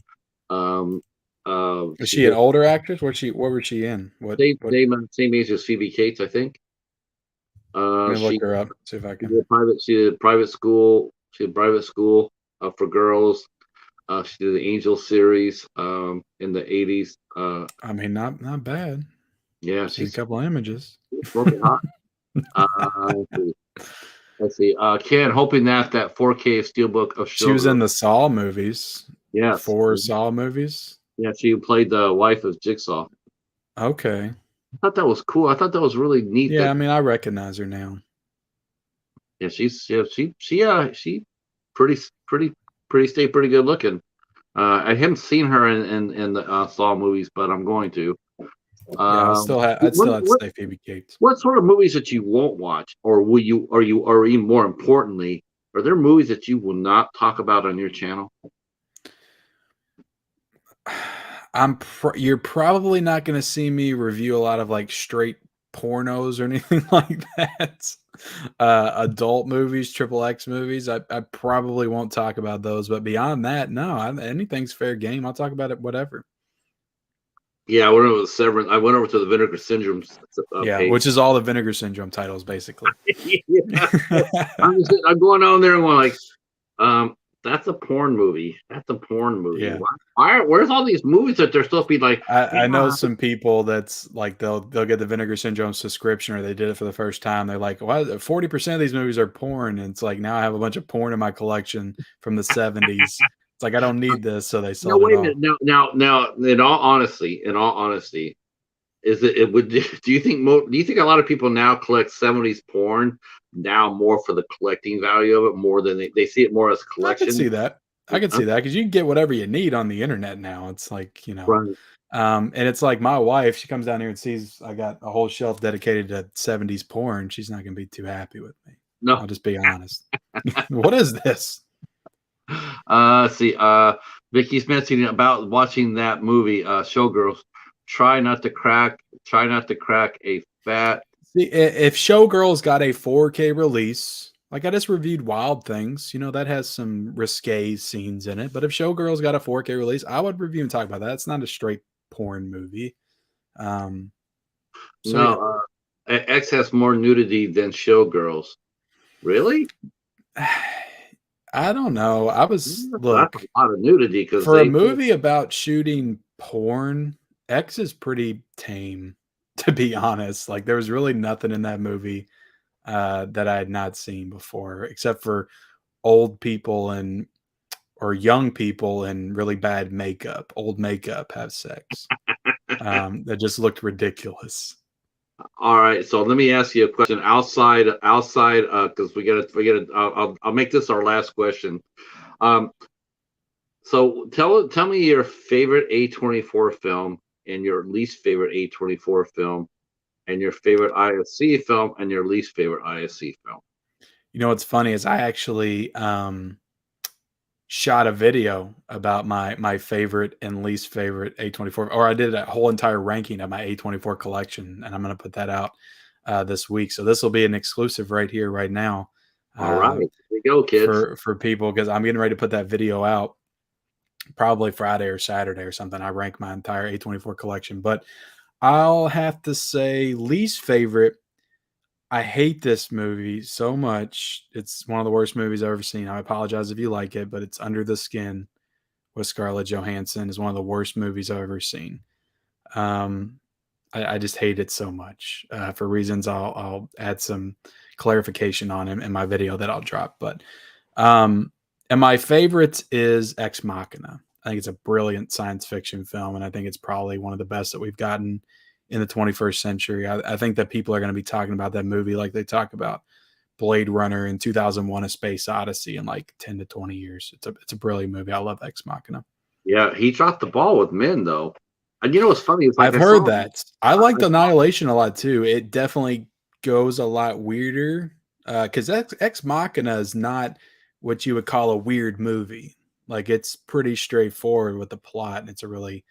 Um, Was she she an did older actress? What was she in? What same what same same age as Phoebe Cates, I think. let me look She her up, see if I She can. did private. She did private school. She did private school for girls. She did the Angel series in the 80s. I mean not bad. Yeah, Seen a she's couple of images. smoking hot. Let's see. Let's see. Ken, hoping that 4K steelbook of She was Sugar. in the Saw movies. Yes. 4 Saw movies. Yeah, she played the wife of Jigsaw. Okay. I thought that was cool. I thought that was really neat. Yeah, That I mean I recognize her now. yeah, she pretty stay pretty good looking. I haven't seen her in the Saw movies, but I'm going to. Yeah, I'd What still have to what say Phoebe Cates. what sort of movies that you won't watch, or will you, or even more importantly, are there movies that you will not talk about on your channel? You're probably not going to see me review a lot of like straight pornos or anything like that. Adult movies, triple X movies. I probably won't talk about those, but beyond that, no, anything's fair game. I'll talk about it, whatever. Yeah, I went over to Severance. I went over to the Vinegar Syndrome Yeah, page. which is all the Vinegar Syndrome titles, basically. Yeah. I'm going on there and going like, that's a porn movie. That's a porn movie. Yeah. Where's all these movies that they're supposed to be like, I know yeah, some people that's like they'll get the Vinegar Syndrome subscription, or they did it for the first time. They're like, "Well, 40% of these movies are porn," and it's like now I have a bunch of porn in my collection from the 70s. It's like I don't need this, so they no, sold it wait a minute. all. Now, in all honesty, is it would do you think do you think a lot of people now collect 70s porn now more for the collecting value of it more than they see it more as I could collection? see that. I could Huh? see that because you can get whatever you need on the internet now. It's like Right. and it's like my wife. She comes down here and sees I got a whole shelf dedicated to 70s porn. She's not going to be too happy with me. No. I'll just be honest. What is this? See, Vicky's mentioning about watching that movie, Showgirls. Try not to crack a fat. See, if Showgirls got a 4K release, like I just reviewed Wild Things, that has some risque scenes in it. But if Showgirls got a 4K release, I would review and talk about that. It's not a straight porn movie. Um, so yeah, No, X has more nudity than Showgirls. Really? I don't know. I was That's look a lot of nudity because for a they. movie about shooting porn. X is pretty tame, to be honest. Like there was really nothing in that movie that I had not seen before, except for old people and or young people in really bad makeup, old makeup, have sex. That just looked ridiculous. All right, so let me ask you a question outside because we gotta I'll make this our last question. Um, so tell me your favorite A24 film and your least favorite A24 film and your favorite IFC film and your least favorite IFC film. You know what's funny is I actually shot a video about my favorite and least favorite A24, or I did a whole entire ranking of my A24 collection, and I'm going to put that out this week. So this will be an exclusive right here, right now, All right, uh, here we go, kids. for people because I'm getting ready to put that video out probably Friday or Saturday or something. I rank my entire A24 collection, but I'll have to say least favorite. I hate this movie so much. It's one of the worst movies I've ever seen. I apologize if you like it, but it's Under the Skin with Scarlett Johansson is one of the worst movies I've ever seen. Um, I just hate it so much for reasons I'll add some clarification on in my video that I'll drop. But and my favorite is Ex Machina. I think it's a brilliant science fiction film, and I think it's probably one of the best that we've gotten in the 21st century. I think that people are going to be talking about that movie like they talk about Blade Runner in 2001: A Space Odyssey in like 10 to 20 years. It's a brilliant movie. I love Ex Machina. Yeah, he dropped the ball with Men though, and you know what's funny? It's like I've I heard saw, that. I I liked Annihilation a lot too. It definitely goes a lot weirder because Ex Machina is not what you would call a weird movie. Like it's pretty straightforward with the plot, and it's a really,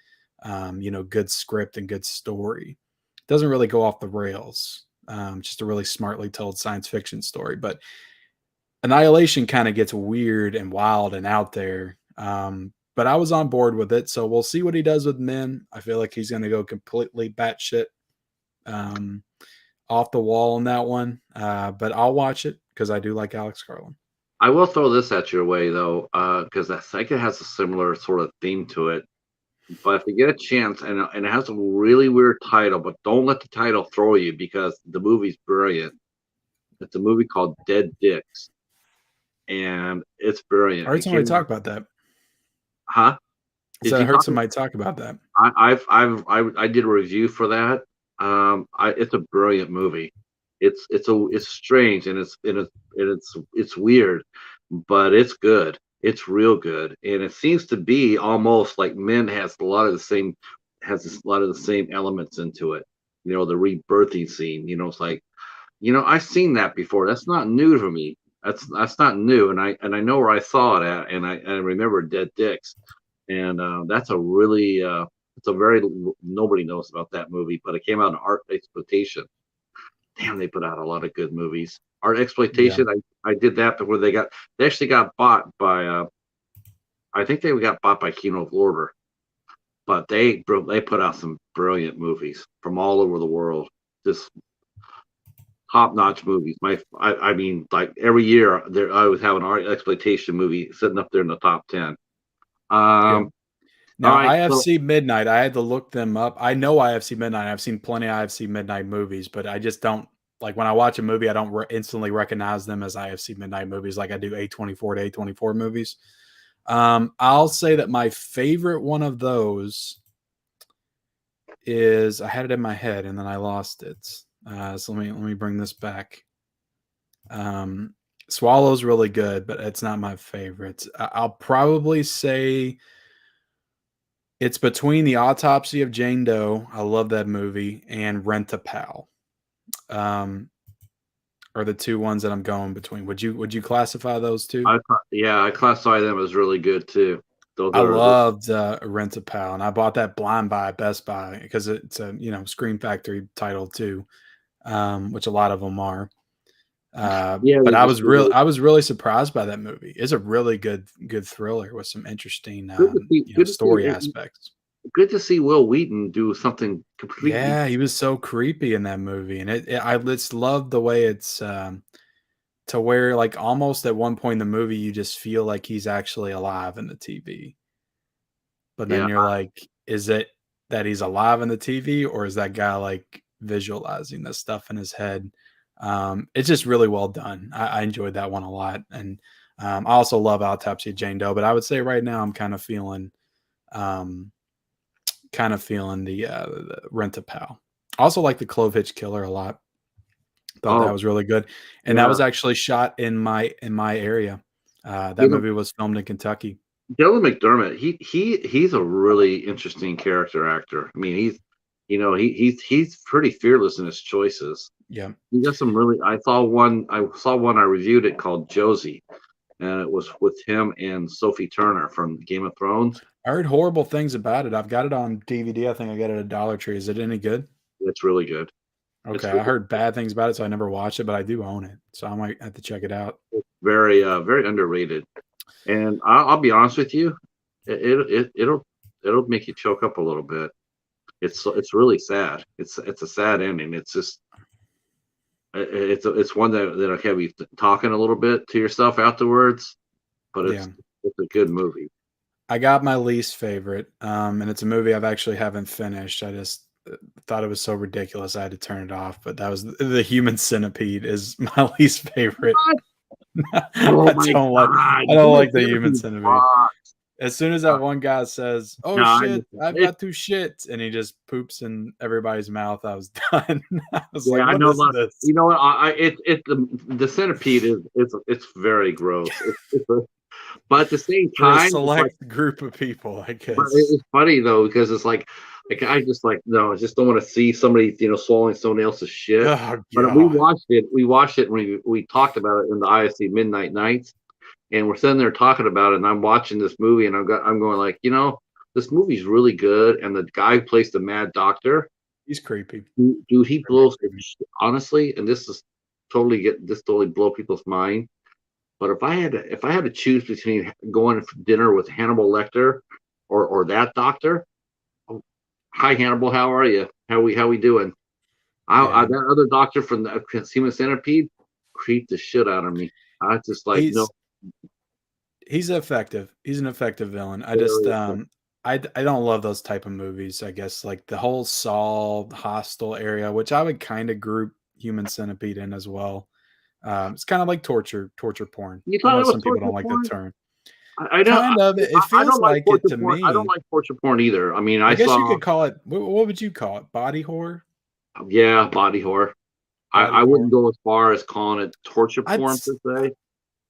good script and good story. It doesn't really go off the rails. Just a really smartly told science fiction story. But Annihilation kind of gets weird and wild and out there. But I was on board with it, so we'll see what he does with Men. I feel like he's going to go completely batshit um, off the wall on that one. But I'll watch it because I do like Alex Garland. I will throw this at your way though, because I think it has a similar sort of theme to it. But if you get a chance, and it has a really weird title, but don't let the title throw you because the movie's brilliant. It's a movie called Dead Dicks, and it's I brilliant. heard somebody talk about that. Huh? I Did said I you heard talk? somebody talk about that. I did a review for that. It's a brilliant movie. It's strange and it's weird, but it's good. It's real good, and it seems to be almost like Men has a lot of the same has a lot of the same elements into it. You know, the rebirthing scene. You know, it's like, you know, I've seen that before. That's not new for me. That's not new, and I know where I saw it at, and I remember Dead Dicks, and that's a really it's a very nobody knows about that movie, but it came out in Art Exploitation. Damn, they put out a lot of good movies. Art Yeah. Exploitation. I did that before they actually got bought by I think they got bought by Kino of Lorber, but they put out some brilliant movies from all over the world. Just top-notch movies. I mean, like every year there I always have an art exploitation movie sitting up there in the top 10. Yeah. All Now, right, so IFC Midnight, I had to look them up. I know IFC Midnight. I've seen plenty of IFC Midnight movies, but I just don't like when I watch a movie, I don't instantly recognize them as IFC Midnight movies like I do A24 to A24 movies. I'll say that my favorite one of those is I had it in my head and then I lost it. So let me bring this back. Swallow's really good, but it's not my favorite. I'll probably say it's between The Autopsy of Jane Doe, I love that movie, and Rent-A-Pal. Are the two ones that I'm going between. Would you classify those two? yeah, I classify them as really good too. Those I are loved Rent-A-Pal, and I bought that blind buy at Best Buy because it's a Scream Factory title too, which a lot of them are. yeah, But they just I was really surprised by that movie. It's a really good thriller with some interesting good to see story aspects. good to see Will Wheaton do something completely. Yeah, he was so creepy in that movie, and I just love the way it's to where like almost at one point in the movie you just feel like he's actually alive in the TV, but then Yeah, you're like, is it that he's alive in the TV, or is that guy like visualizing this stuff in his head? It's just really well done. I enjoyed that one a lot, and I also love Autopsy of Jane Doe. But I would say right now I'm um, kind of feeling the Rent-A-Pal. Also like the Clove Hitch Killer a lot. Thought that oh was really good, and that yeah. was actually shot in my area. You That know, movie was filmed in Kentucky. Dylan McDermott, he's a really interesting character actor. I mean, he's pretty fearless in his choices. Yeah, He got some really. I saw one. I reviewed it called Josie, and it was with him and Sophie Turner from Game of Thrones. I heard horrible things about it. I've got it on DVD. I think I got it at Dollar Tree. Is it any good? It's really good. Okay, It's I really, heard bad things about it, so I never watched it, but I do own it, so I might have to check it out. very very underrated. And I'll be honest with you, it'll make you choke up a little bit. It's really sad. It's a sad ending. It's just it's one that'll have you talking a little bit to yourself afterwards. But Yeah, it's a good movie. I got my least favorite, and it's a movie I've actually haven't finished. I just thought it was so ridiculous I had to turn it off. But that was the Human Centipede is my least favorite. Oh my God! I don't Human like the Human Centipede Centipede. rocks. As soon as that one guy says, "Oh No, shit, I've it, got to shit," and he just poops in everybody's mouth, I was done. I was yeah, like, I "What know a is lot. this?" You know what? The centipede is it's very gross. But at the same For a time, it's like. select group of people, I But guess. it's funny though because it's like I just like no, I just don't want to see somebody swallowing someone else's shit. Oh But god. we watched it, and we talked about it in the IFC Midnight Knights, and we're sitting there talking about it, and I'm watching this movie, and I'm going like, this movie's really good, and the guy who plays the Mad Doctor, He's creepy. dude, he Very blows creepy. honestly, and this totally blow people's mind. But if I had to choose between going for dinner with Hannibal Lecter or that doctor. Hi Hannibal, how are you? How we doing? Yeah. That other doctor from the Human Centipede creeped the shit out of me. I just like no. He's he's effective. He's an effective villain. I just Very I don't love those type of movies, I guess. Like the whole Saw hostile area, which I would kind of group Human Centipede in as well. It's kind of like torture porn. You I thought know it was some people don't torture like that porn? term. I don't. Kind of. It I feels don't like like it torture to porn. I don't me. like torture porn either. I mean, I I guess you saw could call it. What would you call it? Body horror. yeah, body horror. Body I wouldn't horror. go as far as calling it torture I'd porn s- per se.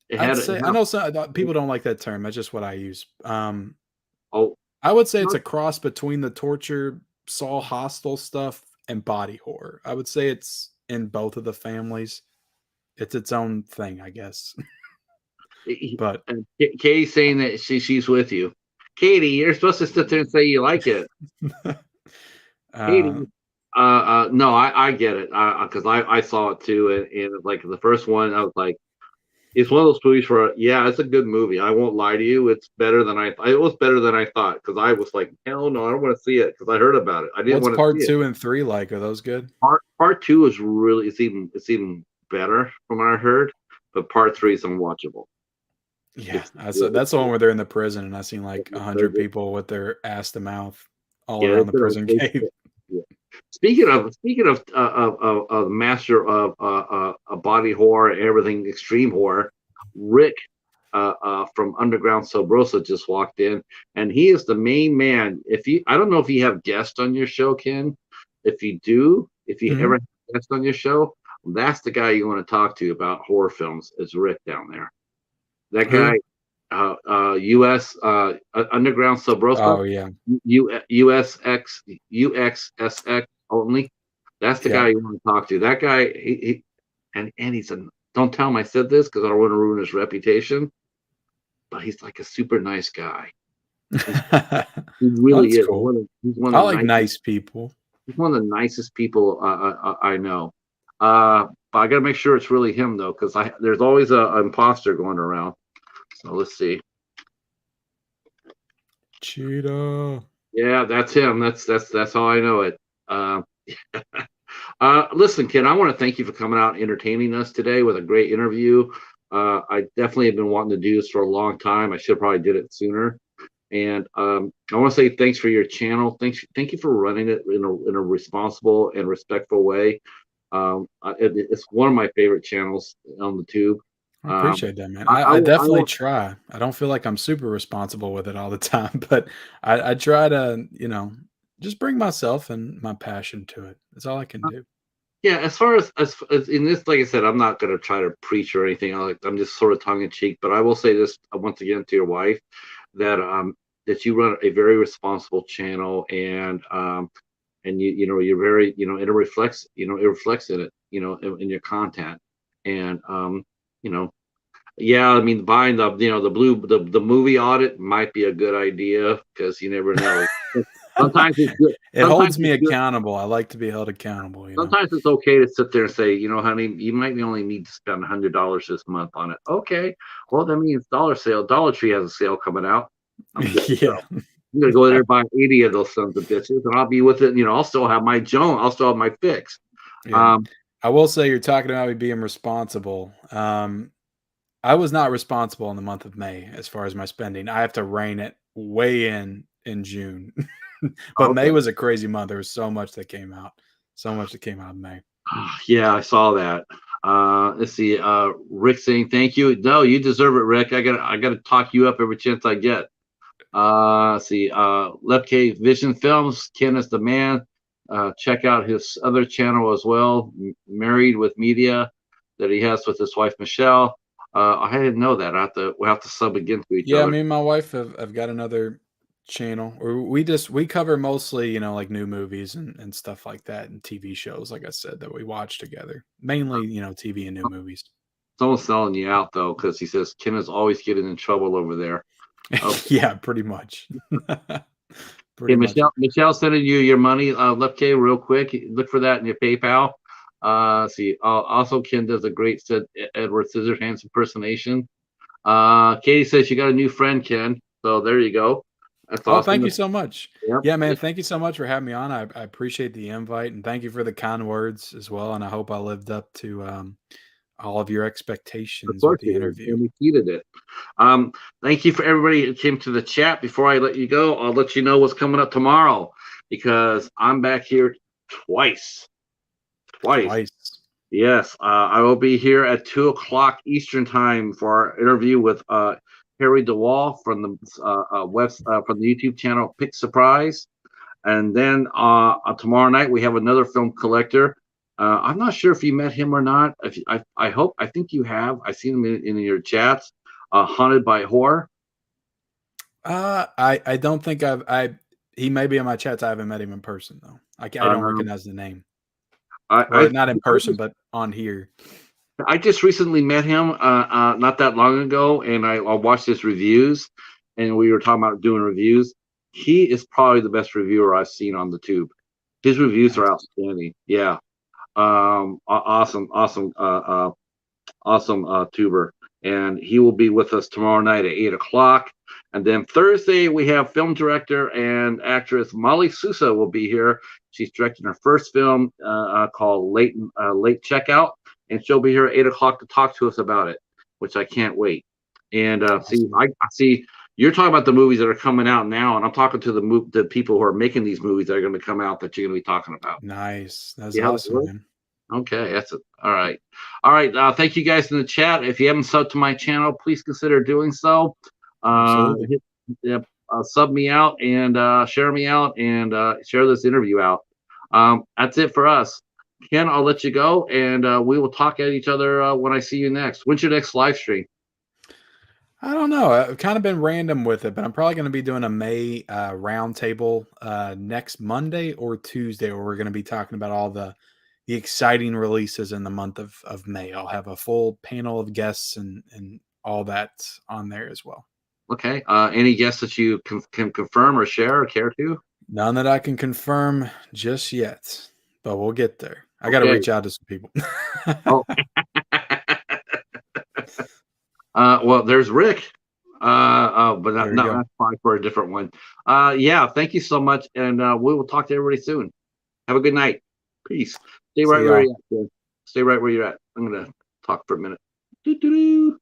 It I'd had it say I had know some people don't like that term. That's just what I use. oh I would say it's a cross between the torture Saw Hostel stuff and body horror. I would say it's in both of the families. It's its own thing, I guess. But And Katie's saying that she's with you. Katie, you're supposed to sit there and say you like it. uh, Katie, no, I get it, because I saw it too, and like the first one, I was like, it's one of those movies where, yeah, it's a good movie. I won't lie to you, it's better than it was better than I thought, because I was like, hell no, I don't want to see it because I heard about it. I didn't what's want to part see it. 2 and 3 like? Are those good? Part two is really it's even better from what I heard, but part three is unwatchable. Yeah, It's that's the one where they're in the prison, and I seen like really 100 people with their ass to mouth all Yeah, around the prison cave. yeah. Speaking of master of body horror and everything extreme horror, Rick from Underground Sobrosa just walked in, and he is the main man. I don't know if you have guests on your show, Ken. If you do, if you ever Mhm. have guests on your show, that's the guy you want to talk to about horror films. Is Rick down there? That Who? guy, U.S. Underground Sobrosa, Oh yeah, USX UXSX only. That's the yeah. guy you want to talk to. That guy, and he's a. Don't tell him I said this because I don't want to ruin his reputation. But he's like a super nice guy. He, he really That's is. cool. He's one I of the like nicest. nice people. He's one of the nicest people I know. But I got to make sure it's really him though, because there's always a imposter going around. So let's see. Cheetah. Yeah, that's him. That's how I know it. Uh, listen, Ken, I want to thank you for coming out and entertaining us today with a great interview. I definitely have been wanting to do this for a long time. I should have probably did it sooner. And I want to say thanks for your channel. Thank you for running it in a responsible and respectful way. It's one of my favorite channels on the tube. I Um, appreciate that, man. I, I, I will- I definitely will try. I don't feel like I'm super responsible with it all the time, but I try to, just bring myself and my passion to it. That's all I can do. Yeah, as far as in this, like I said, I'm not going to try to preach or anything. I'm just sort of tongue in cheek, but I will say this once again to your wife that that you run a very responsible channel, and you're very it reflects in it in your content, and you know yeah, I mean buying the movie audit might be a good idea because you never know. Sometimes it's good. It Sometimes holds me it's good. accountable. I like to be held accountable. Sometimes it's okay to sit there and say, honey, you might only need to spend $100 this month on it. Okay, well that means Dollar Tree has a sale coming out. I'm good to go. Yeah. I'm gonna go there and buy 80 of those sons of bitches, and I'll be with it. I'll still have my Joan. I'll still have my fix. Yeah. Um, I will say you're talking about me being responsible. I was not responsible in the month of May as far as my spending. I have to rein it way in June. But okay. May was a crazy month. There was so much that came out. So much that came out in May. Yeah, I saw that. Let's see. Rick saying thank you. No, you deserve it, Rick. I gotta talk you up every chance I get. Let's see. Left K Vision Films. Ken is the man. Check out his other channel as well, Married with Media, that he has with his wife Michelle. I didn't know that. We'll have to sub again to each Yeah, other. me and my wife have got another channel where we cover mostly, like new movies and stuff like that and TV shows, like I said, that we watch together. Mainly, TV and new movies. Someone's selling you out though, because he says Ken is always getting in trouble over there. Okay. Yeah, pretty much. Hey, Pretty much. Michelle sending you your money, Left K, real quick. Look for that in your PayPal. See, also Ken does a great Edward Scissorhands impersonation. Katie says she got a new friend, Ken. So there you go. That's Oh, awesome. thank you so much. Yep. Yeah, man, thank you so much for having me on. I appreciate the invite and thank you for the kind words as well. And I hope I lived up to all of your Of expectations with course the you did, interview. and we heated it. Thank you for everybody that came to the chat. Before I let you go, I'll let you know what's coming up tomorrow because I'm back here twice. Twice. Twice. Yes, I will be here at 2 o'clock Eastern time for our interview with Harry DeWall from the from the YouTube channel Pick Surprise, and then tomorrow night we have another film collector. I'm not sure if you met him or not. If I think you have. I've seen him in your chats. Haunted by Horror. I don't think he may be in my chats. I haven't met him in person though. I don't Um, recognize the name, I, or I not in person, but on here. I just recently met him not that long ago, and I watched his reviews, and we were talking about doing reviews. He is probably the best reviewer I've seen on the tube. His reviews are Nice. outstanding. Yeah, awesome, awesome tuber, and he will be with us tomorrow night at 8 o'clock. And then Thursday we have film director and actress Molly Sousa will be here. She's directing her first film called Late Checkout, and she'll be here at 8 o'clock to talk to us about it, which I can't wait. And see, Awesome. I see you're talking about the movies that are coming out now, and I'm talking to the people who are making these movies that are going to come out that you're going to be talking about. Nice. That's See how that awesome, works? man. Okay, that's it. All right. All right. Thank you guys in the chat. If you haven't subbed to my channel, please consider doing so. Absolutely. Hit, yeah, sub me out and share me out and share this interview out. That's it for us. Ken, I'll let you go and we will talk at each other when I see you next. When's your next live stream? I don't know. I've kind of been random with it, but I'm probably going to be doing a May roundtable next Monday or Tuesday, where we're going to be talking about all the exciting releases in the month of May. I'll have a full panel of guests and all that on there as well. Okay. Any guests that you can confirm or share or care to? None that I can confirm just yet, but we'll get there. I got to Okay. reach out to some people. Oh. Well, there's Rick. But There we not go. that's fine for a different one. Yeah, thank you so much, and we will talk to everybody soon. Have a good night. Peace. Stay See right where y'all. you're at. Stay right where you're at. I'm gonna talk for a minute. Doo-doo-doo.